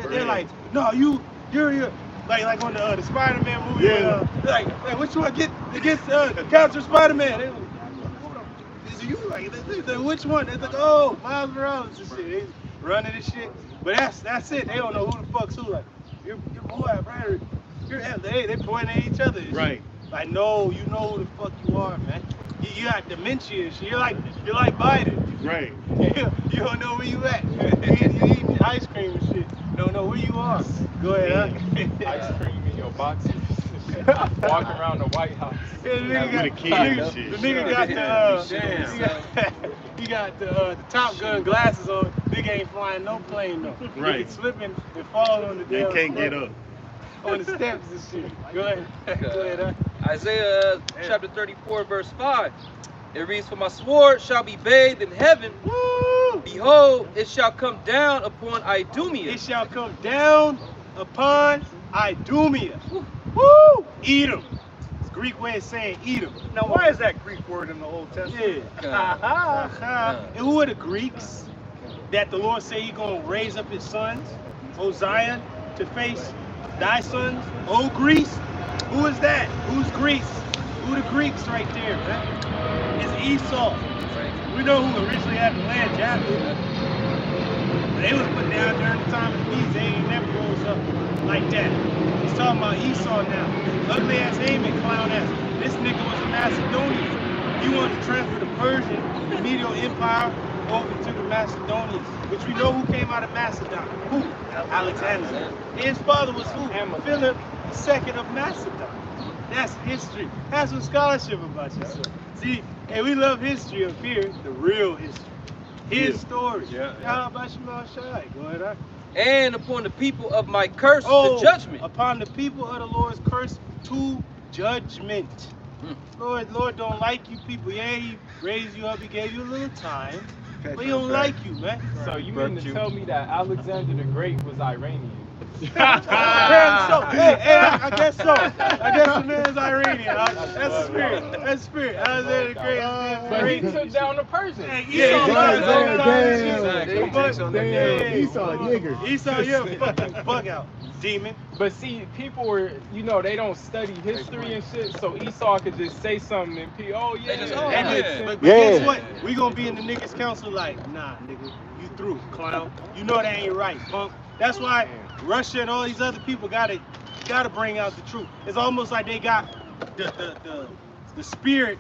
Speaker 4: They're like, no, you're like on the Spider-Man movie.
Speaker 6: Yeah.
Speaker 4: Like what you want to get against Capture Spider-Man? They like, is you like which one? They're like, oh, Miles Morales and shit. They running and shit. But that's it. They don't know who the fuck's who. Like, your boy, right? They pointing at each other.
Speaker 6: Right.
Speaker 4: Like, no, you know who the fuck you are, man. You got dementia and shit. You're like Biden.
Speaker 6: Right.
Speaker 4: You don't know where you at. You eating ice cream and shit. You don't know where you are. Go ahead, huh?
Speaker 2: Ice cream in your boxes. Walking around the White House.
Speaker 4: Yeah, the nigga got the Top Gun glasses on. Nigga ain't flying no plane though.
Speaker 6: Right.
Speaker 4: Nigga slipping and falling on the
Speaker 6: They
Speaker 4: damn
Speaker 6: can't
Speaker 4: steps.
Speaker 6: get up.
Speaker 4: On the steps and shit. Go ahead. Go ahead, huh?
Speaker 10: Isaiah chapter 34, verse 5. It reads, For my sword shall be bathed in heaven.
Speaker 4: Woo!
Speaker 10: Behold, it shall come down upon Idumea.
Speaker 4: It shall come down upon Idumea. Woo! Edom. It's a Greek way of saying Edom.
Speaker 3: Now, why is that Greek word in the Old Testament?
Speaker 4: Yeah. And who are the Greeks that the Lord say He gonna raise up His sons, O Zion, to face thy sons, O Greece? Who is that? Who's Greece? Who the Greeks right there, man? It's Esau. We know who originally had the land, Japheth. They was put down during the time of the peace. They ain't never rose up like that. He's talking about Esau now. Ugly ass Haman, clown ass. This nigga was a Macedonian. He wanted to transfer the Persian, the Medial Empire, over to the Macedonians, which we know who came out of Macedon. Who? Alexander. His father was who? Philip II of Macedon. That's history. Have some scholarship about yourself. See, and we love history up here, the real history. His story. How about you, Shai? Go ahead, huh?
Speaker 10: And upon the people of my curse to judgment.
Speaker 4: Upon the people of the Lord's curse to judgment. Lord don't like you people. Yeah, He raised you up. He gave you a little time. But He don't like you, man.
Speaker 2: So you mean to tell me that Alexander the Great was Iranian?
Speaker 8: I guess so. I guess the man's Iranian. That's the spirit. That's the spirit. Alexander the Great.
Speaker 2: But he took down the Persians.
Speaker 8: Yeah,
Speaker 6: Esau, nigger.
Speaker 8: Esau, you're a fucking bug out, demon.
Speaker 2: But see, people were, you know, they don't study history and shit, so Esau could just say something and
Speaker 8: But guess what? We gonna be in the niggas council like, nah, nigga, you through, clown. You know that ain't right, punk. That's why Russia and all these other people gotta bring out the truth. It's almost like they got the spirit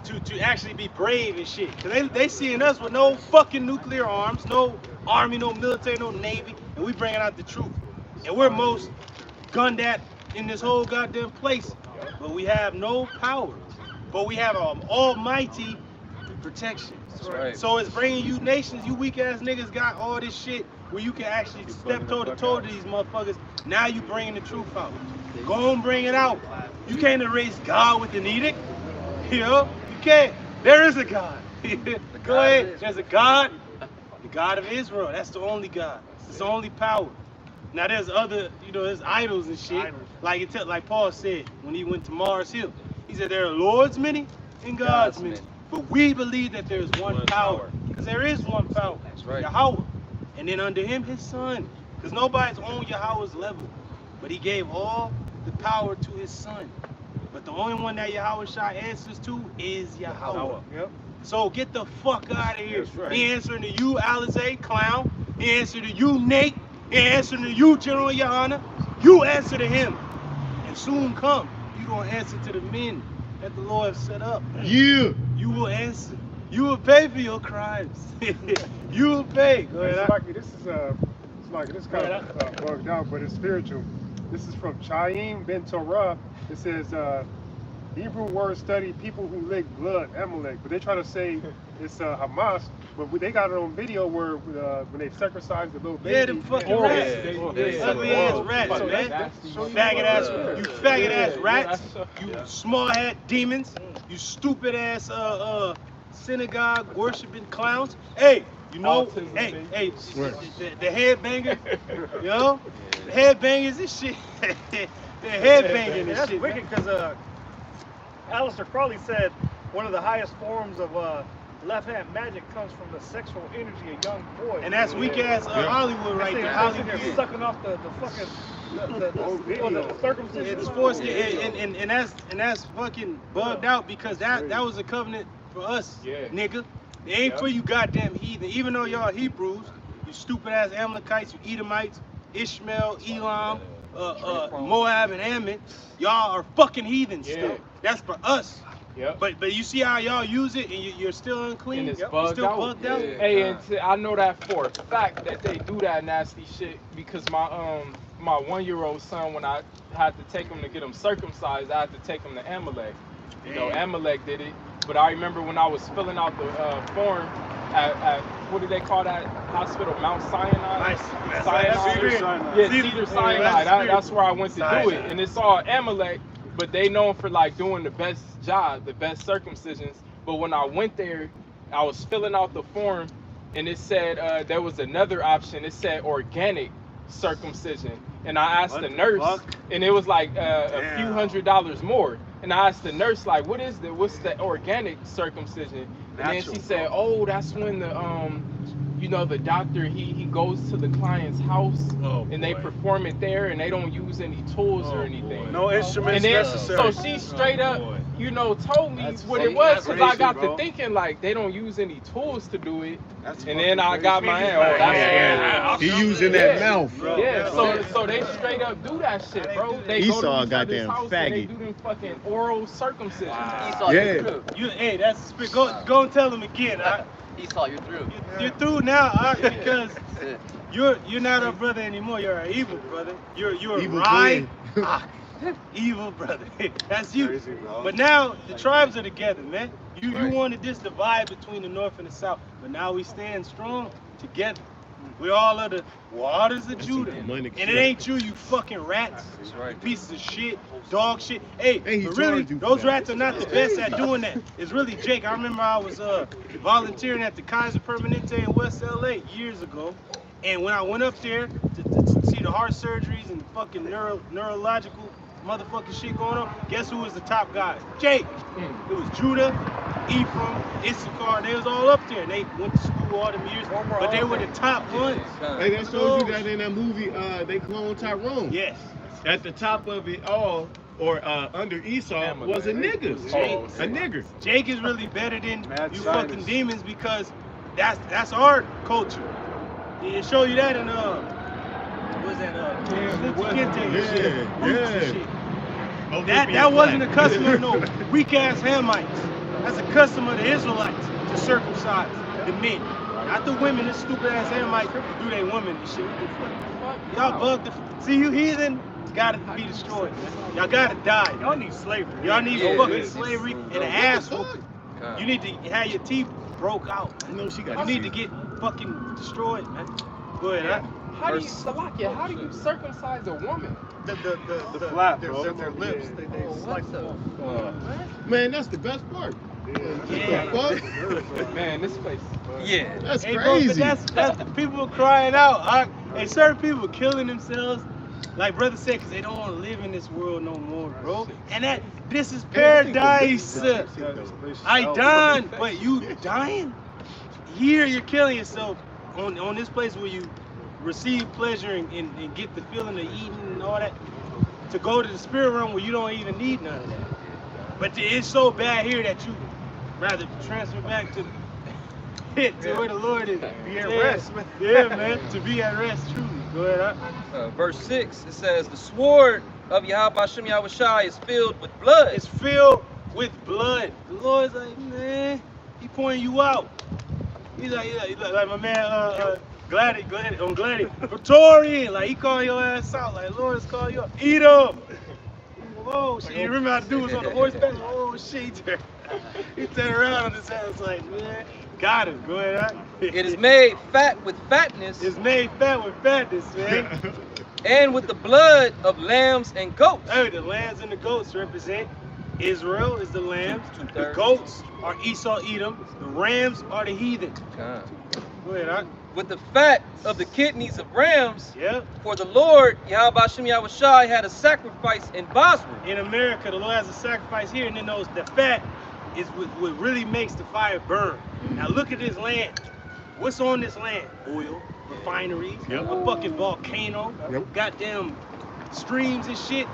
Speaker 8: to actually be brave and shit. Cause they seeing us with no fucking nuclear arms, no army, no military, no navy, and we bringing out the truth. And we're most gunned at in this whole goddamn place. But we have no power. But we have an almighty protection.
Speaker 10: Right.
Speaker 8: So it's bringing you nations, you weak ass niggas got all this shit where you can actually step toe to toe to these motherfuckers. Now you bringing the truth out. Go and bring it out. You can't erase God with an edict. You know, you can't. There is a God. Go ahead. There's a God. The God of Israel. That's the only God. It's the only power. Now there's other, you know, there's idols and shit. Like Paul said when he went to Mars Hill. He said there are Lord's many and God's many. But we believe that there's one power. Because there is one power.
Speaker 10: That's right.
Speaker 8: Yahweh. And then under him, his son. Because nobody's on Yahweh's level. But he gave all the power to his son. But the only one that Yahweh Shai answers to is Yahweh.
Speaker 4: Yep.
Speaker 8: So get the fuck out of here.
Speaker 4: Right.
Speaker 8: He answering to you, Alizé, clown. He answering to you, Nate. He answering to you, General Yohana. You answer to him. And soon come, you gonna answer to the men that the Lord set up.
Speaker 6: Yeah.
Speaker 8: You will answer. You will pay for your crimes. You will pay. Go ahead.
Speaker 3: This is kind of bugged out, but it's spiritual. This is from Chaim Ben Torah. It says, Hebrew word study people who lick blood, Amalek, but they try to say it's Hamas, but they got it on video where when they circumcised the little baby.
Speaker 8: Yeah, them fucking rats. Ugly ass rats, man. Faggot ass, you faggot ass rats. You small head demons. You stupid ass synagogue worshiping clowns. Hey, you know, hey, the headbanger, you know, the headbangers and shit. The headbanging and
Speaker 4: That's
Speaker 8: shit.
Speaker 4: wicked because Aleister Crowley said one of the highest forms of left-hand magic comes from the sexual energy of young boys.
Speaker 8: And that's weak ass Hollywood right there.
Speaker 4: Hollywood sucking off the fucking the circumcision.
Speaker 8: It's forced, and that's fucking bugged out because that was a covenant for us, nigga. It ain't for you goddamn heathen. Even though y'all Hebrews, you stupid ass Amalekites, you Edomites, Ishmael, Elam, Moab, and Ammon, y'all are fucking heathens still. That's for us. But you see how y'all use it and you're still unclean?
Speaker 2: And it's
Speaker 8: You're
Speaker 2: bugged
Speaker 8: still
Speaker 2: out.
Speaker 8: bugged out?
Speaker 2: Hey, and I know that for a fact that they do that nasty shit because my 1-year-old son, when I had to take him to get him circumcised, I had to take him to Amalek. You know, Amalek did it. But I remember when I was filling out the form at what do they call that hospital? Mount Sinai? Cedar Sinai. That's where I went to do it. And it's all Amalek, but they known for like doing the best job, the best circumcisions. But when I went there, I was filling out the form and it said there was another option. It said organic circumcision. And I asked the nurse, and it was like a few $100s more. And I asked the nurse, like, what's the organic circumcision? And then she said, oh, that's when the doctor, he goes to the client's house and they perform it there and they don't use any tools or anything.
Speaker 8: No instruments
Speaker 2: and then,
Speaker 8: necessary.
Speaker 2: So she straight up, told me what it was because I got to thinking like they don't use any tools to do it. And then I got my hand.
Speaker 6: He using that mouth.
Speaker 2: Yeah, so they straight up do that shit, bro. They
Speaker 6: Esau
Speaker 2: go to each
Speaker 6: goddamn
Speaker 2: other's house
Speaker 6: faggot.
Speaker 2: and they do them fucking oral circumcision.
Speaker 5: Esau,
Speaker 6: Yeah.
Speaker 5: you're through.
Speaker 8: Hey, that's the spirit. Go and tell him again.
Speaker 5: Esau, you're through.
Speaker 8: You're through now, because you're not a brother anymore. You're an evil brother. You're
Speaker 6: Evil
Speaker 8: right.
Speaker 6: twin.
Speaker 8: Evil brother. That's you. But now the tribes are together, man. You wanted this divide between the north and the south, but now we stand strong together. We all are the waters of Judah. And it ain't you fucking rats. You pieces of shit, dog shit. Hey, but really, those rats are not the best at doing that. It's really Jake. I remember I was volunteering at the Kaiser Permanente in West LA years ago.
Speaker 1: And when I went up there to see the heart surgeries and fucking neurological motherfucking shit going on, guess who was the top guys? Jake. It was Judah, Ephraim, Issachar. They was all up there. They went to school all them years, but they were the top ones.
Speaker 6: Hey, that shows you that in that movie, they cloned Tyrone.
Speaker 1: Yes.
Speaker 6: At the top of it all, or under Esau, was a nigga. A nigger.
Speaker 1: Jake is really better than you fucking demons because that's our culture. It show you that in what's that that wasn't a custom of no weak ass Hamites. That's a custom of the Israelites to circumcise the men, not the women. This stupid ass Hamites do they women and shit. Y'all bugged the see you heathen. Gotta be destroyed. Y'all gotta die.
Speaker 4: Y'all need slavery.
Speaker 1: Y'all need fucking slavery and an ass whooping. You need to have your teeth broke out.
Speaker 6: I know she got.
Speaker 1: You need to get fucking destroyed, man. Go ahead, huh?
Speaker 2: How do you, Salakia, how do you circumcise a woman?
Speaker 4: The flap, bro. Their lips, they slice them off.
Speaker 6: Man, that's the best part.
Speaker 1: Yeah.
Speaker 2: Man, this place.
Speaker 7: Yeah.
Speaker 6: That's
Speaker 1: Hey,
Speaker 6: crazy.
Speaker 1: bro, but that's the people crying out. And certain people killing themselves, like brother said, because they don't want to live in this world no more, bro. And this is paradise. I done, but you dying? Here you're killing yourself on this place where you receive pleasure and get the feeling of eating and all that, to go to the spirit realm where you don't even need none of that. But it's so bad here that you rather transfer back to where the Lord is.
Speaker 4: Be at rest, man.
Speaker 1: Yeah, man, to be at rest, truly. Go ahead,
Speaker 7: Verse 6, it says, the sword of Yahweh Hashem Yahushai is filled with blood.
Speaker 1: It's filled with blood. The Lord's like, man, he pointing you out. He's like my man, Glady, Praetorian, like he calling your ass out, like Lord's calling you up. Eat up. Oh shit, you remember how the dude was on the horseback? Oh shit, he turned around on his ass like, man, got him. Go ahead, huh?
Speaker 7: It is made fat with fatness.
Speaker 1: It's made fat with fatness, man.
Speaker 7: And with the blood of lambs and goats.
Speaker 1: Hey, the lambs and the goats represent Israel is the lambs. The goats are Esau, Edom. The rams are the heathen. Go ahead, huh?
Speaker 7: With the fat of the kidneys of rams.
Speaker 1: Yeah.
Speaker 7: For the Lord, Yahweh Hashem Yahushai, had a sacrifice in Basra.
Speaker 1: In America, the Lord has a sacrifice here, and then the fat is what really makes the fire burn. Now look at this land. What's on this land? Oil, refineries, a fucking volcano, goddamn streams and shit,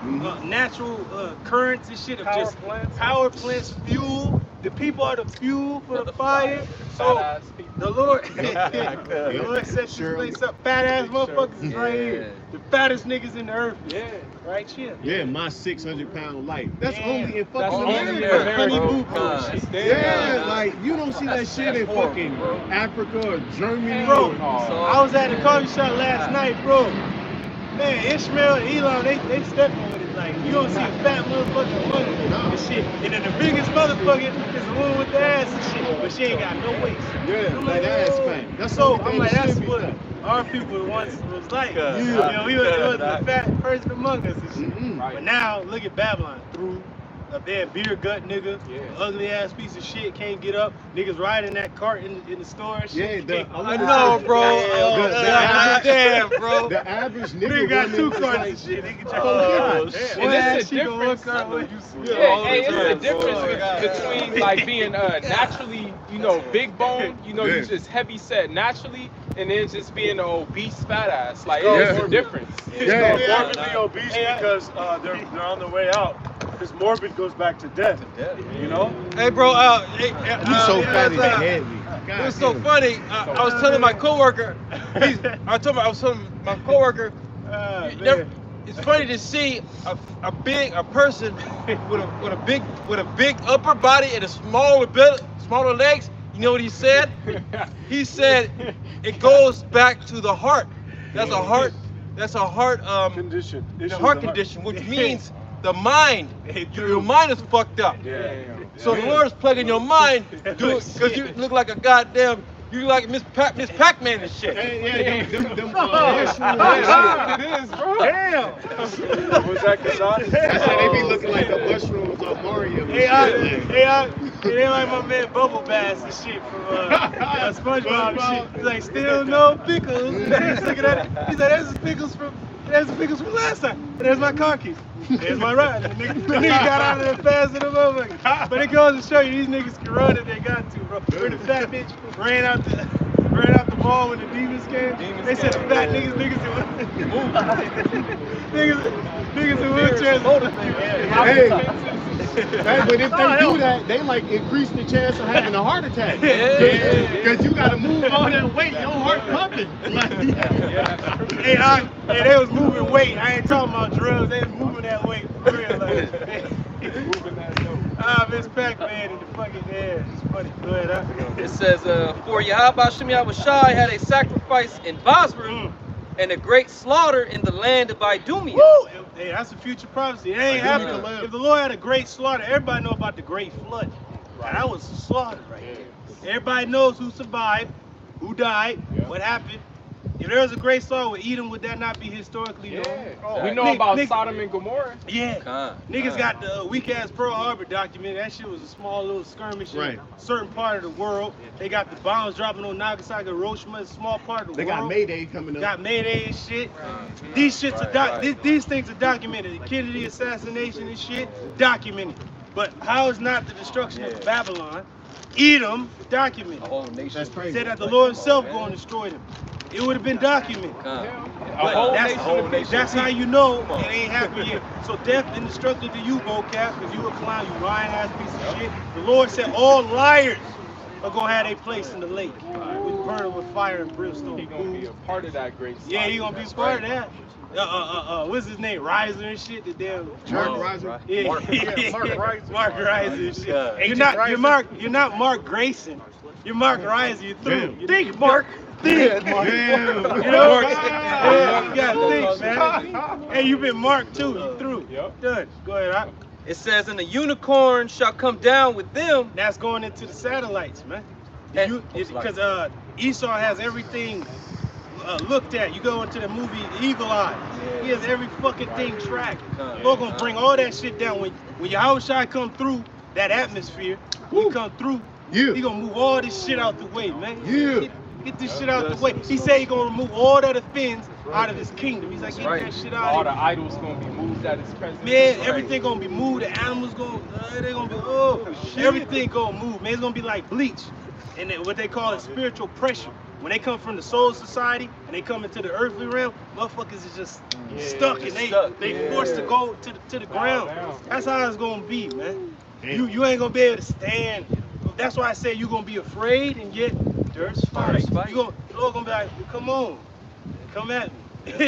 Speaker 1: natural currents and shit of power plants, fuel. The people are the fuel for the fire. So the Lord, the Lord set this place up. Fat ass motherfuckers is right here. The fattest niggas in the earth. Yeah, right here.
Speaker 6: Yeah, my 600-pound life. That's
Speaker 1: Yeah.
Speaker 6: only in
Speaker 2: That's
Speaker 6: fucking
Speaker 2: only
Speaker 6: America.
Speaker 2: America.
Speaker 6: Yeah, like you don't see that shit in fucking Africa or Germany.
Speaker 1: Bro, I was at the coffee shop last night, bro. Man, Ishmael and Elon, they stepping with it. Like, you don't see a fat motherfucker money and shit. And then the biggest motherfucker is the one with the ass and shit. But she ain't got no waist.
Speaker 6: Yeah,
Speaker 1: I'm
Speaker 6: like
Speaker 1: like,
Speaker 6: ass
Speaker 1: oh.
Speaker 6: fat. That's
Speaker 1: So
Speaker 6: the
Speaker 1: I'm
Speaker 6: only
Speaker 1: like,
Speaker 6: thing
Speaker 1: that's
Speaker 6: that should
Speaker 1: what
Speaker 6: be done.
Speaker 1: our people once was like. You know, we was the fat person among us and shit. But now, look at Babylon. Through a damn beer gut nigga, ugly ass piece of shit, can't get up. Niggas riding that cart in the store and shit.
Speaker 6: Yeah,
Speaker 7: I know, bro. Damn, bro.
Speaker 6: The average
Speaker 1: Nigga
Speaker 6: nigga
Speaker 1: got two
Speaker 6: woman is
Speaker 1: carts
Speaker 6: like,
Speaker 1: and shit. Nigga just
Speaker 2: And it's a difference. It's the difference between like being naturally, big bone, you just heavy set naturally, and then just being an obese fat ass. Like it's a difference.
Speaker 8: It's morbidly obese because they're on their way out. Because morbid goes back to death. You know?
Speaker 7: Hey, bro.
Speaker 6: you so fat and heavy.
Speaker 7: It was so funny. I was telling my coworker. It's funny to see a person with a big upper body and a smaller legs. You know what he said? He said it goes back to the heart. That's a heart
Speaker 8: Condition.
Speaker 7: The heart condition, which means the mind. Your mind is fucked up. So the Lord is plugging your mind, because you look like a goddamn.
Speaker 9: You like Miss Pac-Man and shit.
Speaker 6: Them
Speaker 2: That's what it is, bro.
Speaker 4: Damn.
Speaker 8: Was that Kassan?
Speaker 6: That's how they be looking like the mushrooms on Mario. and shit.
Speaker 1: They like my man Bubble Bass and shit from SpongeBob and shit. He's like, still no pickles. He's looking at it. He's like, there's the pickles from last time. And there's my car keys. There's my ride. The nigga got out of there faster than a motherfucker. But it goes to show you these niggas can run if they got to, bro. Where the fat bitch ran out the ball when the demons came. They said the fat niggas in wheelchairs.
Speaker 6: Hey, but if they do that, they like increase the chance of having a heart attack. Because you gotta move all that weight, your heart pumping.
Speaker 1: Hey, they was moving weight. I ain't talking about drugs. They was moving that weight for real. Like, moving that dope. Miss Pac-Man in the fucking air. It's funny. Go ahead.
Speaker 10: It says, for Yahweh Shem Yahushai had a sacrifice in Basra and a great slaughter in the land of Idumea.
Speaker 1: Woo! Hey, that's a future prophecy. It ain't happening. If the Lord had a great slaughter, everybody know about the great flood. Right. That was a slaughter right there. Everybody knows who survived, who died, what happened. If there was a great slaughter with Edom, would that not be historically known?
Speaker 2: Oh, we know about Sodom and Gomorrah.
Speaker 1: Yeah. Niggas got the weak-ass Pearl Harbor document. That shit was a small little skirmish in a certain part of the world. They got the bombs dropping on Nagasaki, Hiroshima, a small part of the world.
Speaker 6: They got Mayday coming up.
Speaker 1: Got Mayday and shit. These things are documented. The Kennedy assassination and shit, documented. But how is not the destruction of Babylon, Edom, documented?
Speaker 10: The whole nation.
Speaker 6: That's crazy.
Speaker 1: Said that the Lord himself going to destroy them. It would have been documented. But that's how you know it ain't happened yet. So death and destruction to you, Bo-Cap, because you a clown, you lying ass piece of shit. The Lord said all liars are going to have a place in the lake. We burn them with fire and brimstone.
Speaker 2: He going to be a part of that great slaughter.
Speaker 1: Yeah, he going to be part of that. What's his name? Riser and shit. The damn
Speaker 6: Mark Riser.
Speaker 1: Yeah,
Speaker 4: Mark Riser.
Speaker 1: Mark Riser and shit. You're not Mark Grayson. You're Mark Riser. You're through. You think, Mark. Think. You know? You gotta think, man. Hey, you been marked too. You through. Done. Go ahead.
Speaker 10: It says, and the unicorn shall come down with them.
Speaker 1: That's going into the satellites, man. Because Esau has everything looked at. You go into the movie Eagle Eye. He has every fucking thing tracked. We're gonna bring all that shit down. When Yahushua come through that atmosphere, he come through. He gonna move all this shit out the way, man. Get this shit out the way. He said he gonna remove all the fins out of his kingdom. He's like, get that shit out.
Speaker 2: All the idols gonna be moved out of his presence.
Speaker 1: Man, everything gonna be moved. The animals they gonna be everything gonna move. Man, it's gonna be like bleach, and what they call it spiritual pressure. When they come from the soul society and they come into the earthly realm, motherfuckers is just stuck and they forced to go to the ground. That's how it's gonna be, man. You ain't gonna be able to stand. That's why I say you're gonna be afraid, and yet there's fight. You're gonna be like, come on, come at me.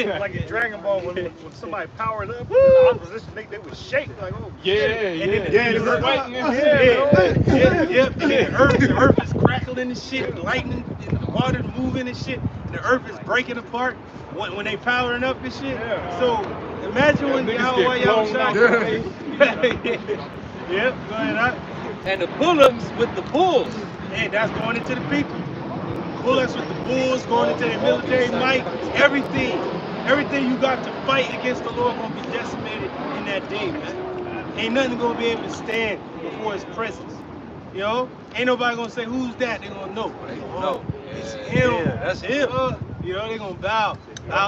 Speaker 4: Like in Dragon Ball, when somebody powered up, the opposition, they would shake like, oh.
Speaker 1: And the earth is crackling and shit, and lightning, and the water moving and shit, and the earth is breaking apart when they powering up and shit. So imagine when y'all shot. Yep, go ahead.
Speaker 10: And the bullocks with the bulls.
Speaker 1: Hey, that's going into the people. Bullets with the bulls, going into their military might, everything you got to fight against the Lord gonna be decimated in that day, man. Ain't nothing gonna be able to stand before his presence. You know? Ain't nobody gonna say, who's that? They gonna know. It's him.
Speaker 4: Yeah, that's him.
Speaker 1: You know, they gonna bow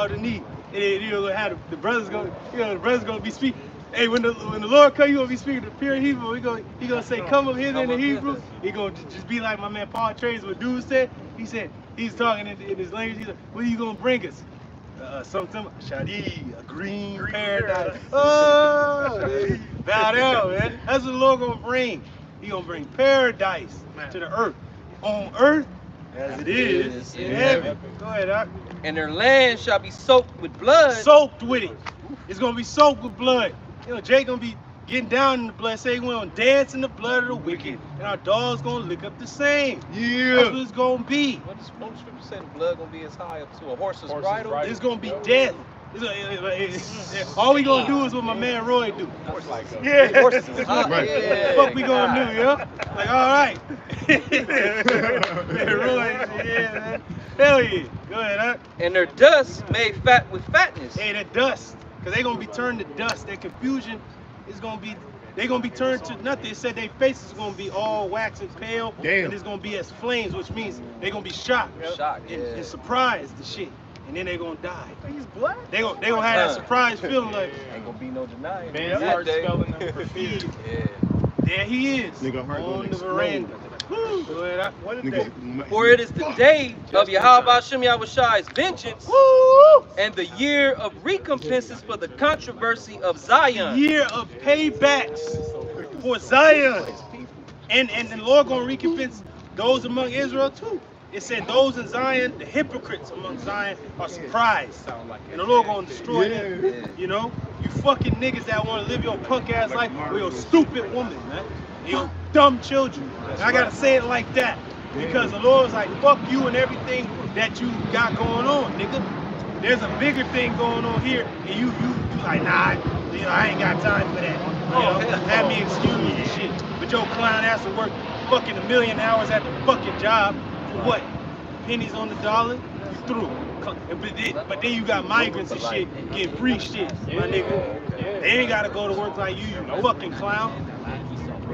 Speaker 1: the knee. And then, you know, have the brothers gonna be speaking. Hey, when the Lord come, you gonna be speaking to pure Hebrew. He gonna say, come up here in the Hebrew. He gonna just be like my man Paul Trades, what dude said. He said, he's talking in his language. He's like, what are you gonna bring us? Something, Shadi, a green paradise. Oh, bow down, man. That's what the Lord gonna bring. He gonna bring paradise to the earth. On earth, as it is in heaven. Go ahead, Doc.
Speaker 10: And their land shall be soaked with blood.
Speaker 1: Soaked with it. It's gonna be soaked with blood. You know, Jay gonna be getting down in the blood, saying we're gonna dance in the blood of the wicked, and our dogs gonna lick up the same. Yeah. That's what it's gonna be.
Speaker 10: What does scripture say? The blood gonna be as high up to a horse's bridle?
Speaker 1: It's gonna be death. All we gonna do is what my man Roy do. Yeah.
Speaker 10: Horses is high.
Speaker 1: What the fuck we gonna do, yo? Like, all right. Roy, Yeah, man. Hell yeah. Go ahead, huh?
Speaker 9: And their dust made fat with fatness.
Speaker 1: Hey, that dust. Because they're going to be turned to dust. Their confusion is going to be, they're going to be turned to nothing. It said their faces are going to be all wax and pale.
Speaker 6: Damn.
Speaker 1: And it's going to be as flames, which means they're going to be shocked.
Speaker 9: Shocked,
Speaker 1: And surprised the shit. And then they're going to die.
Speaker 4: He's black.
Speaker 1: They're going to have that surprise feeling like,
Speaker 7: Ain't gonna be no denying.
Speaker 2: Man, start spelling them for feed.
Speaker 9: Yeah.
Speaker 1: there he is.
Speaker 6: Nigga heart
Speaker 1: on
Speaker 6: gonna
Speaker 1: the
Speaker 6: explode.
Speaker 1: veranda. Woo. Go ahead, huh?
Speaker 4: What is that?
Speaker 6: Nigga,
Speaker 9: For it is the day of Yahweh Hashem Yahushai's vengeance
Speaker 1: Woo!
Speaker 9: and the year of recompenses for the controversy of Zion.
Speaker 1: Year of paybacks for Zion. And the Lord gonna recompense those among Israel too. It said those in Zion, the hypocrites among Zion are surprised. And the Lord gonna destroy them. You know? You fucking niggas that wanna live your punk ass life with your stupid woman, man. And your dumb children. And I gotta say it like that. Because the Lord's like, fuck you and everything that you got going on, nigga. There's a bigger thing going on here, and you like, nah, you know, I ain't got time for that. You know, have me excuse me and shit. But your clown ass will work fucking 1 million hours at the fucking job for what? Pennies on the dollar? You through. But then you got migrants and shit getting free shit, my nigga. They ain't gotta go to work like you fucking clown.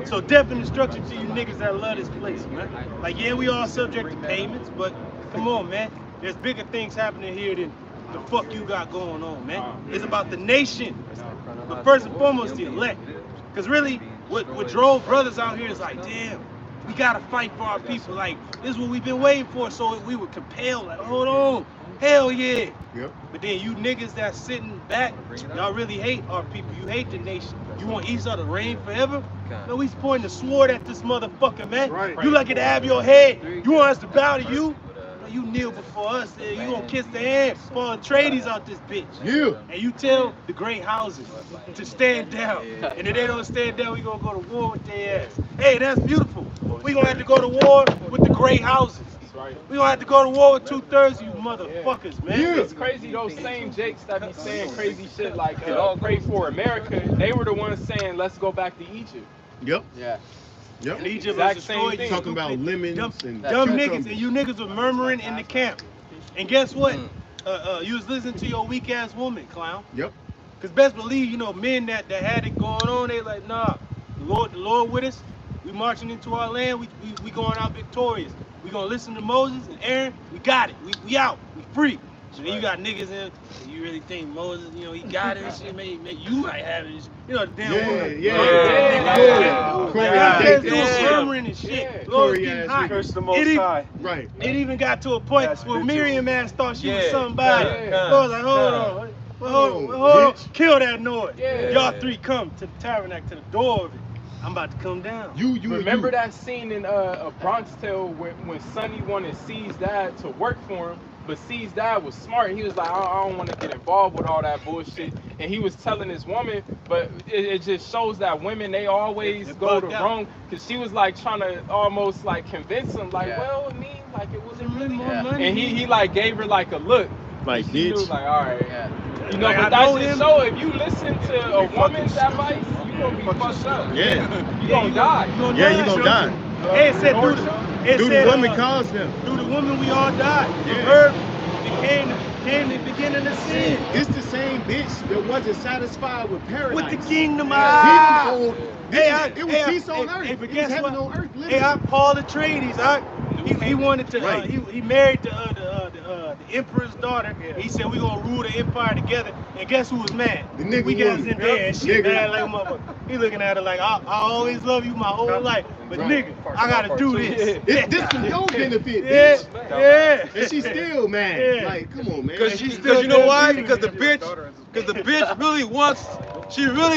Speaker 1: So definite instruction to you niggas that love this place, man. Like, yeah, we all subject to payments, but come on, man. There's bigger things happening here than the fuck you got going on, man. It's about the nation. But first and foremost, the elect. Because really, what drove brothers out here is like, damn, we gotta fight for our people. Like, this is what we've been waiting for. So we were compelled, like, hold on. Hell yeah.
Speaker 6: Yep.
Speaker 1: But then you niggas that's sitting back, y'all really hate our people. You hate the nation. You want Esau to reign forever? No, he's pointing the sword at this motherfucker, man.
Speaker 3: Right.
Speaker 1: You lucky to have your head. You want us to bow to you? No, you kneel before us. You gonna kiss the hand for Trades out this bitch.
Speaker 6: Yeah.
Speaker 1: And you tell the great houses to stand down. And if they don't stand down, we gonna go to war with their ass. Hey, that's beautiful. We gonna have to go to war with the great houses. We gonna have to go to war with 2/3 of you motherfuckers, man.
Speaker 6: Yeah.
Speaker 2: It's crazy, those same Jakes that be saying crazy shit like pray for America, they were the ones saying let's go back to Egypt.
Speaker 6: Yep.
Speaker 5: Yeah.
Speaker 6: Yep.
Speaker 1: And Egypt
Speaker 2: Exact
Speaker 1: was
Speaker 2: same
Speaker 1: destroyed.
Speaker 2: thing.
Speaker 6: Talking about lemons and
Speaker 1: Dumb niggas,
Speaker 6: cucumbers.
Speaker 1: and you niggas were murmuring in the camp. And guess what? You was listening to your weak ass woman, clown.
Speaker 6: Yep.
Speaker 1: Cause best believe, you know, men that had it going on, they like, nah, the Lord with us. We marching into our land. We going out victorious. We gonna listen to Moses and Aaron. We got it. We out. We free. So then you got niggas in. You really think Moses, you know, he got it and shit? Maybe you might have it. You know, the damn woman. Murmuring and shit. Lord, getting hot.
Speaker 3: Curse the Most High.
Speaker 6: Right.
Speaker 1: It even got to a point
Speaker 3: That's
Speaker 1: where
Speaker 3: bitches.
Speaker 1: Miriam ass thought she was
Speaker 2: Yeah.
Speaker 1: somebody.
Speaker 2: Yeah.
Speaker 1: So I was like, hold on. Hold on. Kill that noise.
Speaker 2: Yeah.
Speaker 1: Y'all three come to the tabernacle, to the door of it. I'm about to come down.
Speaker 6: You
Speaker 2: Remember that scene in A Bronx Tale when Sonny wanted C's dad to work for him, but C's dad was smart. He was like, I don't want to get involved with all that bullshit. And he was telling his woman, but it just shows that women, they always go the wrong. Because she was like trying to almost like convince him, like, well, it means like it wasn't really more money. And he like gave her like a look.
Speaker 6: like,
Speaker 2: She
Speaker 6: bitch.
Speaker 2: was like, all right.
Speaker 5: Yeah.
Speaker 2: You know,
Speaker 1: Like,
Speaker 2: but
Speaker 1: I know
Speaker 2: that just
Speaker 1: him.
Speaker 2: show if you listen to a woman's advice, you gonna be fucked up.
Speaker 6: Yeah.
Speaker 2: You gonna die.
Speaker 6: Yeah, you gonna die.
Speaker 1: Hey, it said,
Speaker 6: Do the woman cause them.
Speaker 1: through the woman we all died.
Speaker 6: Yeah.
Speaker 1: The herb became the beginning of sin.
Speaker 6: It's the same bitch that wasn't satisfied with paradise.
Speaker 1: With the kingdom.
Speaker 6: It was peace on earth.
Speaker 1: Hey, but
Speaker 6: It was
Speaker 1: guess
Speaker 6: heaven
Speaker 1: what?
Speaker 6: on earth.
Speaker 1: Hey,
Speaker 6: Literally.
Speaker 1: Paul Atreides, he wanted to.
Speaker 6: Right.
Speaker 1: He married the emperor's daughter. He said we gonna rule the empire together. And guess who was mad?
Speaker 6: The nigga
Speaker 1: We got
Speaker 6: woman.
Speaker 1: in there and shit,
Speaker 6: Nigga.
Speaker 1: man, like a motherfucker. He looking at her like I always love you my whole life, but
Speaker 6: Right.
Speaker 1: nigga, I gotta do this.
Speaker 6: This for your benefit,
Speaker 1: Yeah,
Speaker 6: bitch.
Speaker 1: yeah.
Speaker 6: And she's still mad.
Speaker 1: Yeah.
Speaker 6: Like, come on, man.
Speaker 9: Because
Speaker 1: she's
Speaker 9: you
Speaker 1: still
Speaker 9: know why?
Speaker 1: dead.
Speaker 9: Because the bitch really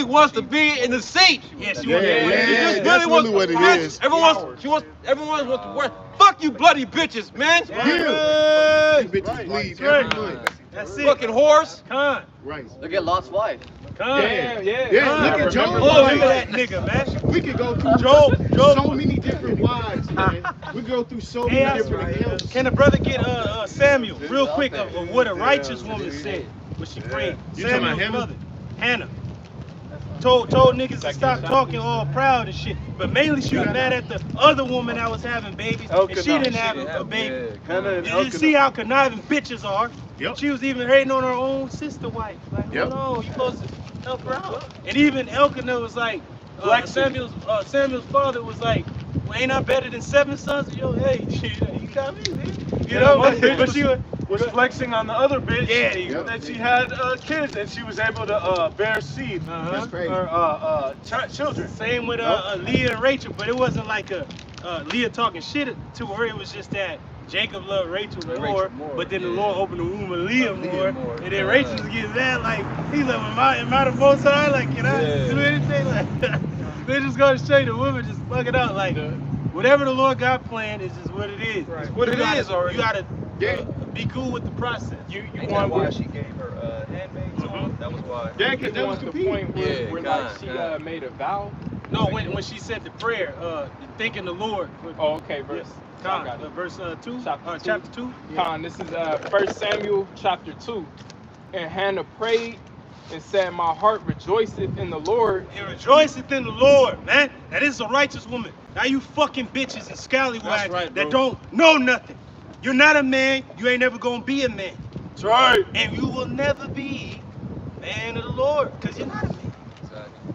Speaker 9: wants to be in the seat.
Speaker 1: Yeah, she
Speaker 6: Yeah,
Speaker 1: was.
Speaker 6: yeah.
Speaker 9: She just
Speaker 6: that's
Speaker 9: wants
Speaker 6: really what it
Speaker 9: bitch,
Speaker 6: is.
Speaker 9: Everyone wants to work. Fuck you bloody bitches, man.
Speaker 6: Yeah. These bitches bleed every month.
Speaker 1: That's it.
Speaker 9: Fucking whores.
Speaker 1: Con.
Speaker 6: Right.
Speaker 5: Look at Lot's wife.
Speaker 1: Con.
Speaker 2: Yeah.
Speaker 6: Yeah, look at Job.
Speaker 1: Oh, look at that nigga, man.
Speaker 6: We could go through
Speaker 1: Job.
Speaker 6: so many different wives, man. We go through so many
Speaker 1: Hey,
Speaker 6: different accounts.
Speaker 1: can the brother get Samuel real quick of what a righteous woman said when she prayed?
Speaker 6: You talking about
Speaker 1: Samuel's
Speaker 6: Hannah?
Speaker 1: mother, Hannah. told niggas to stop talking all proud and shit. But mainly she was mad at the other woman that was having babies, and she didn't have a baby. You see how conniving bitches are.
Speaker 3: Yep.
Speaker 1: She was even hating on her own sister wife. Like, no, you supposed to help her out. And even Elkanah was like, Samuel's father was like, well, ain't I better than 7 sons? Yo, hey, you got me, man. You know, but she
Speaker 8: was flexing on the other bitch.
Speaker 1: Yeah,
Speaker 8: that she had kids and she was able to bear seed.
Speaker 6: That's crazy.
Speaker 8: Children.
Speaker 1: Same with Leah and Rachel, but it wasn't like Leah talking shit to her. It was just that Jacob loved Rachel more, but then the Lord opened the womb of Leah more, and then Rachel was getting mad. Like, he's like, am I the most high? Like, can I do anything? Like, they just gonna show you the woman just fuck it up. Like, whatever the Lord got planned is just what it is.
Speaker 2: Right.
Speaker 1: It's
Speaker 2: What it is already.
Speaker 1: You gotta be cool with the process.
Speaker 2: You
Speaker 10: Ain't
Speaker 2: want
Speaker 10: that why she gave her handmaid to him? That was why.
Speaker 6: Yeah, because that was
Speaker 2: the
Speaker 6: competing.
Speaker 2: point where like, she made a vow.
Speaker 1: No, when she said the prayer, thanking the Lord.
Speaker 2: Oh, okay, verse.
Speaker 1: Verse 2, chapter 2.
Speaker 2: Con, this is 1 Samuel chapter 2. And Hannah prayed and said, my heart rejoiceth in the Lord.
Speaker 1: And rejoiceth in the Lord, man. That is a righteous woman. Now you fucking bitches and scallywags that don't know nothing. You're not a man. You ain't never gonna be a man.
Speaker 8: That's right.
Speaker 1: And you will never be man of the Lord, because you're not a man.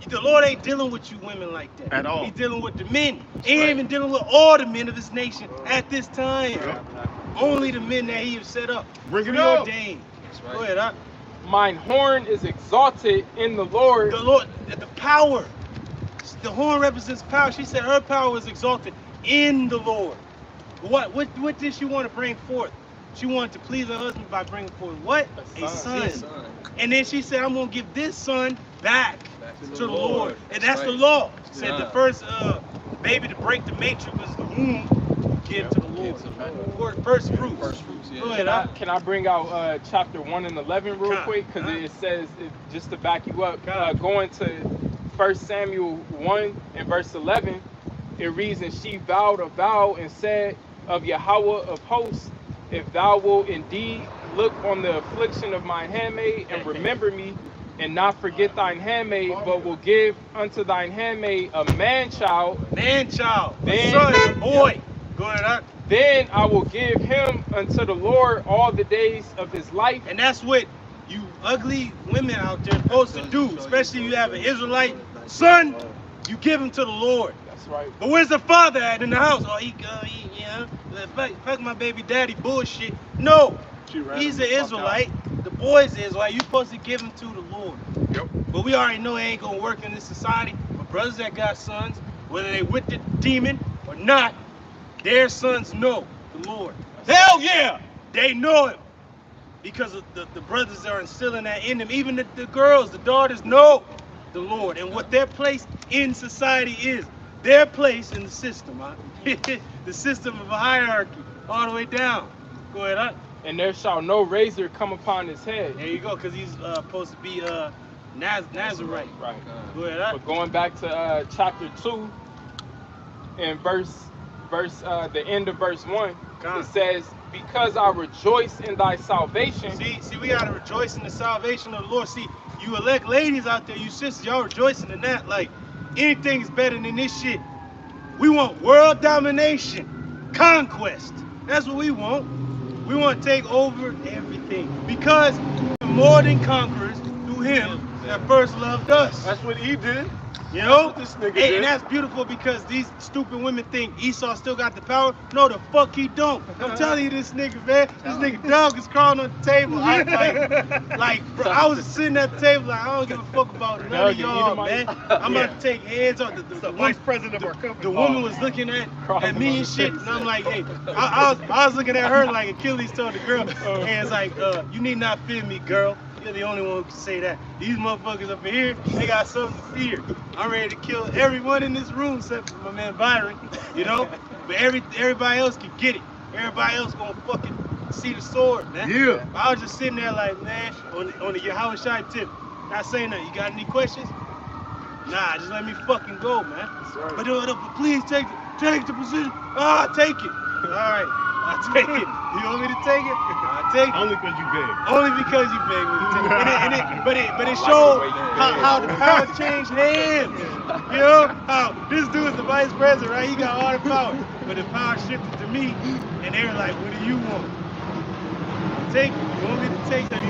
Speaker 1: The Lord ain't dealing with you women like that.
Speaker 3: At all.
Speaker 1: He's dealing with the men. He ain't even dealing with all the men of his nation at this time. Only the men that he has set up.
Speaker 3: Bring it up.
Speaker 1: Preordained. Go ahead,
Speaker 2: Mine horn is exalted in the Lord.
Speaker 1: The Lord, the power. The horn represents power. She said her power was exalted in the Lord. What did she want to bring forth? She wanted to please her husband by bringing forth what? A son. And then she said, I'm going to give this son back to the Lord. And that's the law. Said the first baby to break the matrix was the womb, give to the Lord. First fruits. Go ahead,
Speaker 2: Can I bring out chapter 1 and 11 real quick? Because it says, just to back you up, going to 1 Samuel 1 and verse 11, it reads, and she vowed a vow and said, of Yahweh of hosts, if thou wilt indeed look on the affliction of my handmaid and remember me, and not forget thine handmaid, but will give unto thine handmaid a man-child.
Speaker 1: Man-child. A son, a boy. Go ahead,
Speaker 2: Then I will give him unto the Lord all the days of his life.
Speaker 1: And that's what you ugly women out there supposed to do, especially if you have an Israelite son, you give him to the Lord.
Speaker 2: That's right.
Speaker 1: But where's the father at in the house? Oh, he fuck my baby daddy bullshit. No, he's an Israelite. The boy's an Israelite. You're supposed to give him to the Lord.
Speaker 3: Yep.
Speaker 1: But we already know it ain't gonna work in this society. But brothers that got sons, whether they with the demon or not, their sons know the Lord. Hell yeah, they know him. Because of the brothers are instilling that in them. Even the girls, the daughters know the Lord and what their place in society is. Their place in the system, huh? The system of a hierarchy all the way down. Go ahead, huh?
Speaker 2: And there shall no razor come upon his head.
Speaker 1: There you go, because he's supposed to be Nazarite.
Speaker 2: Right.
Speaker 1: Go ahead, huh?
Speaker 2: But going back to chapter 2 and the end of verse 1, it says, because I rejoice in thy salvation.
Speaker 1: See, we gotta rejoice in the salvation of the Lord. See, you elect ladies out there, you sisters, y'all rejoicing in that. Like, anything is better than this shit. We want world domination, conquest. That's what we want. We want to take over everything because we're more than conquerors through him that first loved us.
Speaker 8: That's what he did.
Speaker 1: You know?
Speaker 8: That's what this nigga did.
Speaker 1: And that's beautiful because these stupid women think Esau still got the power. No, the fuck he don't. I'm telling you, this nigga, man. This nigga dog is crawling on the table. Bro, I was sitting at the table like, I don't give a fuck about none of y'all, man. I'm about to take heads off. The
Speaker 4: vice president of our company.
Speaker 1: The woman was looking at me and shit, and I'm like, hey, I was looking at her like Achilles told the girl, and it's like, you need not fear me, girl. You're the only one who can say that. These motherfuckers up in here, they got something to fear. I'm ready to kill everyone in this room except for my man Byron, you know? But everybody else can get it. Everybody else gonna fucking see the sword, man.
Speaker 3: Yeah.
Speaker 1: I was just sitting there like, man, on the Yahweh Shai tip, not saying nothing. You got any questions? Nah, just let me fucking go, man. But please take the position. Take it. All right. I take it. You want me to take it? I take it.
Speaker 6: Only because you big.
Speaker 1: Only because you begged me to take it. But it showed how the power changed hands. You know how this dude's the vice president, right? He got all the power, but the power shifted to me, and they were like, "What do you want?" Take it. You want me to take it?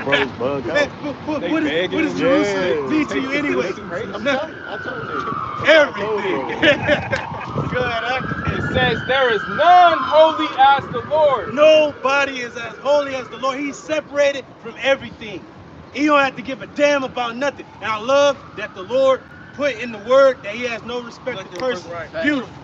Speaker 6: Bro, bug out.
Speaker 1: What does Jerusalem mean to you anyway?
Speaker 6: I told you.
Speaker 1: Everything. Go ahead.
Speaker 2: It says there is none holy as the Lord.
Speaker 1: Nobody is as holy as the Lord. He's separated from everything. He don't have to give a damn about nothing. And I love that the Lord put in the word that he has no respect to person. Beautiful.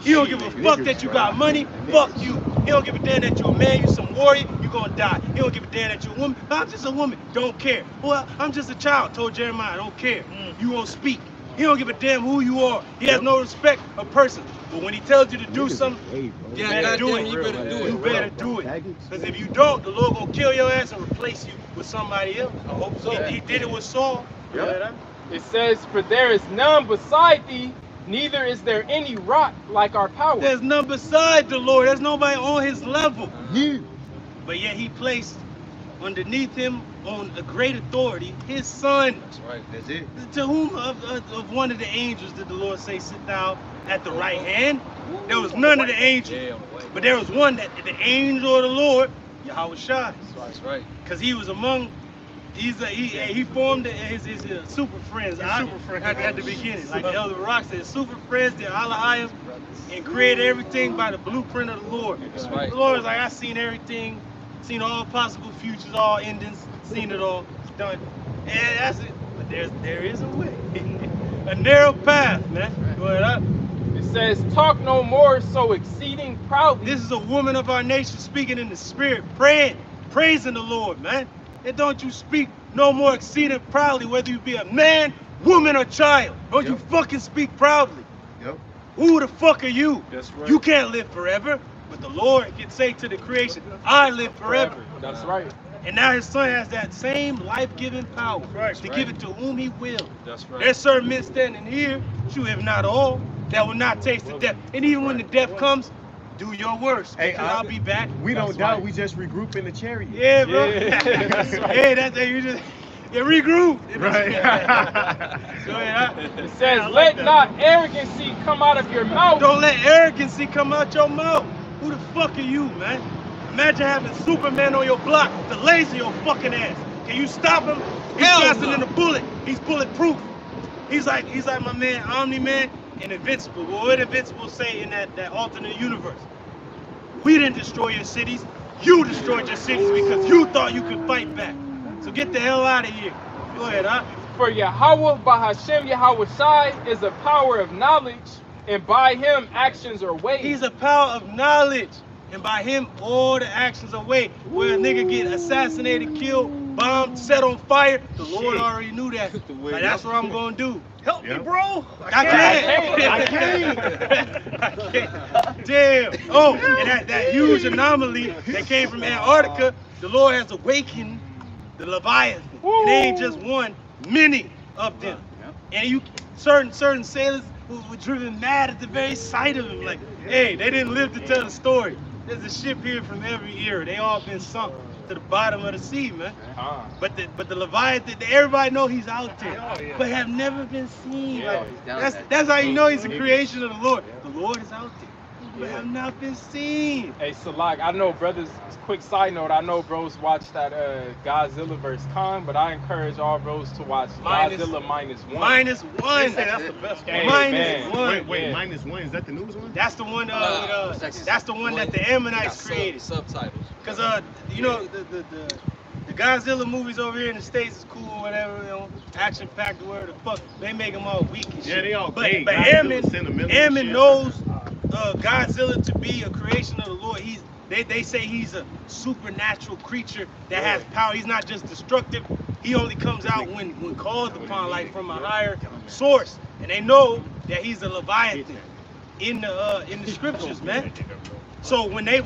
Speaker 1: He don't give a fuck that you got money. Fuck you. He don't give a damn that you're a man, you some warrior, you gonna die. He don't give a damn that you're a woman. I'm just a woman. Don't care. Well, I'm just a child. Told Jeremiah, I don't care. You won't speak. He don't give a damn who you are. He has no respect of person. But when he tells you to do something, you better do it. You better do it. Because if you don't, the Lord gonna kill your ass and replace you with somebody else. I hope so. He did it with Saul.
Speaker 2: Yep. It says, for there is none beside thee, neither is there any rock like our power.
Speaker 1: There's none beside the Lord. There's nobody on his level. But yet he placed underneath him on a great authority his son.
Speaker 4: That's right. That's it.
Speaker 1: To whom of one of the angels did the Lord say, sit down at the right hand? There was none of the angels. But there was one that the angel of the Lord, Yahweh Shai.
Speaker 4: That's right.
Speaker 1: Because he was among, he formed his super friends at the beginning. Like the Elder Rock said, super friends, the Alahayim, and created everything by the blueprint of the Lord.
Speaker 4: That's right.
Speaker 1: The Lord is like, I've seen everything, seen all possible futures, all endings, seen it all, it's done. And that's it. But there is a way. A narrow path, man. Go ahead.
Speaker 2: It says, talk no more so exceeding proudly.
Speaker 1: This is a woman of our nation speaking in the spirit, praying, praising the Lord, man. And don't you speak no more exceeding proudly, whether you be a man, woman, or child. Don't you fucking speak proudly.
Speaker 6: Yep.
Speaker 1: Who the fuck are you?
Speaker 2: That's right.
Speaker 1: You can't live forever. But the Lord can say to the creation, I live forever.
Speaker 2: That's right.
Speaker 1: And now his son has that same life-giving power to give it to whom he will.
Speaker 2: That's right.
Speaker 1: There's certain men standing here, true if not all, that will not taste the death. And even when the death comes, do your worst.
Speaker 6: Hey,
Speaker 1: because I'll be back.
Speaker 6: We don't doubt. We just regroup in the chariot.
Speaker 1: Yeah, bro.
Speaker 2: Yeah, that's right.
Speaker 1: Hey, that's you just regroup.
Speaker 6: Right.
Speaker 1: Go ahead.
Speaker 2: It says, let not arrogancy come out of your mouth.
Speaker 1: Don't let arrogancy come out your mouth. Who the fuck are you, man? Imagine having Superman on your block to laser your fucking ass. Can you stop him? He's faster than a bullet. He's bulletproof. He's like my man, Omni-Man and Invincible. Well, what did Invincible say in that alternate universe? We didn't destroy your cities. You destroyed your cities because you thought you could fight back. So get the hell out of here. Go ahead, huh?
Speaker 2: For Yahweh Bahashem Yahweh Shai is a power of knowledge, and by him actions are weighed.
Speaker 1: He's a power of knowledge, and by him all the actions are weighed. Where a nigga get assassinated, killed, bombed, set on fire, the Lord already knew that. Like, that's what I'm gonna do. Help me, bro. I can't. Damn. Oh, and that huge anomaly that came from Antarctica, the Lord has awakened the Leviathan. It ain't just one, many of them. And certain sailors were driven mad at the very sight of him. Like, hey, they didn't live to tell the story. There's a ship here from every era. They all been sunk to the bottom of the sea, man. But the Leviathan, everybody know he's out there, but have never been seen. Like, that's how you know he's a creation of the Lord. The Lord is out there, but have not been seen.
Speaker 2: Hey, Salak, I know brothers, quick side note, I know bros watch that Godzilla vs. Kong, but I encourage all bros to watch Godzilla -1.
Speaker 1: -1.
Speaker 4: That's the best one.
Speaker 1: -1.
Speaker 6: Wait, -1. Is that the newest one?
Speaker 1: That's the one. That's the one that the Ammonites created.
Speaker 10: Subtitles.
Speaker 1: Cause you know the Godzilla movies over here in the States is cool or whatever, you know, action packed or whatever the fuck. They make them all weak and shit.
Speaker 6: Yeah, they all
Speaker 1: But
Speaker 6: big.
Speaker 1: Ammon knows Godzilla to be a creation of the Lord. They say he's a supernatural creature that has power. He's not just destructive. He only comes out when called upon, like from a higher source. And they know that he's a Leviathan in the scriptures, man. So when they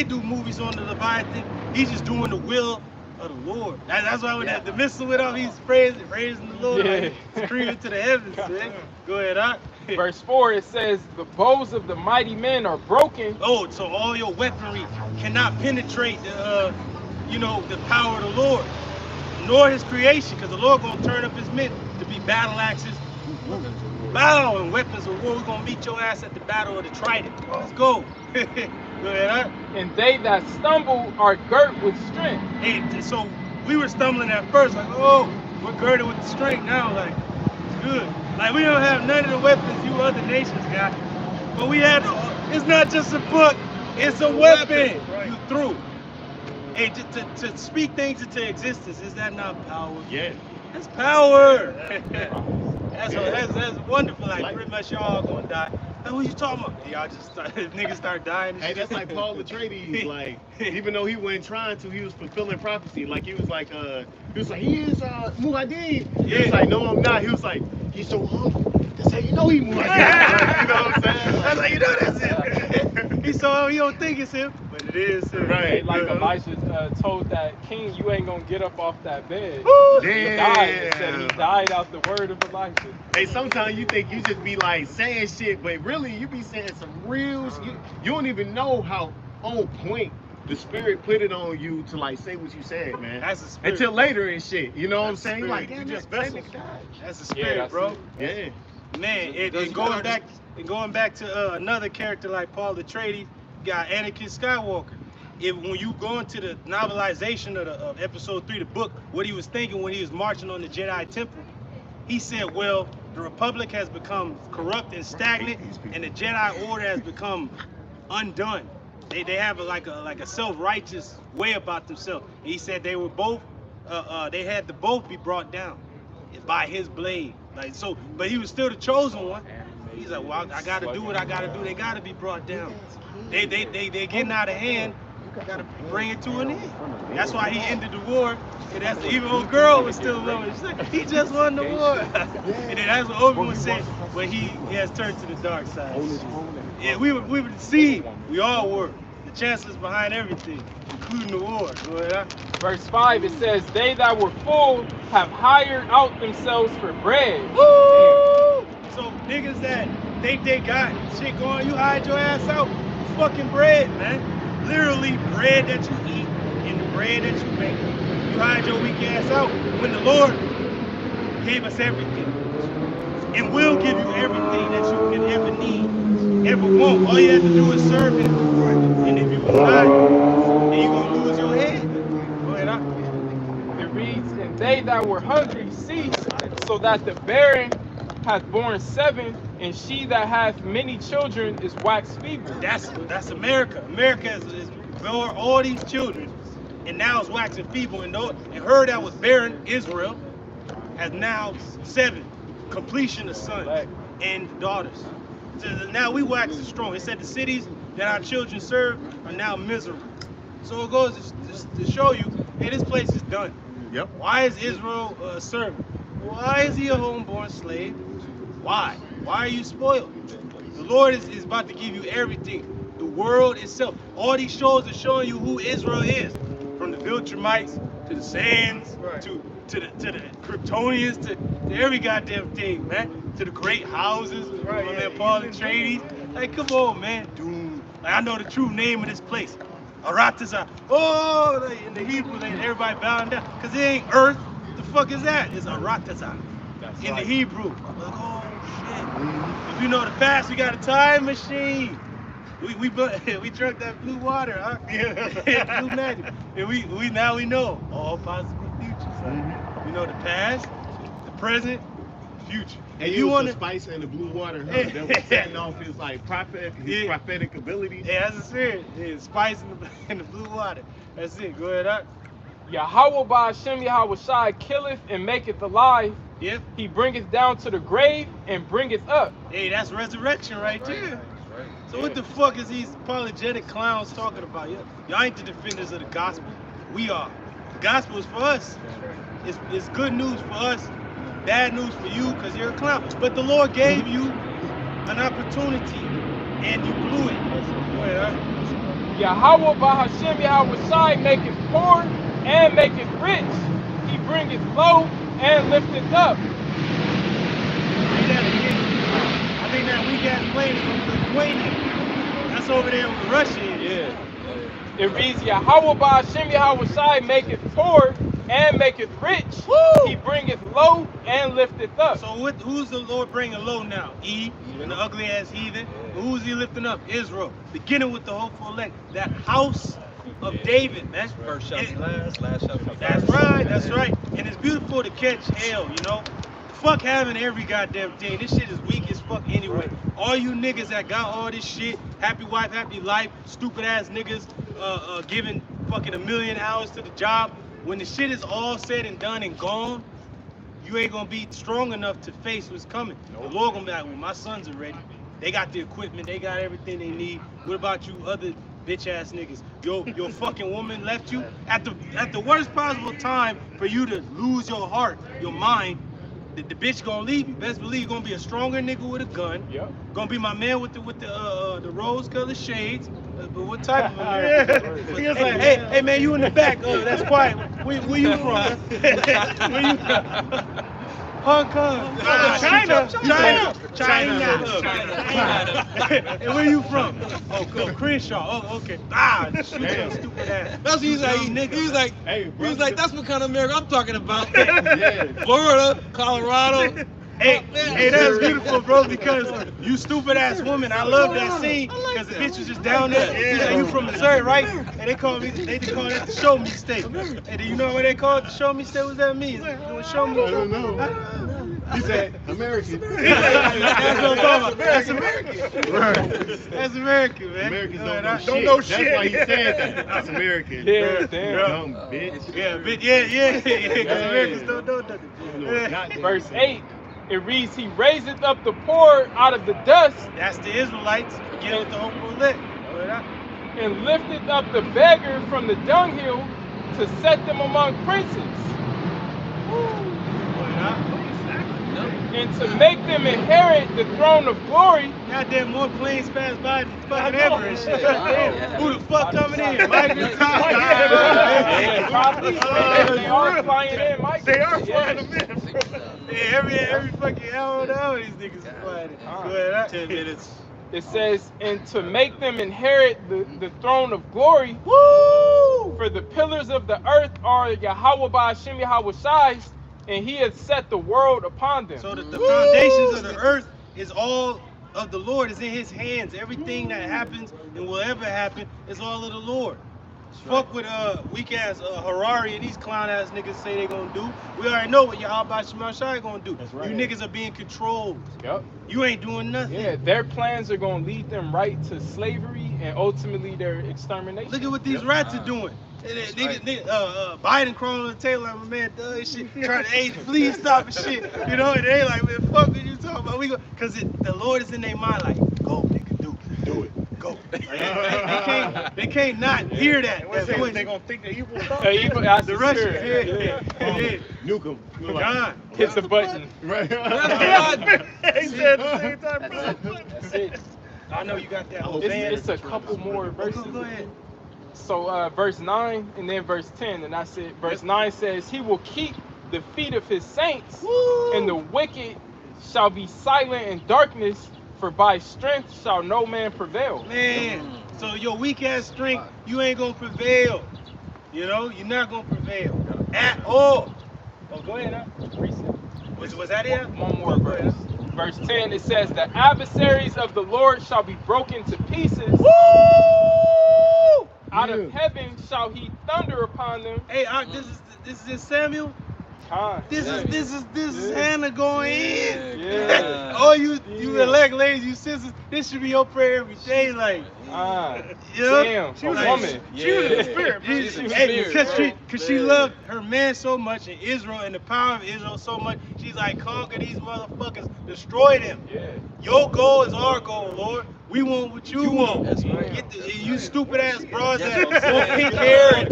Speaker 1: do movies on the Leviathan, he's just doing the will of the Lord. That's why when the missile went off, he's praising the Lord, like, screaming to the heavens, man. Go ahead, huh?
Speaker 2: Verse 4, it says, the bows of the mighty men are broken.
Speaker 7: Oh, so all your weaponry cannot penetrate the, the power of the Lord, nor his creation, because the Lord gonna turn up his men to be battle axes, battle and weapons of war. We're gonna meet your ass at the battle of the Trident. Let's go. Go ahead, huh?
Speaker 2: And they that stumble are girt with strength.
Speaker 7: Hey, so we were stumbling at first, like, oh, we're girded with the strength now, like, it's good. Like, we don't have none of the weapons you other nations got, but we had, it's not just a book, it's a weapon. Right. You threw. Hey, to speak things into existence, is that not power?
Speaker 6: Yeah.
Speaker 7: That's power. That's wonderful. Like, pretty much y'all gonna die. Like, what you talking about? Y'all just niggas start dying.
Speaker 6: Hey, that's like Paul Atreides. Like, even though he wasn't trying to, he was fulfilling prophecy. Like, he is Muhammad.
Speaker 7: Yeah.
Speaker 6: He was like, no, I'm not. He was like, he's so humble. That's how you know he Muhammad. Like, you know what I'm saying?
Speaker 7: That's how you know that's him. He's so humble, you don't think it's him, but it is him.
Speaker 6: Right.
Speaker 2: Like Elijah told that king, you ain't gonna get up off that bed.
Speaker 6: Damn.
Speaker 2: He died. It said he died out the word of Elijah.
Speaker 6: Hey, sometimes you think you just be like saying shit, but really you be saying some real shit. You don't even know how on point the spirit put it on you to like say what you said, man.
Speaker 7: That's the spirit.
Speaker 6: Until later and shit. You know what I'm saying?
Speaker 7: Spirit.
Speaker 6: Like,
Speaker 7: You
Speaker 6: damn,
Speaker 7: just
Speaker 6: that
Speaker 7: vessels.
Speaker 6: nigga died.
Speaker 7: That's the spirit, bro.
Speaker 6: Yeah.
Speaker 7: Man, and going back to another character like Paul Atreides, you got Anakin Skywalker. When you go into the novelization of episode 3, the book, what he was thinking when he was marching on the Jedi Temple, he said, well, the Republic has become corrupt and stagnant, and the Jedi Order has become undone. They have like a self-righteous way about themselves. And he said they were both, they had to both be brought down by his blade. Like so, but he was still the chosen one. He's like, well, I gotta do what I gotta do. They gotta be brought down. They getting out of hand. Gotta bring it to an end. That's why he ended the war. And that's even old girl was still loving. She's like, he just won the war. And then that's what Obi-Wan said, but he has turned to the dark side. Yeah, we were deceived. We all were. The chancellors behind everything, including the war.
Speaker 2: Verse 5, it says, they that were full have hired out themselves for bread.
Speaker 7: Woo! So niggas that think they got shit going, you hide your ass out. Fucking bread, man. Literally bread that you eat and the bread that you make. You hide your weak ass out when the Lord gave us everything. And will give you everything that you can ever need, ever want. All you have to do is serve him. And if you will not, then you're gonna lose your head. Go ahead,
Speaker 2: It reads, and they that were hungry ceased, so that the barren hath borne 7, and she that hath many children is waxed feeble.
Speaker 7: That's America. America is bore all these children, and now it's waxing feeble. And her that was barren, Israel, has now 7, completion of sons and daughters. So now we waxing strong. It said the cities that our children serve are now miserable. So it goes to show you, hey, this place is done.
Speaker 6: Yep.
Speaker 7: Why is Israel a servant? Why is he a homeborn slave? Why? Why are you spoiled? The Lord is about to give you everything. The world itself. All these shows are showing you who Israel is. From the Viltrumites to the Sands, to the Kryptonians, to every goddamn thing, man. To the great houses, Paul Atreides. Like, come on, man. Doom. Like, I know the true name of this place. Aratazar. Oh, like, in the Hebrew, like, everybody bowing down. Because it ain't Earth. The fuck is that? It's Aratazar. In the Hebrew. Like, oh, shit. If you know the past, we got a time machine. We drank that blue water, huh? Yeah. Blue magic. And we now know all possible futures. Huh? We know the past, the present, the future.
Speaker 6: And you want the spice and the blue water, huh? That was setting off his like prophetic abilities.
Speaker 7: Yeah, that's the spirit. Yeah, spice and the blue water. That's it. Go ahead, huh?
Speaker 2: Yahweh by Hashem Yahweh Shai killeth and maketh alive.
Speaker 7: Yep.
Speaker 2: He bringeth down to the grave and bringeth up.
Speaker 7: Hey, that's resurrection right there. So what the fuck is these apologetic clowns talking about? Y'all ain't the defenders of the gospel. We are. The gospel is for us. It's good news for us, bad news for you because you're a clown. But the Lord gave you an opportunity and you blew it.
Speaker 2: Yahweh by Hashem Yahweh Shai maketh poor and maketh rich. He bringeth low and lifteth up.
Speaker 7: Read that again. I
Speaker 4: thing that weak ass plane is from Lithuania. That's over there with Russia.
Speaker 2: Yeah. It reads, Yahweh Ba'ashem Yahweh Shai maketh poor and maketh rich.
Speaker 4: Woo!
Speaker 2: He bringeth low and lifteth up.
Speaker 4: So who's the Lord bringing low now? Eve and the ugly ass heathen. But who's he lifting up? Israel. Beginning with the hopeful elect. That house of David, man.
Speaker 9: First shall be last, last shall be first.
Speaker 4: That's right, that's right. And it's beautiful to catch hell, you know? Fuck having every goddamn thing. This shit is weak as fuck anyway. All you niggas that got all this shit, happy wife, happy life, stupid ass niggas giving fucking 1 million hours to the job. When the shit is all said and done and gone, you ain't gonna be strong enough to face what's coming. The Lord gonna be like, well, my sons are ready. They got the equipment, they got everything they need. What about you other bitch ass niggas? Your fucking woman left you at the worst possible time for you to lose your heart, your mind. The bitch gonna leave you. Best believe you're gonna be a stronger nigga with a gun.
Speaker 2: Yep.
Speaker 4: Gonna be my man with the rose-colored shades. But what type of man? He was like, hey man, you in the back. That's quiet. Where you from? Where you from? Hong Kong. China. And where you from? Oh, Crenshaw. Oh, okay. Shoot your stupid ass.
Speaker 9: That's what he's like. He's like,
Speaker 6: Hey,
Speaker 9: he was like, that's what kind of America I'm talking about.
Speaker 6: Yeah.
Speaker 9: Florida, Colorado.
Speaker 4: Hey, that's beautiful, bro, because you stupid ass woman. I love that scene because the bitch was just down there. She's like, you from Missouri, right? And they call it the show me state. And do you know what they call it the show me state? What's that mean? Show me.
Speaker 6: I don't know. He said American.
Speaker 4: That's what I'm talking about. That's American.
Speaker 6: Right.
Speaker 4: That's American, man.
Speaker 6: Americans don't know shit.
Speaker 4: Don't know
Speaker 6: That's
Speaker 4: shit.
Speaker 6: why he said that. That's American.
Speaker 2: Yeah, damn.
Speaker 6: Dumb bitch.
Speaker 4: Yeah, bitch. Yeah. Because Americans don't know nothing.
Speaker 2: Verse 8, it reads, He raiseth up the poor out of the dust
Speaker 4: That's the Israelites. Get with the hopeful elect.
Speaker 2: and lifteth up the beggar from the dunghill to set them among princes. And to make them inherit the throne of glory.
Speaker 4: Goddamn, more planes pass by than fucking ever and shit. Who the fuck coming in? Mike?
Speaker 2: Yeah, probably. They are flying in, Mike.
Speaker 4: They are flying them in, bro. Yeah, every fucking hour these niggas is flying in. Go ahead, 10 minutes.
Speaker 2: It says, and to make them inherit the throne of glory.
Speaker 4: Woo!
Speaker 2: For the pillars of the earth are Yahweh Ba'ashem Yahweh Shai, and he has set the world upon them.
Speaker 4: So that the foundations of the earth is all of the Lord, is in his hands. Everything that happens and will ever happen is all of the Lord. Fuck with weak ass Harari and these clown ass niggas say they gonna do. We already know what Yahweh Shema Shai gonna do.
Speaker 6: That's right.
Speaker 4: You niggas are being controlled.
Speaker 2: Yep.
Speaker 4: You ain't doing nothing.
Speaker 2: Yeah, their plans are going to lead them right to slavery and ultimately their extermination.
Speaker 4: Look at what these rats are doing. Niggas, Biden crawling on the table like my man does and shit, trying to, hey, please stop and shit. You know, and they like, man, fuck what you talking about? We go, cause the Lord is in their mind like, go, nigga, do it. Go. Like, they can't not hear that.
Speaker 3: They gonna think the evil thought.
Speaker 2: The
Speaker 4: Russians,
Speaker 2: yeah.
Speaker 6: Nuke him.
Speaker 4: God.
Speaker 2: Hits the button.
Speaker 6: Right.
Speaker 3: He said at the same time, bro.
Speaker 2: That's it.
Speaker 4: I know you got that.
Speaker 2: It's a couple more verses.
Speaker 4: Go ahead.
Speaker 2: So verse 9 and then verse 10, and that's it. Verse 9 says, He will keep the feet of his saints, and the wicked shall be silent in darkness, for by strength shall no man prevail.
Speaker 4: Man, so your weak ass strength, you ain't gonna prevail. You know, you're not gonna prevail at all. Oh, go ahead, Was that it?
Speaker 2: One more verse. Verse 10, it says, The adversaries of the Lord shall be broken to pieces.
Speaker 4: Woo!
Speaker 2: Out of heaven shall he thunder upon them.
Speaker 4: Hey, this is Samuel. This is Hannah going in.
Speaker 2: Yeah.
Speaker 4: Oh, you elect ladies, you sisters, this should be your prayer every day, like. You know?
Speaker 2: Damn,
Speaker 4: she was
Speaker 2: a woman.
Speaker 4: She was in the spirit, because she loved her man so much and Israel and the power of Israel so much. She's like, conquer these motherfuckers, destroy them.
Speaker 2: Yeah.
Speaker 4: Your goal is our goal, Lord. We want what you want.
Speaker 9: That's right.
Speaker 4: Get you stupid ass bras that want pink hair and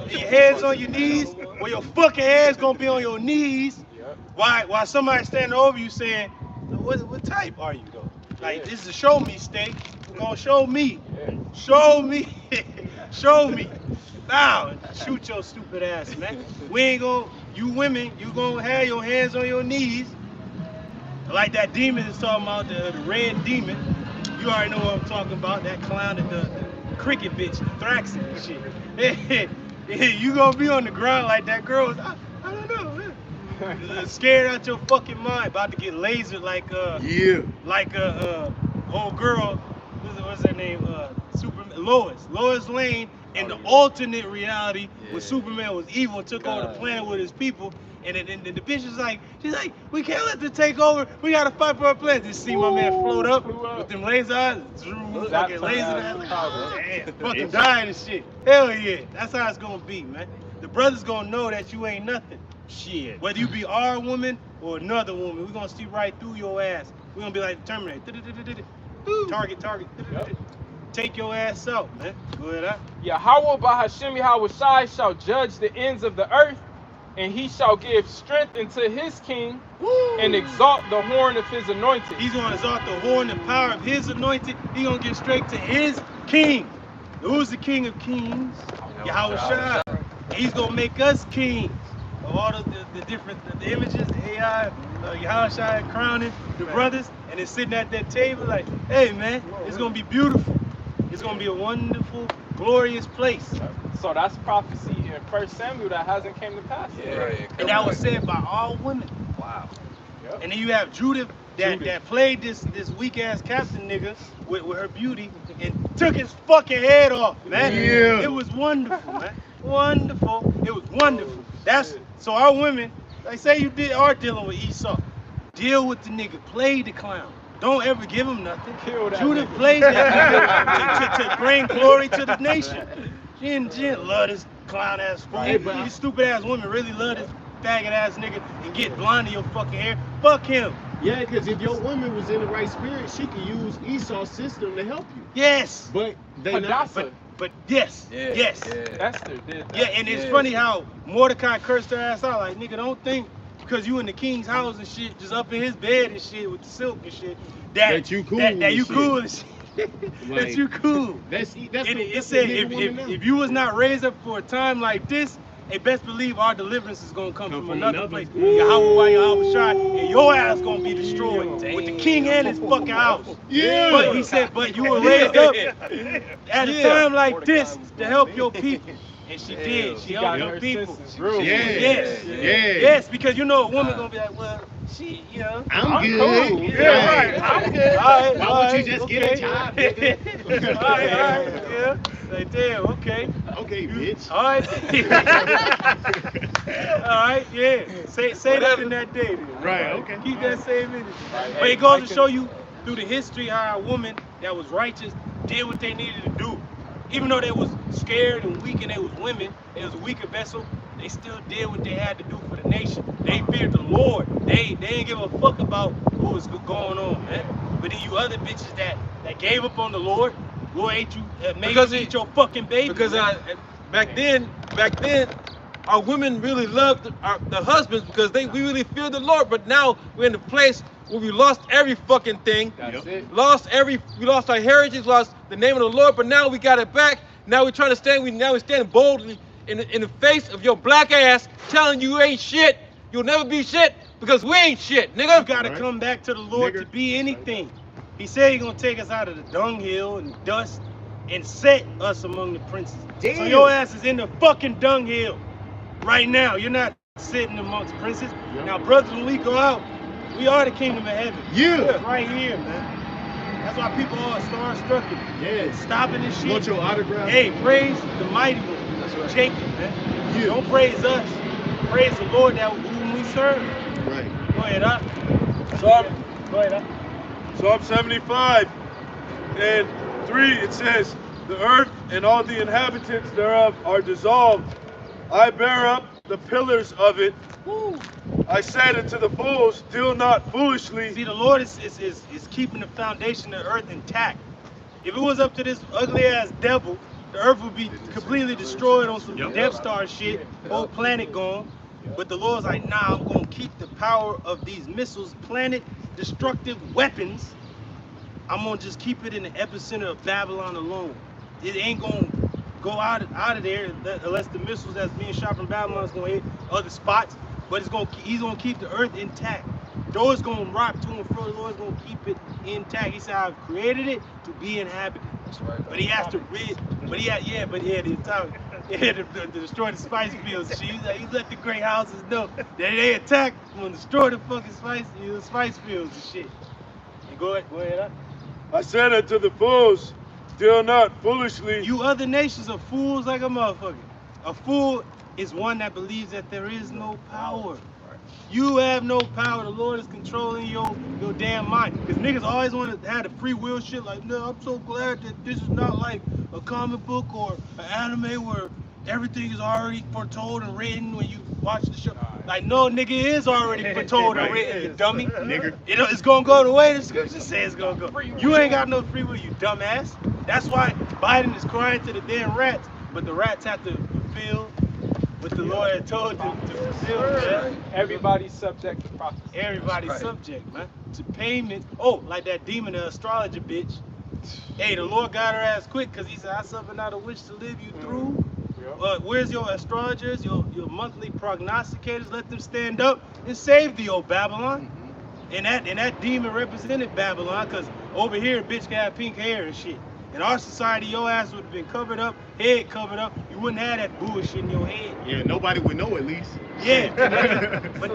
Speaker 4: your heads on your knees. Well, your fucking head's gonna be on your knees. While somebody standing over you saying, what type are you though? Like, this is a show me state. You're gonna show me. Show me. Show me. Now, shoot your stupid ass, man. We ain't gonna, you women, you gonna have your hands on your knees.
Speaker 1: Like that demon is talking about, the red demon. You already know what I'm talking about. That clown, the cricket bitch, the Thraxin and shit. You gonna be on the ground like that girl. I don't know, man. Scared out your fucking mind, about to get lasered like old girl. What's her name? Superman, Lois Lane. In the alternate reality, where Superman was evil and took over the planet with his people, and the bitch was like, she's like, we can't let them take over. We gotta fight for our planet. Just see my man float up with them laser eyes, fucking laser eyes, damn, fucking dying and shit. Hell yeah, that's how it's gonna be, man. The brothers gonna know that you ain't nothing. Shit. Whether you be our woman or another woman, we gonna see right through your ass. We gonna be like the Terminator. Target. Take your ass out, man. Go ahead,
Speaker 2: Yahweh Bahashemi Hawashai shall judge the ends of the earth, and he shall give strength unto his king, and exalt the horn of his anointed.
Speaker 1: He's gonna exalt the horn and power of his anointed. He's gonna get straight to his king. Who's the king of kings? Yahweh. He's gonna make us kings. Of all the different the images, the AI, Yahweh crowning the brothers, and then sitting at that table like, hey man, it's gonna be beautiful. It's gonna be a wonderful, glorious place.
Speaker 2: So that's prophecy in 1 Samuel that hasn't came to pass.
Speaker 1: And that was said by all women. Wow. And then you have Judith that played this weak ass captain nigga with her beauty and took his fucking head off, man. It was wonderful, man. Wonderful. It was wonderful. That's so our women, like say you are dealing with Esau. Deal with the nigga, play the clown. Don't ever give him nothing. Judith played that to bring glory to the nation. She didn't love this clown ass fool. These stupid ass women really love this faggot ass nigga and get blonde in your fucking hair. Fuck him.
Speaker 6: Yeah, because if your woman was in the right spirit, she could use Esau's system to help you.
Speaker 1: Yes.
Speaker 6: But they not.
Speaker 1: But yes. Yes.
Speaker 2: Esther did that.
Speaker 1: Yeah, and it's funny how Mordecai cursed her ass out. Like, nigga, don't think because you in the king's house and shit, just up in his bed and shit with the silk and shit, that you cool. That you cool and shit. That you cool. It said if you was not raised up for a time like this, hey, best believe our deliverance is gonna come from another place. Yahweh Shai, and your ass gonna be destroyed with the king and his fucking house. Yeah. But he said, but you were raised up at a time like this to help your people. And she did. She helped her people. Yes, because you know a woman gonna be like, well, she, you know,
Speaker 6: I'm good.
Speaker 1: Cool. Yeah, right. I'm good. All right.
Speaker 6: Why would you just get a job, nigga?
Speaker 1: All right. Yeah. Like, damn. Okay,
Speaker 6: bitch.
Speaker 1: All right. All right. Yeah. Say that in that day. Then.
Speaker 6: Right. Okay.
Speaker 1: Keep that same energy. But it goes to show you through the history how a woman that was righteous did what they needed to do. Even though they was scared and weak and they was women, they was a weaker vessel, they still did what they had to do for the nation. They feared the Lord. They didn't give a fuck about what was going on, man. But then you other bitches that gave up on the Lord, made you eat your fucking baby.
Speaker 9: Because back then, our women really loved the husbands because we really feared the Lord. But now we're in a place where we lost every fucking thing.
Speaker 2: That's it.
Speaker 9: We lost our heritage, lost the name of the Lord, but now we got it back. Now we're trying to stand, we stand boldly in the face of your black ass telling you ain't shit. You'll never be shit because we ain't shit, nigga.
Speaker 1: You gotta come back to the Lord to be anything. He said he's gonna take us out of the dunghill and dust and set us among the princes. Damn. So your ass is in the fucking dunghill right now. You're not sitting amongst princes. Yep. Now, brothers, when we go out, we are the kingdom of heaven. Yeah. Right here, man. That's why people are starstruck. Yeah. Stopping this shit.
Speaker 6: Want your autograph?
Speaker 1: Hey, praise the mighty one. That's right. Jacob, man. Yeah. Don't praise us. Praise the Lord whom we serve.
Speaker 6: Right.
Speaker 1: Go ahead, up.
Speaker 8: Psalm 75 and 3, it says, the earth and all the inhabitants thereof are dissolved. I bear up the pillars of it. Woo. I said unto the fools, deal not foolishly.
Speaker 1: See, the Lord is keeping the foundation of the earth intact. If it was up to this ugly ass devil, the earth would be completely destroyed on some Death Star shit, whole planet gone. But the Lord's like, nah, I'm gonna keep the power of these missiles, planet destructive weapons. I'm gonna just keep it in the epicenter of Babylon alone. It ain't gonna go out of there unless the missiles that's being shot from Babylon is gonna hit other spots. But he's gonna keep the earth intact. Though it's gonna rock to and fro, the Lord's gonna keep it intact. He said, I've created it to be inhabited.
Speaker 2: That's right.
Speaker 1: But he has to rid, the time, to destroy the spice fields. He let the great houses know that they attack, gonna destroy the fucking spice fields and shit. And go ahead.
Speaker 8: I said unto the fools, deal not foolishly.
Speaker 1: You other nations are fools like a motherfucker. A fool is one that believes that there is no power. You have no power. The Lord is controlling your damn mind. Because niggas always want to have the free will shit. Like, no, I'm so glad that this is not like a comic book or an anime where everything is already foretold and written when you watch the show. Like, no, nigga, it is already foretold and written, you dummy. Nigga. It's gonna go the way the scripture says it's gonna go. You ain't got no free will, you dumbass. That's why Biden is crying to the damn rats, but the rats have to fulfill what the Lord had told them to fulfill, man.
Speaker 2: Everybody's subject to prophecy.
Speaker 1: Everybody's subject, man, to payment. Oh, like that demon, the astrologer bitch. Hey, the Lord got her ass quick because he said, I suffer not a witch to live you through. Where's your astrologers, your monthly prognosticators? Let them stand up and save thee, O Babylon. And that demon represented Babylon, because over here, bitch can have pink hair and shit. In our society, your ass would have been covered up, head covered up. You wouldn't have that bullshit in your head.
Speaker 6: Yeah, nobody would know at least.
Speaker 1: Yeah. But,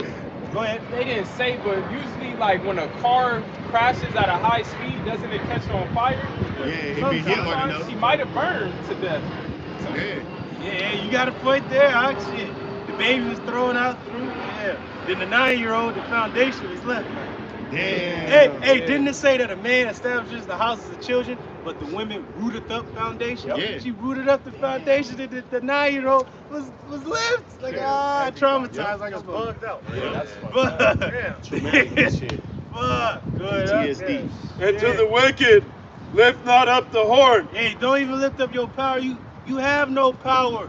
Speaker 1: go ahead.
Speaker 2: They didn't say, but usually, like, when a car crashes at a high speed, doesn't it catch on fire?
Speaker 6: Yeah, if it hit hard enough.
Speaker 2: He might have burned to death. So,
Speaker 1: Yeah, you got a point there, huh? Shit. The baby was thrown out through. Yeah. Then the 9-year-old, the foundation was left.
Speaker 6: Damn.
Speaker 1: Hey, didn't it say that a man establishes the houses of children, but the women rooted up foundation?
Speaker 6: Yeah.
Speaker 1: She rooted up the foundation, and the 9-year-old was left. Like, traumatized like a bugged out.
Speaker 6: Yeah, that's
Speaker 1: Fuck.
Speaker 6: Traumatic shit.
Speaker 1: Fuck. Good.
Speaker 6: PTSD.
Speaker 8: And to the wicked, lift not up the horn.
Speaker 1: Hey, don't even lift up your power. You have no power.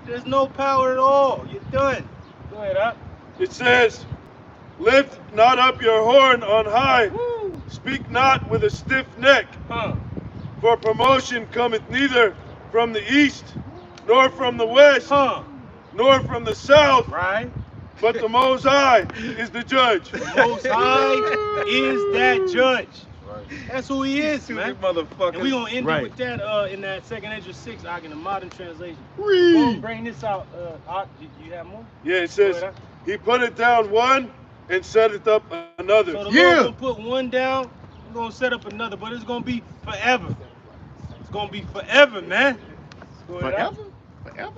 Speaker 1: There's no power at all. You're done. Go ahead, up.
Speaker 8: It says, lift not up your horn on high.
Speaker 1: Woo.
Speaker 8: Speak not with a stiff neck. For promotion cometh neither from the east, nor from the west, nor from the south.
Speaker 1: Right.
Speaker 8: But the Most High is the judge.
Speaker 1: The Most High is that judge. That's who he is, man.
Speaker 9: Motherfucker.
Speaker 1: And we're going to end it with that in that 2nd Ezra 6, in the modern translation. We're going to bring this out. You have more?
Speaker 8: Yeah, it says, he put it down one and set it up another.
Speaker 1: So the Lord's going to put one down, we're going to set up another, but it's going to be forever. It's going to be forever, man.
Speaker 6: Forever?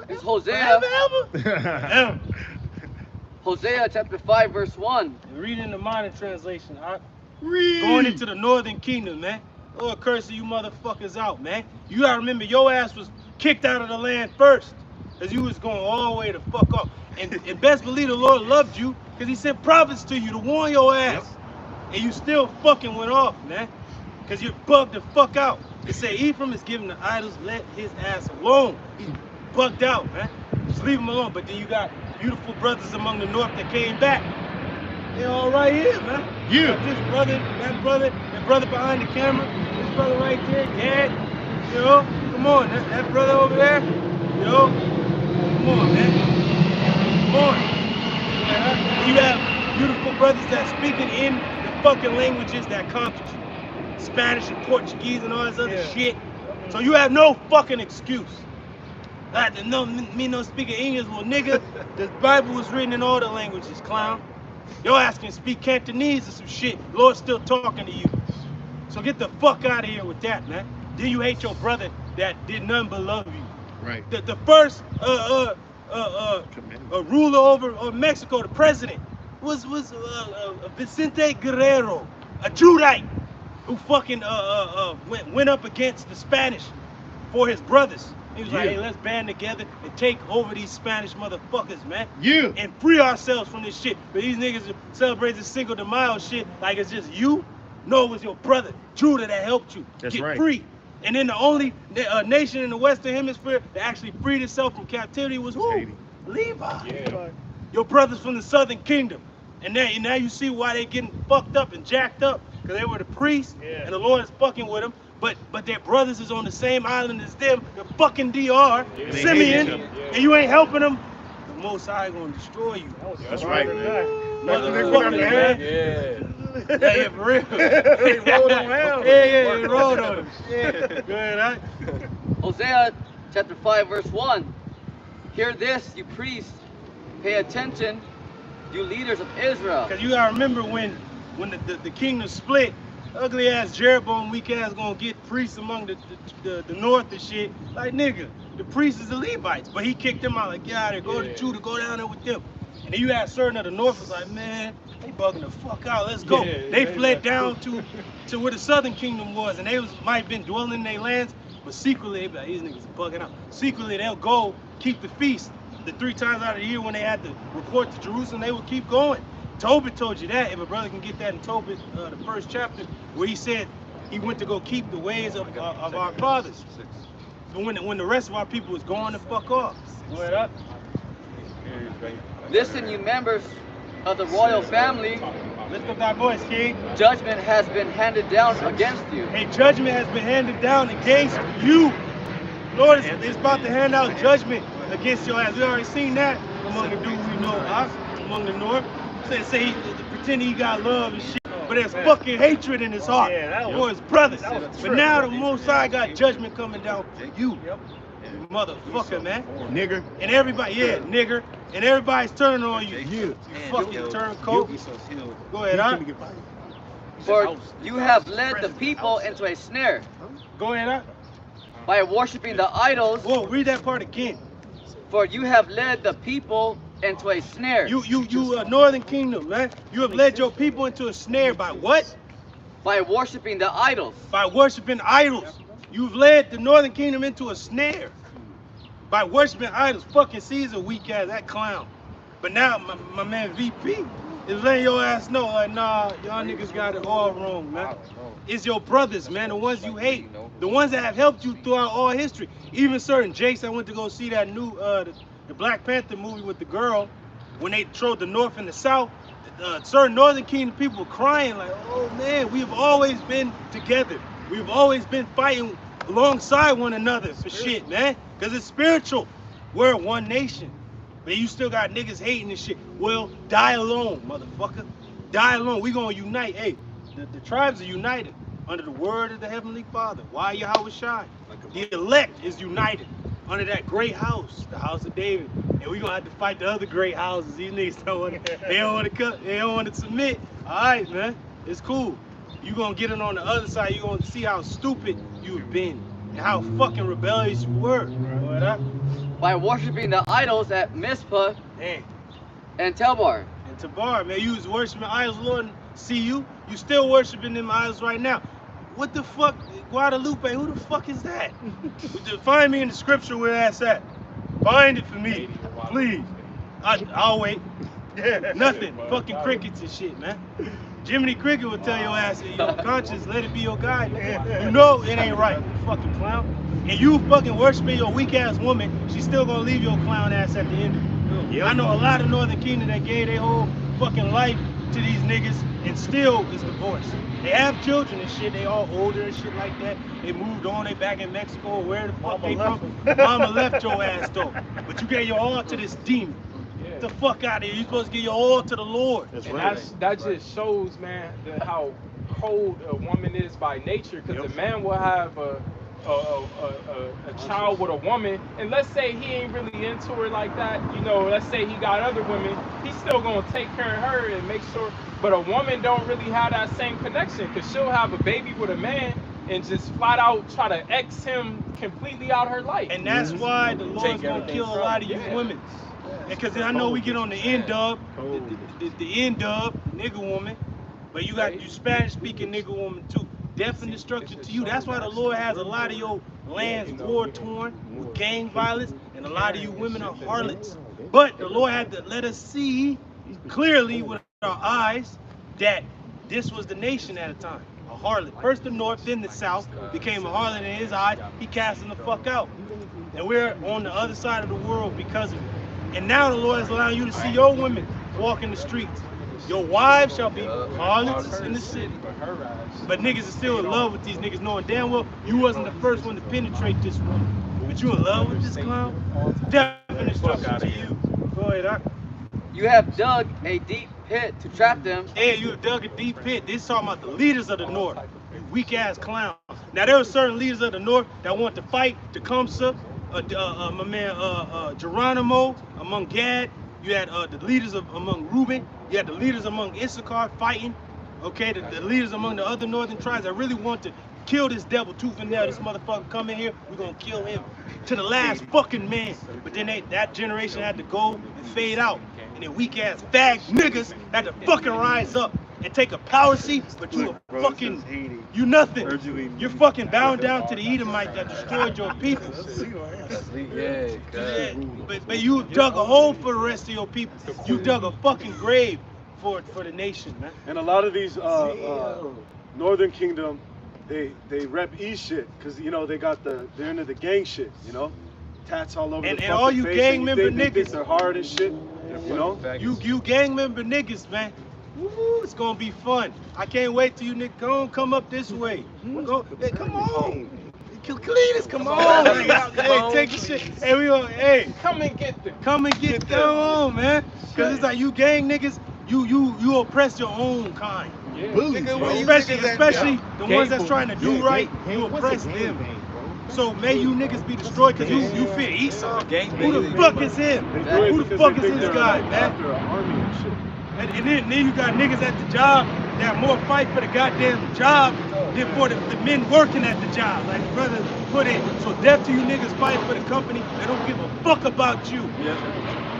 Speaker 5: It's Hosea.
Speaker 1: Forever.
Speaker 5: Hosea chapter 5 verse 1.
Speaker 1: Read in the modern translation. Going into the northern kingdom, man. Lord cursing you motherfuckers out, man. You gotta remember your ass was kicked out of the land first, because you was going all the way to fuck up. And best believe the Lord loved you, because he sent prophets to you to warn your ass. And you still fucking went off, man. Because you're bugged the fuck out. They say Ephraim is giving the idols, let his ass alone. He's bugged out, man. Just leave him alone. But then you got beautiful brothers among the north that came back. They're all right here, man.
Speaker 6: Yeah.
Speaker 1: This brother, that brother behind the camera, this brother right there, Dad. You know, come on, that brother over there. You know, come on, man. Come on. You have beautiful brothers that speaking in the fucking languages that conquered you. Spanish and Portuguese and all this other shit. So you have no fucking excuse. Me no speaking English, well nigga, the Bible was written in all the languages, clown. Your ass can speak Cantonese or some shit. Lord's still talking to you. So get the fuck out of here with that, man. Then you hate your brother that did nothing but love you.
Speaker 6: Right.
Speaker 1: The first ruler over Mexico, the president, was Vicente Guerrero, a Judite, who fucking went up against the Spanish for his brothers. He was like, hey, let's band together and take over these Spanish motherfuckers, man.
Speaker 6: Yeah. And
Speaker 1: free ourselves from this shit. But these niggas celebrate this Cinco de Mayo shit like it's just you. No, it was your brother, Judah, that helped you get free. And then the only nation in the Western Hemisphere that actually freed itself from captivity was who? Levi.
Speaker 6: Yeah.
Speaker 1: Your brothers from the Southern Kingdom. And now you see why they getting fucked up and jacked up. Because they were the priests, and the Lord is fucking with them. But their brothers is on the same island as them, the fucking DR, Simeon, and you ain't helping them. The Most High gonna destroy you.
Speaker 6: That's right,
Speaker 1: The
Speaker 6: man.
Speaker 3: man.
Speaker 9: Yeah, for real.
Speaker 3: He rolled on him.
Speaker 9: Yeah, he rolled on him. Yeah, good, huh?
Speaker 5: Hosea chapter 5, verse 1. Hear this, you priests. Pay attention, you leaders of Israel.
Speaker 9: Because you gotta remember when the kingdom split, ugly ass Jeroboam weak ass gonna get priests among the north and shit. Like, nigga, the priests is the Levites, but he kicked them out. Like, get out of there, go to Judah, go down there with them. And then you had certain of the north was like, man, they bugging the fuck out, let's go. They fled down to where the southern kingdom was, and they might have been dwelling in their lands, but secretly they be like, these niggas are bugging out. Secretly they'll go keep the feast. The 3 times out of the year when they had to report to Jerusalem, they would keep going. Tobit told you that. If a brother can get that in Tobit, the 1st chapter, where he said he went to go keep the ways of our fathers. But when the rest of our people was going to fuck off. What up?
Speaker 5: Listen, you members of the royal family.
Speaker 9: Lift up thy voice, King.
Speaker 5: Judgment has been handed down against you.
Speaker 9: Hey, judgment has been handed down against you. Lord is about to hand out judgment against your ass. We already seen that among the dudes we know, among the north. Say he pretend he got love and shit, but there's fucking hatred in his heart for his brothers. But now the Most High got judgment coming down for you, you motherfucker, man.
Speaker 6: Nigger.
Speaker 9: And everybody, nigger. And everybody's turning on you. You fucking turncoat. Go ahead, huh?
Speaker 5: For you have led the people into a snare.
Speaker 9: Go ahead, huh?
Speaker 5: By worshiping the idols.
Speaker 9: Whoa, read that part again.
Speaker 5: For you have led the people into a snare.
Speaker 9: You northern kingdom, man. You have led your people into a snare by what?
Speaker 5: By worshiping the idols.
Speaker 9: By worshiping idols. You've led the northern kingdom into a snare. By worshiping idols. Fucking Caesar, weak ass, that clown. But now my man VP is letting your ass know, like, nah, y'all niggas got it all wrong, man. It's your brothers, man, the ones you hate. The ones that have helped you throughout all history. Even certain Jakes, I went to go see that new the Black Panther movie with the girl, when they showed the North and the South, certain Northern Kingdom people were crying like, oh man, we've always been together. We've always been fighting alongside one another for shit, man. Because it's spiritual. We're one nation. But you still got niggas hating and shit. Well, die alone, motherfucker. Die alone. We gonna unite. Hey, the tribes are united under the word of the Heavenly Father. Why Yahweh Shai? The elect is united under that great house, the house of David. And we gonna have to fight the other great houses. These niggas don't want to submit. All right, man, it's cool. You gonna get it on the other side. You gonna see how stupid you've been and how fucking rebellious you were.
Speaker 5: By worshiping the idols at Mizpah and Tabor.
Speaker 9: And Tabor, man, you was worshiping idols, Lord. See you still worshiping them idols right now. What the fuck, Guadalupe? Who the fuck is that? Find me in the scripture where that's at. Find it for me, please. I'll wait. Nothing. Fucking crickets and shit, man. Jiminy Cricket will tell your ass, your conscience, let it be your guide. You know it ain't right, you fucking clown. And you fucking worshiping your weak ass woman, she's still gonna leave your clown ass at the end of it. I know a lot of Northern Kingdom that gave their whole fucking life to these niggas and still is divorced. They have children and shit, they all older and shit like that. They moved on, they back in Mexico, where the fuck they from. Mama left your ass though. But you gave your all to this demon. Get the fuck out of here. You're supposed to give your all to the Lord.
Speaker 2: That just shows, man, how cold a woman is by nature. Because a man will have a child with a woman, and let's say he ain't really into her like that, you know, let's say he got other women, he's still gonna take care of her and make sure. But a woman don't really have that same connection, because she'll have a baby with a man and just flat out try to X him completely out her life.
Speaker 9: And that's why the Lord's gonna kill a lot of you women. Because I know we get on the N-dub, the N-dub, nigga woman, but you got you Spanish speaking nigga woman too. Death and destruction to you. That's why the Lord has a lot of your lands war torn with gang violence, and a lot of you women are harlots. But the Lord had to let us see clearly with our eyes that this was the nation at a time. A harlot. First the north, then the south became a harlot in his eyes. He cast them the fuck out. And we're on the other side of the world because of it. And now the Lord is allowing you to see your women walk in the streets. Your wives shall be harlots in the city. But niggas are still in love with these niggas, knowing damn well you wasn't the first one to penetrate this woman. But you in love with this clown? Death and destruction to you. Go ahead,
Speaker 5: You have dug a deep pit to trap them.
Speaker 4: Yeah, you have dug a deep pit. This is talking about the leaders of the North. You weak ass clowns. Now there were certain leaders of the North that want to fight Tecumseh, my man Geronimo among Gad. You had the leaders among Reuben. You had the leaders among Issachar fighting. Okay, the leaders among the other northern tribes that really want to kill this devil tooth and nail. This motherfucker come in here, we're gonna kill him to the last fucking man. But then that generation had to go and fade out. And then weak ass fag niggas had to fucking rise up and take a power seat, but you a fucking, you nothing. You're fucking bound down to the Edomite that destroyed your people. But you dug a hole for the rest of your people. You dug a fucking grave for the nation, man.
Speaker 8: And a lot of these Northern Kingdom, they rep East shit, cause you know they're into the gang shit, you know, tats all over the fucking
Speaker 4: and all you
Speaker 8: face,
Speaker 4: gang member
Speaker 8: they think
Speaker 4: niggas,
Speaker 8: they're hard and shit, you know.
Speaker 4: You gang member niggas, man. Woo, it's gonna be fun. I can't wait till you niggas come up this way. Hey, come on. Cletus, come on. Hey, take the shit. Hey, hey,
Speaker 2: Come and get them.
Speaker 4: come on, man. Cause it's like you gang niggas, you oppress your own kind.
Speaker 2: Yeah.
Speaker 4: Especially the ones that's trying to do right, you oppress them. So may you niggas be destroyed because you fear Esau. Who the fuck is him? Who the fuck is this guy, man?
Speaker 8: After an army and shit.
Speaker 4: And then you got niggas at the job that more fight for the goddamn job than for the men working at the job. Like the brother put it. So death to you niggas fighting for the company. They don't give a fuck about you.
Speaker 8: Yeah.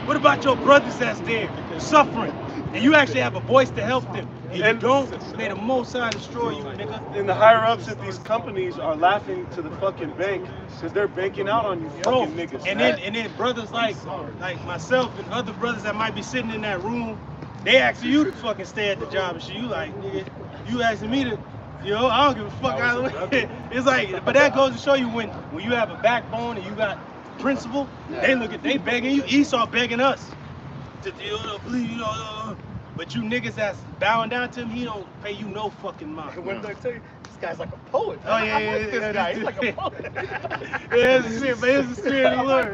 Speaker 4: What about your brothers that's there suffering? And you actually have a voice to help them. And you don't, may the Most High destroy you, nigga.
Speaker 8: And the higher ups at these companies are laughing to the fucking bank because they're banking out on you fucking niggas.
Speaker 4: And then brothers like myself and other brothers that might be sitting in that room, they asking you to fucking stay at the job and shit. You like, nigga, you asking me to, I don't give a fuck out of it. It's like, but that goes to show you when you have a backbone and you got principle, they begging you. Esau begging us to please, but you niggas that's bowing down to him, he don't pay you no fucking mind.
Speaker 1: What did I tell you? This guy's like a poet.
Speaker 4: Oh yeah,
Speaker 1: I like this guy. He's like a poet.
Speaker 4: Yeah, it's the spirit, man. It's the spirit of the Lord,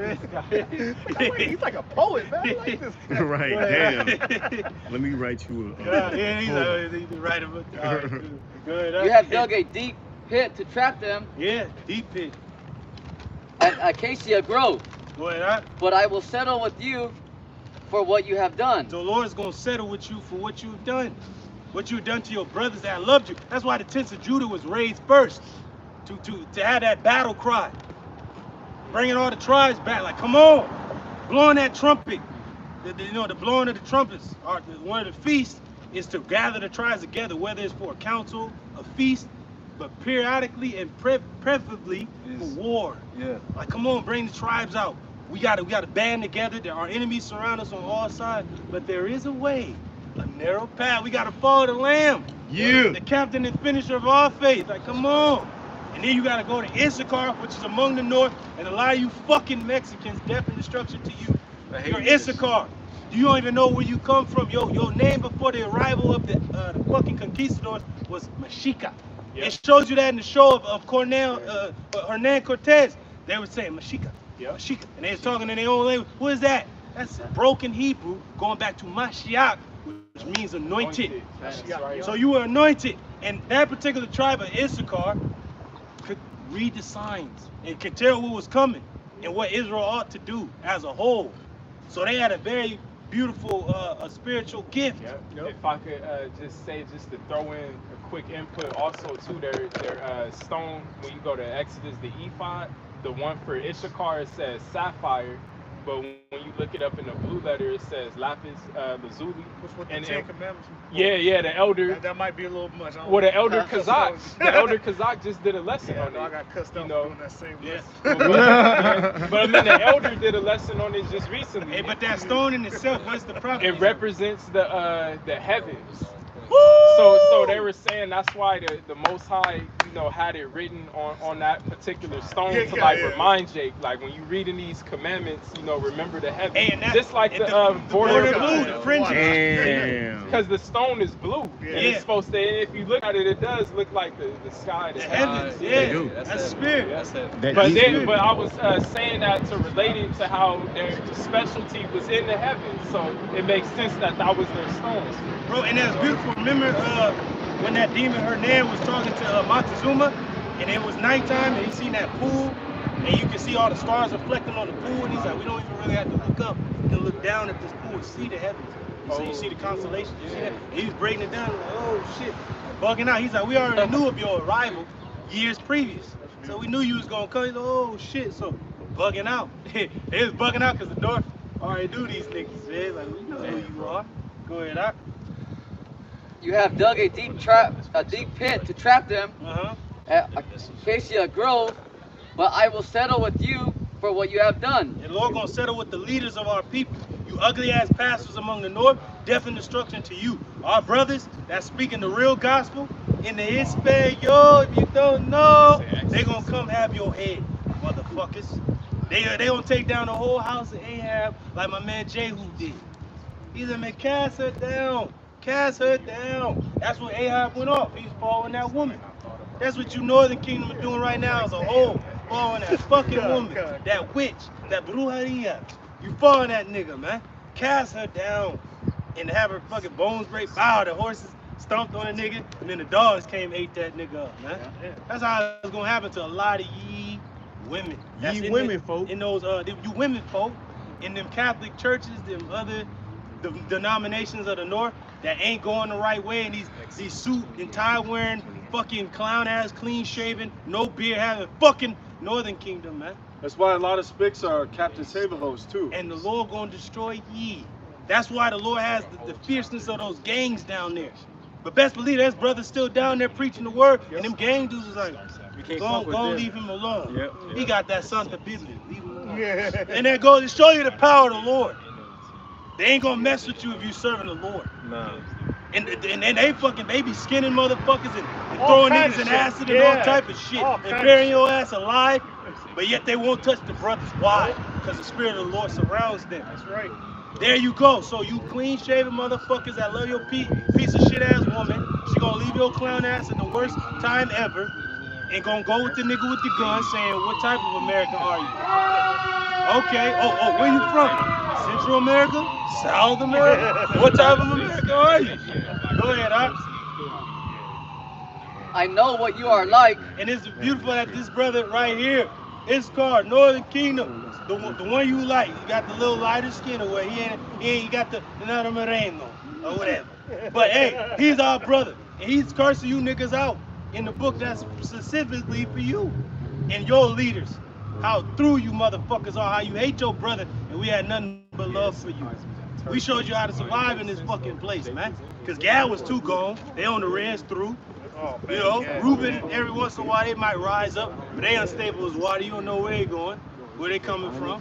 Speaker 4: man.
Speaker 1: He's like a poet, man. I like this guy.
Speaker 6: Right, damn. Let me write you a
Speaker 4: yeah, he's right about that. Good.
Speaker 5: You have dug a deep pit to trap them.
Speaker 4: Yeah, deep pit.
Speaker 5: At Acacia Grove.
Speaker 4: Go ahead, huh?
Speaker 5: But I will settle with you for what you have done.
Speaker 4: So the Lord's gonna settle with you for what you've done. What you've done to your brothers that loved you. That's why the tents of Judah was raised first. To have that battle cry. Bringing all the tribes back. Like, come on. Blowing that trumpet. The blowing of the trumpets. One of the feasts is to gather the tribes together, whether it's for a council, a feast, but periodically and preferably for war.
Speaker 2: Yeah.
Speaker 4: Like, come on, bring the tribes out. We gotta band together. There are enemies surround us on all sides, but there is a way, a narrow path. We gotta follow the Lamb.
Speaker 6: Yeah.
Speaker 4: The captain and finisher of our faith. Like, come on. And then you gotta go to Issachar, which is among the north, and a lot of you fucking Mexicans, death and destruction to you. You're Issachar. You don't even know where you come from. Your name before the arrival of the fucking conquistadors was Mexica. Yep. It shows you that in the show of Hernan Cortez. They were saying Mexica.
Speaker 2: Yep.
Speaker 4: Mexica. And they was talking in their own language. What is that? That's broken Hebrew, going back to Mashiach, which means anointed.
Speaker 2: Right.
Speaker 4: So you were anointed. And that particular tribe of Issachar could read the signs and could tell what was coming and what Israel ought to do as a whole. So they had a very beautiful spiritual gift.
Speaker 2: Yep. If I could just to throw in a quick input also too, their stone, when you go to Exodus, the ephod, the one for Issachar, it says sapphire, but when you look it up in the blue letter, it says lapis lazuli.
Speaker 1: Which what the Ten Commandments.
Speaker 2: Yeah, the elder.
Speaker 1: That might be a little much.
Speaker 2: Well, the elder Kazak just did a lesson on it.
Speaker 1: I got cussed out doing that same lesson.
Speaker 2: But I mean, the elder did a lesson on it just recently.
Speaker 4: Hey, but that stone in itself, what's the problem?
Speaker 2: It represents the heavens.
Speaker 4: Woo!
Speaker 2: So they were saying that's why the Most High, had it written on that particular stone to like remind Jake, like when you reading these commandments, remember the heaven. Just like the border blue,
Speaker 4: the fringes.
Speaker 2: because the stone is blue, and it's supposed to. And if you look at it, it does look like the sky, the heavens.
Speaker 4: That's spirit.
Speaker 2: But I was saying that to relate it to how their specialty was in the heavens, so it makes sense that was their stones.
Speaker 1: Bro, and that's beautiful. Remember when that demon Hernan was talking to Montezuma, and it was nighttime, and he seen that pool, and you can see all the stars reflecting on the pool, and he's like, we don't even really have to look up. You can look down at this pool and see the heavens. So you see the constellations, you see that? And he was breaking it down, like, oh shit, bugging out. He's like, we already knew of your arrival years previous. So we knew you was gonna come. He's like, oh shit, so bugging out. They was bugging out because the door already knew these niggas, man. Like, we know who you are. Go ahead, out.
Speaker 5: You have dug a deep pit to trap them at Acacia Grove, but I will settle with you for what you have done.
Speaker 1: And the Lord gonna settle with the leaders of our people. You ugly ass pastors among the north, death and destruction to you. Our brothers that's speaking the real gospel in the Hispanic, if you don't know, they gonna come have your head, motherfuckers. They gonna take down the whole house of Ahab like my man Jehu did. He's a man, cast her down. Cast her down. That's what Ahab went off. He's following that woman. That's what you Northern Kingdom are doing right now as a whole. Following that fucking woman. That witch. That brujeria. You following that nigga, man. Cast her down. And have her fucking bones break. Wow, the horses stomped on a nigga. And then the dogs came and ate that nigga up, man. That's how it's gonna happen to a lot of ye women.
Speaker 6: Ye women folk.
Speaker 1: In those, you women folk. In them Catholic churches, them other denominations of the north that ain't going the right way, and these suit and tie wearing fucking clown ass clean shaven, no beard having fucking Northern Kingdom, man.
Speaker 8: That's why a lot of spics are Captain Saberhose too.
Speaker 1: And the Lord gonna destroy ye. That's why the Lord has the fierceness of those gangs down there. But best believe there's brothers still down there preaching the word, and them gang dudes is like, go leave him alone. Yep. He got that Santa Biblia. Leave him alone. And that goes to show you the power of the Lord. They ain't gonna mess with you if you serving the Lord. No. And they be skinning motherfuckers and throwing niggas in acid and all type of shit and burying your ass alive, but yet they won't touch the brothers. Why? Because the Spirit of the Lord surrounds them. That's right. There you go. So you clean shaven motherfuckers that love your piece of shit ass woman, she gonna leave your clown ass in the worst time ever and gonna go with the nigga with the gun saying, what type of American are you? Okay. Oh, where you from? Central America? South America? What type of America are you? Go ahead,
Speaker 5: I know what you are like.
Speaker 1: And it's beautiful that this brother right here, it's called Northern Kingdom. The one you like. You got the little lighter skin away. He got the moreno or whatever. But hey, he's our brother. And he's cursing you niggas out in the book that's specifically for you and your leaders. How through you motherfuckers are, how you hate your brother, and we had nothing but love for you. We showed you how to survive in this fucking place, man. Because Gad was too gone. They on the reds through. You know, Reuben, every once in a while they might rise up, but they unstable as water. You don't know where they going, where they coming from.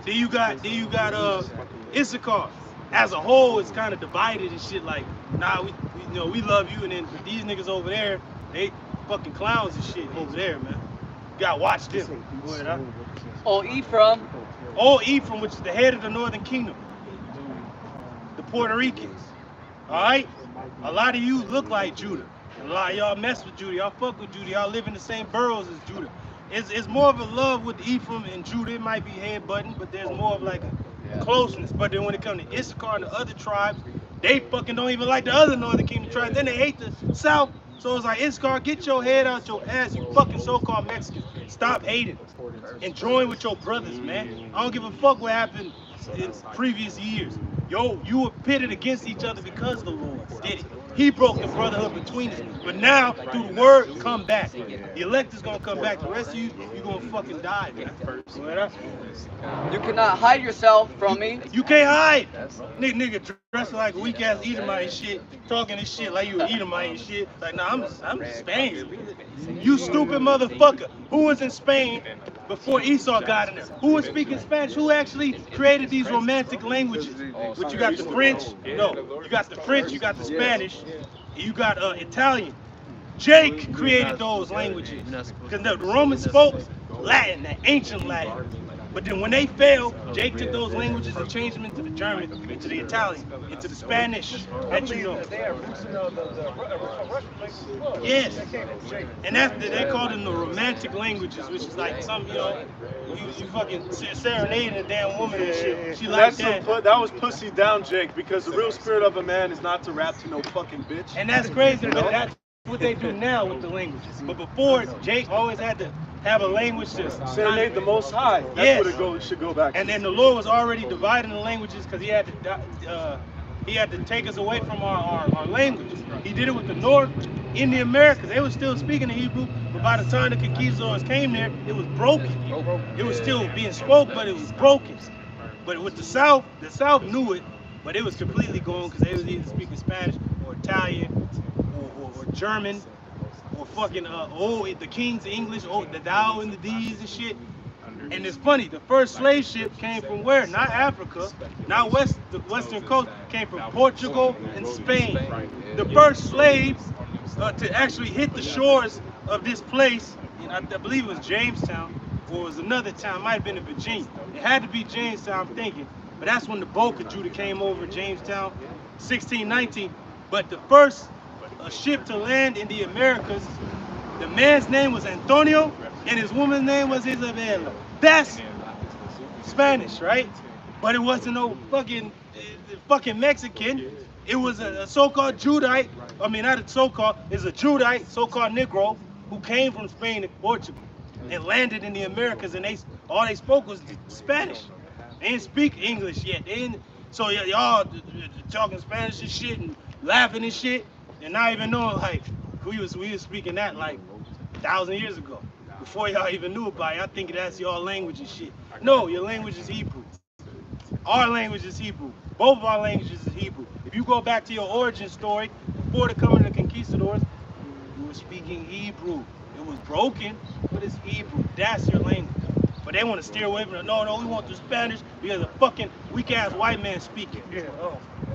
Speaker 1: Then you got Issachar. As a whole, it's kind of divided and shit. Like, nah, we love you, and then these niggas over there, they fucking clowns and shit over there, man. You gotta watch them.
Speaker 5: Oh, Ephraim.
Speaker 1: Oh, Ephraim, which is the head of the Northern Kingdom. The Puerto Ricans. All right? A lot of you look like Judah. A lot of y'all mess with Judah. Y'all fuck with Judah. Y'all live in the same boroughs as Judah. It's more of a love with Ephraim and Judah. It might be headbutting, but there's more of like a closeness. But then when it comes to Issachar and the other tribes, they fucking don't even like the other Northern Kingdom tribes. Then they hate the South. So it's like, Issachar, get your head out your ass, you fucking so-called Mexicans. Stop hating and join with your brothers, man. I don't give a fuck what happened in previous years. Yo, you were pitted against each other because the Lord did it. He broke the brotherhood between us. But now, through the word, come back. The elect is going to come back. The rest of you, you're going to fucking die, man.
Speaker 5: You cannot hide yourself from me.
Speaker 1: You can't hide. Nigga dressing like a weak-ass Edomite and shit, talking this shit like you an Edomite and shit. Like, nah, I'm Spanish. You stupid motherfucker. Who was in Spain before Esau got in there? Who was speaking Spanish? Who actually created these romantic languages? But you got the French, no. You got the French, you got the Spanish, and you got Italian. Jake created those languages because the Romans spoke Latin, that ancient Latin. But then when they fell, Jake took those languages and changed them into the German, into the Italian, into the Spanish that you know.
Speaker 4: They have roots in the original Russian language as well.
Speaker 1: Yes.
Speaker 4: That came from Jake.
Speaker 1: And they call them the romantic languages, which is like some, you know, you fucking serenading a damn woman and shit. She like that.
Speaker 8: That was pussy down, Jake, because the real spirit of a man is not to rap to no fucking bitch.
Speaker 1: And that's crazy, but that's what they do now with the languages. But before, Jake always had to have a language to
Speaker 8: serenade the Most High. That's
Speaker 1: yes.
Speaker 8: what it should go back to.
Speaker 1: And then the Lord was already dividing the languages because he had to take us away from our languages. He did it with the North in the Americas. They were still speaking the Hebrew, but by the time the conquistadors came there, it was broken. It was still being spoke, but it was broken. But with the South knew it, but it was completely gone because they was either speaking Spanish or Italian or German or fucking the King's English, the thou and the these and shit. And it's funny, the first slave ship came from where? Not Africa, not the western coast, came from Portugal and Spain. The first slaves to actually hit the shores of this place, I believe it was Jamestown, or it was another town, it might have been in Virginia. It had to be Jamestown, I'm thinking, but that's when the Boca Judah came over Jamestown, 1619. But the first ship to land in the Americas, the man's name was Antonio, and his woman's name was Isabella. That's Spanish, right? But it wasn't no fucking Mexican. It was a so-called Judite. I mean, not a so-called. It's a Judite, so-called Negro, who came from Spain and Portugal and landed in the Americas, and all they spoke was Spanish. They didn't speak English yet. So y'all talking Spanish and shit and laughing and shit, and not even knowing like we was speaking that like 1,000 years ago. Before y'all even knew about it, I think that's y'all language and shit. No, your language is Hebrew. Our language is Hebrew. Both of our languages is Hebrew. If you go back to your origin story, before the coming of the conquistadors, you were speaking Hebrew. It was broken, but it's Hebrew. That's your language. But they want to steer away from it. No, we want the Spanish because a fucking weak-ass white man speaking. Yeah,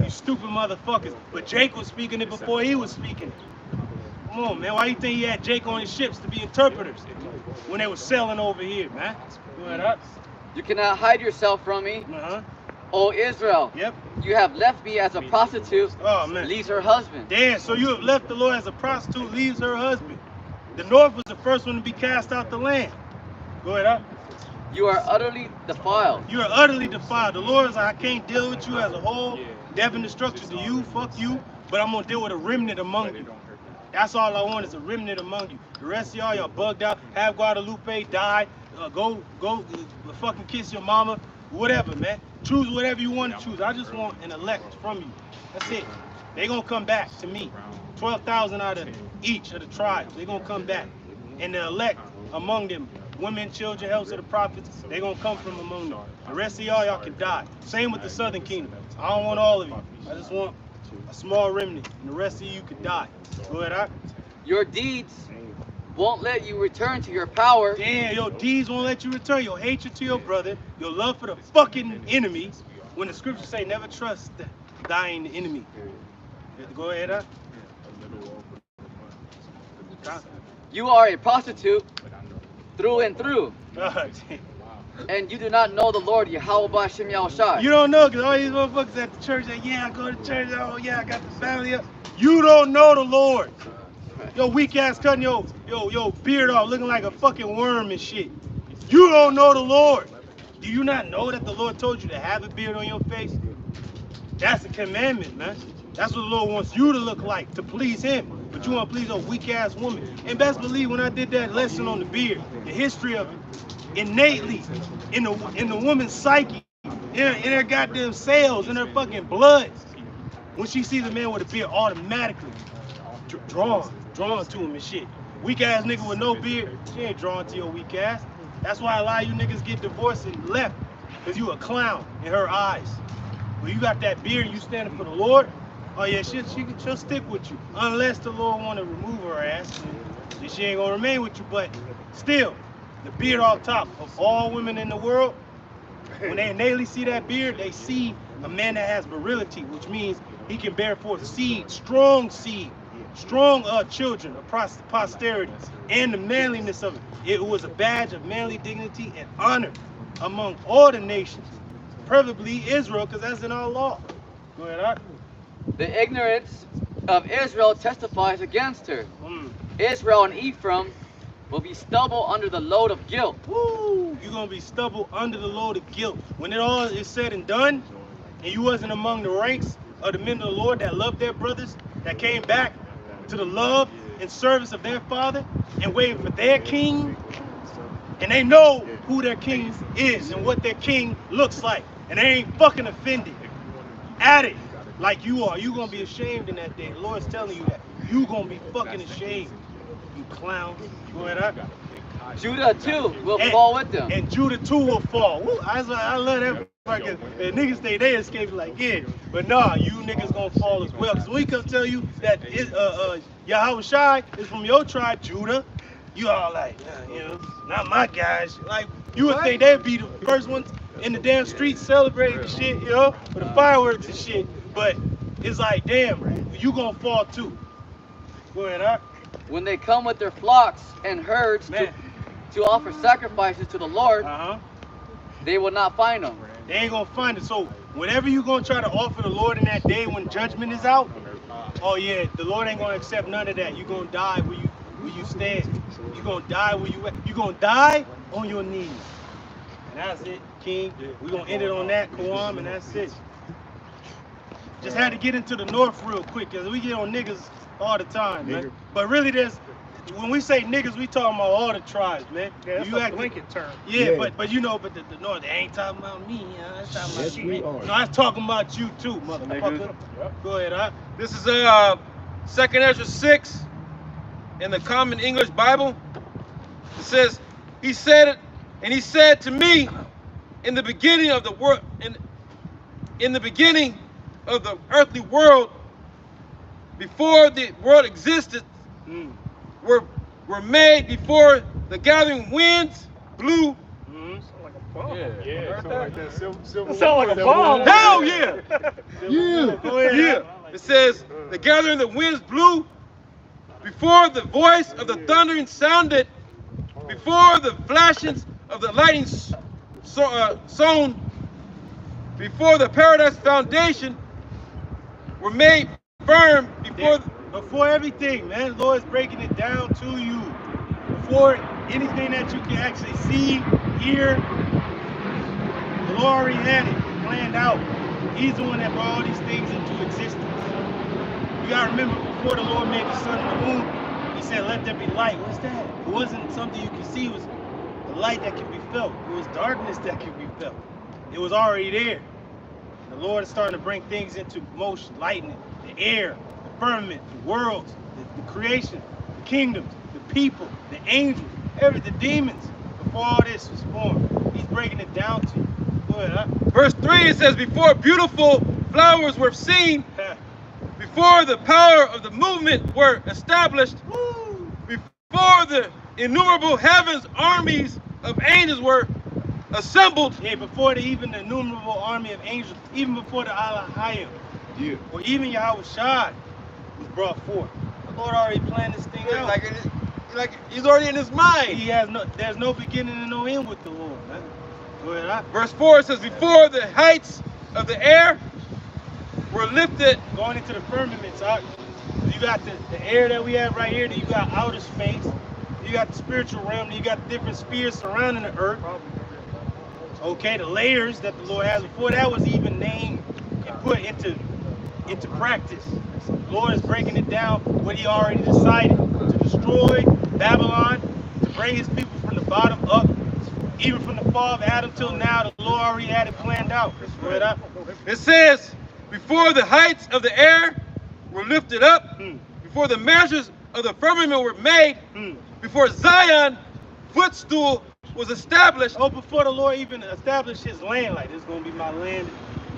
Speaker 1: you stupid motherfuckers. But Jake was speaking it before he was speaking it. Come on, man. Why you think he had Jake on his ships to be interpreters when they were sailing over here, man? Go ahead up.
Speaker 5: You cannot hide yourself from me. O Israel.
Speaker 1: Yep.
Speaker 5: You have left me as a prostitute.
Speaker 1: Oh, man.
Speaker 5: Leaves her husband.
Speaker 1: Damn, so you have left the Lord as a prostitute, leaves her husband. The North was the first one to be cast out the land. Go ahead up.
Speaker 5: You are utterly defiled.
Speaker 1: You are utterly defiled. The Lord is like, I can't deal with you as a whole. Death and destruction to you, fuck you. But I'm going to deal with a remnant among you. That's all I want is a remnant among you. The rest of y'all bugged out. Have Guadalupe die. Go fucking kiss your mama. Whatever, man. Choose whatever you want to choose. I just want an elect from you. That's it. They going to come back to me. 12,000 out of each of the tribes. They going to come back. And the elect among them, women, children, helps of the prophets, they going to come from among them. The rest of y'all can die. Same with the southern kingdom. I don't want all of you. I just want a small remnant, and the rest of you could die. Go ahead, Ak.
Speaker 5: Your deeds won't let you return to your power.
Speaker 1: Damn, your deeds won't let you return. Your hatred to your brother, your love for the fucking enemy. When the scriptures say never trust the dying enemy. Go ahead, Ak.
Speaker 5: You are a prostitute through and through. And you do not know the Lord Yahweh Shem Yahushai.
Speaker 1: You don't know because all these motherfuckers at the church say, yeah, I go to church, oh yeah, I got the family up. You don't know the Lord. Yo, weak ass cutting your beard off, looking like a fucking worm and shit. You don't know the Lord. Do you not know that the Lord told you to have a beard on your face? That's a commandment, man. That's what the Lord wants you to look like, to please him. But you want to please a weak ass woman. And best believe when I did that lesson on the beard, the history of it, innately in the woman's psyche, in her goddamn cells, in her fucking blood, when she sees a man with a beard, automatically drawn to him and shit. Weak ass nigga with no beard, she ain't drawn to your weak ass. That's why a lot of you niggas get divorced and left, because you a clown in her eyes. When you got that beard and you standing for the Lord, oh yeah, she'll stick with you, unless the Lord want to remove her ass, and she ain't gonna remain with you. But still, the beard off top of all women in the world, when they innately see that beard, they see a man that has virility, which means he can bear forth seed, strong seed. strong children of posterity, and the manliness of it. It was a badge of manly dignity and honor among all the nations, preferably Israel, because that's in our law. Go ahead, Art.
Speaker 5: The ignorance of Israel testifies against her. Israel and Ephraim will be stubble under the load of guilt.
Speaker 1: Woo! You're going to be stubble under the load of guilt. When it all is said and done, and you wasn't among the ranks of the men of the Lord that loved their brothers, that came back to the love and service of their father and waiting for their king, and they know who their king is and what their king looks like, and they ain't fucking offended at it like you are. You're going to be ashamed in that day. The Lord's telling you that. You're going to be fucking ashamed, you clown. Go ahead, Art.
Speaker 5: Judah too will fall with them.
Speaker 1: And Judah too will fall. Woo, I love that. Fucking niggas think they escaped like, yeah, but nah, you niggas gonna fall as well. Cause we come tell you that Yahweh Shai is from your tribe, Judah. You all like, you know, not my guys. Like, you would think they'd be the first ones in the damn streets celebrating the shit, you know, with the fireworks and shit. But it's like, damn, you gonna fall too. Go ahead, Art.
Speaker 5: When they come with their flocks and herds to offer sacrifices to the Lord, they will not find them.
Speaker 1: They ain't gonna find it. So whatever you gonna try to offer the Lord in that day when judgment is out, oh yeah, the Lord ain't gonna accept none of that. You gonna die where you stand. You gonna die where you at. You gonna die on your knees. And that's it, King. We gonna end it on that, Kawam, and that's it. Just had to get into the north real quick, cause we get on niggas all the time, man. But really, when we say niggas, we talking about all the tribes, man.
Speaker 4: Yeah, that's a blanket term.
Speaker 1: Yeah, but you know, but the north, they ain't talking about me, It's talking about you. No, I was talking about you too, motherfucker. Go ahead, Art.
Speaker 9: This is 2nd Ezra 6 in the Common English Bible. It says, he said it, and he said to me, in the beginning of the world, in the beginning of the earthly world, before the world existed, were made before the gathering winds blew.
Speaker 3: Yeah, something like that.
Speaker 4: That sound like a bomb.
Speaker 9: Hell yeah!
Speaker 3: Yeah.
Speaker 1: Go ahead.
Speaker 9: Yeah. It says the gathering the winds blew, before the voice of the thundering sounded, before the flashings of the lightning sown, before the paradise foundation were made firm,
Speaker 1: before everything, man. The Lord's breaking it down to you. Before anything that you can actually see, hear, the Lord already had it planned out. He's the one that brought all these things into existence. You gotta remember, before the Lord made the sun and the moon, he said, let there be light. What's that? It wasn't something you could see. It was the light that could be felt. It was darkness that could be felt. It was already there. The Lord is starting to bring things into motion, lightning, the air, the firmament, the worlds, the creation, the kingdoms, the people, the angels, the demons. Before all this was formed, he's breaking it down to you. Go ahead, huh?
Speaker 9: Verse 3, it says, before beautiful flowers were seen, before the power of the movement were established, before the innumerable heavens armies of angels were assembled.
Speaker 1: Yeah, before even the innumerable army of angels, even before the Alahayim, or even Yahweh Shai was brought forth. The Lord already planned this thing out.
Speaker 9: Like he's already in his mind.
Speaker 1: There's no beginning and no end with the Lord, man. Go ahead, huh?
Speaker 9: Verse 4 says, before the heights of the air were lifted.
Speaker 1: Going into the firmaments, you got the air that we have right here, then you got outer space, you got the spiritual realm, then you got the different spheres surrounding the earth. Okay, the layers that the Lord has, before that was even named and put into practice. The Lord is breaking it down, what he already decided, to destroy Babylon, to bring his people from the bottom up, even from the fall of Adam till now. The Lord already had it planned out.
Speaker 9: It says, before the heights of the air were lifted up, before the measures of the firmament were made, before Zion footstool was established.
Speaker 1: Oh, before the Lord even established his land, like, this is going to be my land.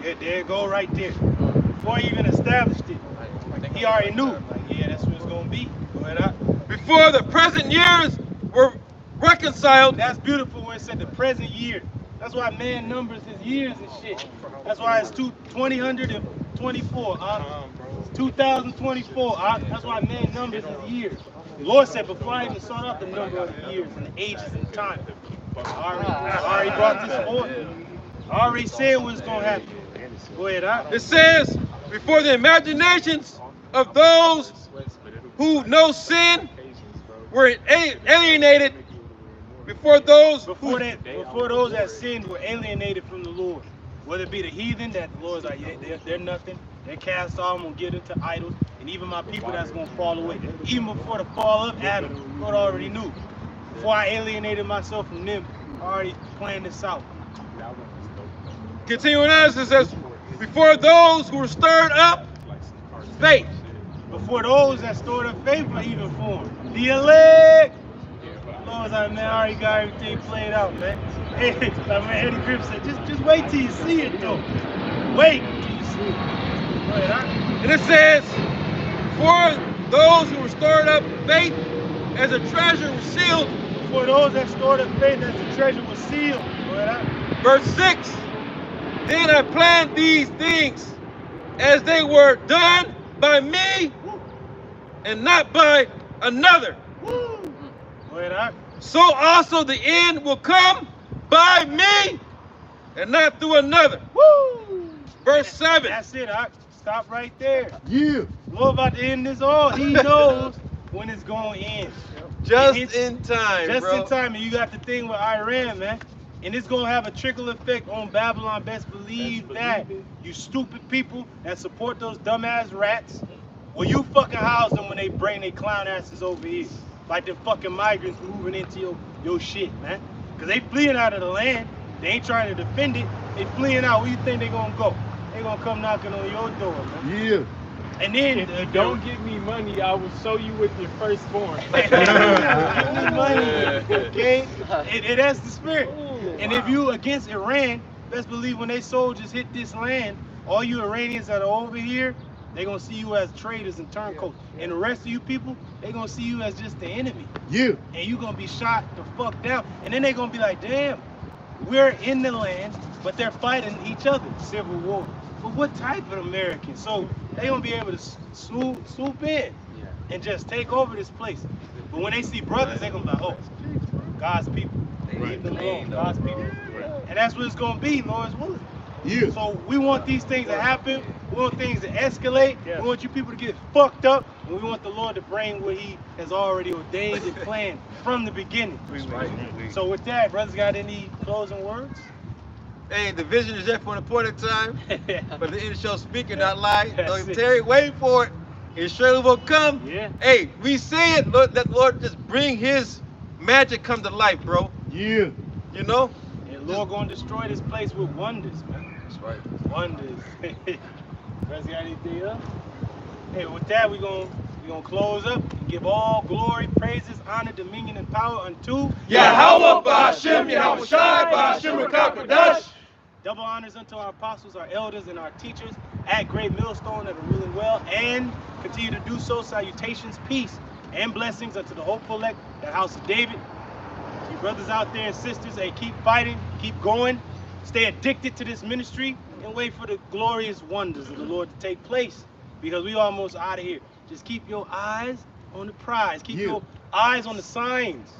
Speaker 1: Yeah, there it go right there. Before he even established it, he already knew. Like, yeah, that's what it's going to be. Go ahead, out.
Speaker 9: Before the present years were reconciled.
Speaker 1: That's beautiful when it said the present year. That's why man numbers his years and shit. That's why it's 2024. It's 2024. That's why man numbers is years. The Lord said before I even sought out the number of the years and the ages and time, I already brought this forth. I already said what's going to happen. Go ahead,
Speaker 9: It says, before the imaginations of those who know sin were alienated, before those
Speaker 1: that sinned were alienated from the Lord. Whether it be the heathen that the Lord's like, they're nothing, they're cast off, I'm going to get into idols, and even my people that's going to fall away. Even before the fall of Adam, God already knew. Before I alienated myself from them, I already planned this out.
Speaker 9: Continuing on, it says, before those who were stirred up faith.
Speaker 1: Before those that stored up faith were even formed. The elect! Lord's like, man, I already got everything played out, man. Hey, like man, Eddie Grip said, just wait till you see it, though. Wait till you see it. Go ahead,
Speaker 9: And it says, for those who were stored up faith as a treasure was sealed.
Speaker 1: For those that stored up faith as the treasure was sealed. Go ahead.
Speaker 9: Verse 6, then I planned these things as they were done by me and not by another.
Speaker 1: Go ahead.
Speaker 9: So also the end will come by me and not through another.
Speaker 1: Woo!
Speaker 9: Verse 7.
Speaker 1: That's it. Stop right there.
Speaker 6: Yeah.
Speaker 1: Lord about to end this all. He knows when it's going to end.
Speaker 9: Just in time,
Speaker 1: Just
Speaker 9: bro.
Speaker 1: in time. And you got the thing with Iran, man. And it's going to have a trickle effect on Babylon. Best believe that. You stupid people that support those dumbass rats. Well, you fucking house them when they bring their clown asses over here. Like them fucking migrants moving into your shit, man. Because they fleeing out of the land. They ain't trying to defend it. They fleeing out. Where you think they going to go? They going to come knocking on your door, man.
Speaker 6: Yeah.
Speaker 1: And then
Speaker 2: if you don't give me money, I will show you with your firstborn.
Speaker 1: Give me money, okay? And that's the spirit. And if you against Iran, best believe when they soldiers hit this land, all you Iranians that are over here, they're gonna see you as traitors and turncoats. And the rest of you people, they're gonna see you as just the enemy.
Speaker 6: Yeah.
Speaker 1: And you gonna be shot the fuck down. And then they're gonna be like, damn, we're in the land, but they're fighting each other. Civil war. But what type of Americans? So they're gonna be able to swoop in and just take over this place. But when they see brothers, they're gonna be like, oh, God's people. Leave them alone, God's people. And that's what it's gonna be, Lord's willing.
Speaker 6: Yeah.
Speaker 1: So we want these things to happen. We want things to escalate. We want you people to get fucked up. And we want the Lord to bring what he has already ordained and planned from the beginning. So with that, brothers got any closing words?
Speaker 9: Hey, the vision is there for an appointed time. But the end shall speak and not lie. So Terry, wait for it. It surely will come.
Speaker 1: Yeah.
Speaker 9: Hey, we see it. Lord, that Lord just bring his magic come to life, bro.
Speaker 6: Yeah.
Speaker 9: You know?
Speaker 1: And Lord gonna destroy this place with wonders, man.
Speaker 9: That's right.
Speaker 1: Wonders. Brothers got anything else? Hey, with that, we're gonna close up and give all glory, praises, honor, dominion, and power unto
Speaker 9: Yahweh, Ba'ashem, Yahweh Shai, Ba'ashem, Rakakadash.
Speaker 1: Double honors unto our apostles, our elders, and our teachers at Great Millstone that are ruling well and continue to do so. Salutations, peace, and blessings unto the hopeful elect, the house of David. You brothers out there and sisters, hey, keep fighting, keep going, stay addicted to this ministry, and wait for the glorious wonders of the Lord to take place, because we almost out of here. Just keep your eyes on the prize. Keep your eyes on the signs,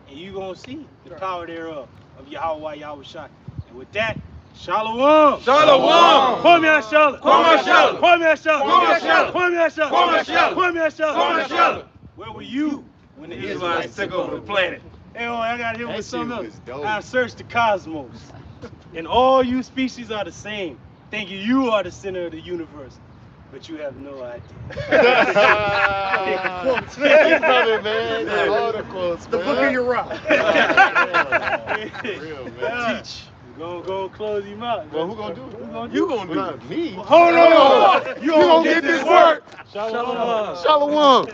Speaker 1: and you're going to see the power thereof of Yahweh, Yahweh Shai. And with that, Shalom.
Speaker 9: Shalom.
Speaker 1: Kwame Ashala.
Speaker 9: Kwame Ashala.
Speaker 1: Kwame Ashala.
Speaker 9: Kwame Ashala.
Speaker 1: Kwame Ashala.
Speaker 9: Kwame Ashala.
Speaker 1: Kwame Ashala.
Speaker 9: Kwame Ashala.
Speaker 1: Where were you when the Israelites took over the planet? Hey, I got hit with something else. I searched the cosmos, and all you species are the same, thinking you are the center of the universe, but you have no idea.
Speaker 6: Man.
Speaker 4: The book of Uriah.
Speaker 6: Real, man.
Speaker 1: Teach. We're gonna go close him out.
Speaker 6: Well, who gonna do it?
Speaker 9: You gonna do
Speaker 6: Not me.
Speaker 1: Hold on.
Speaker 6: You gonna get this work.
Speaker 1: Shalom.
Speaker 6: Shalom.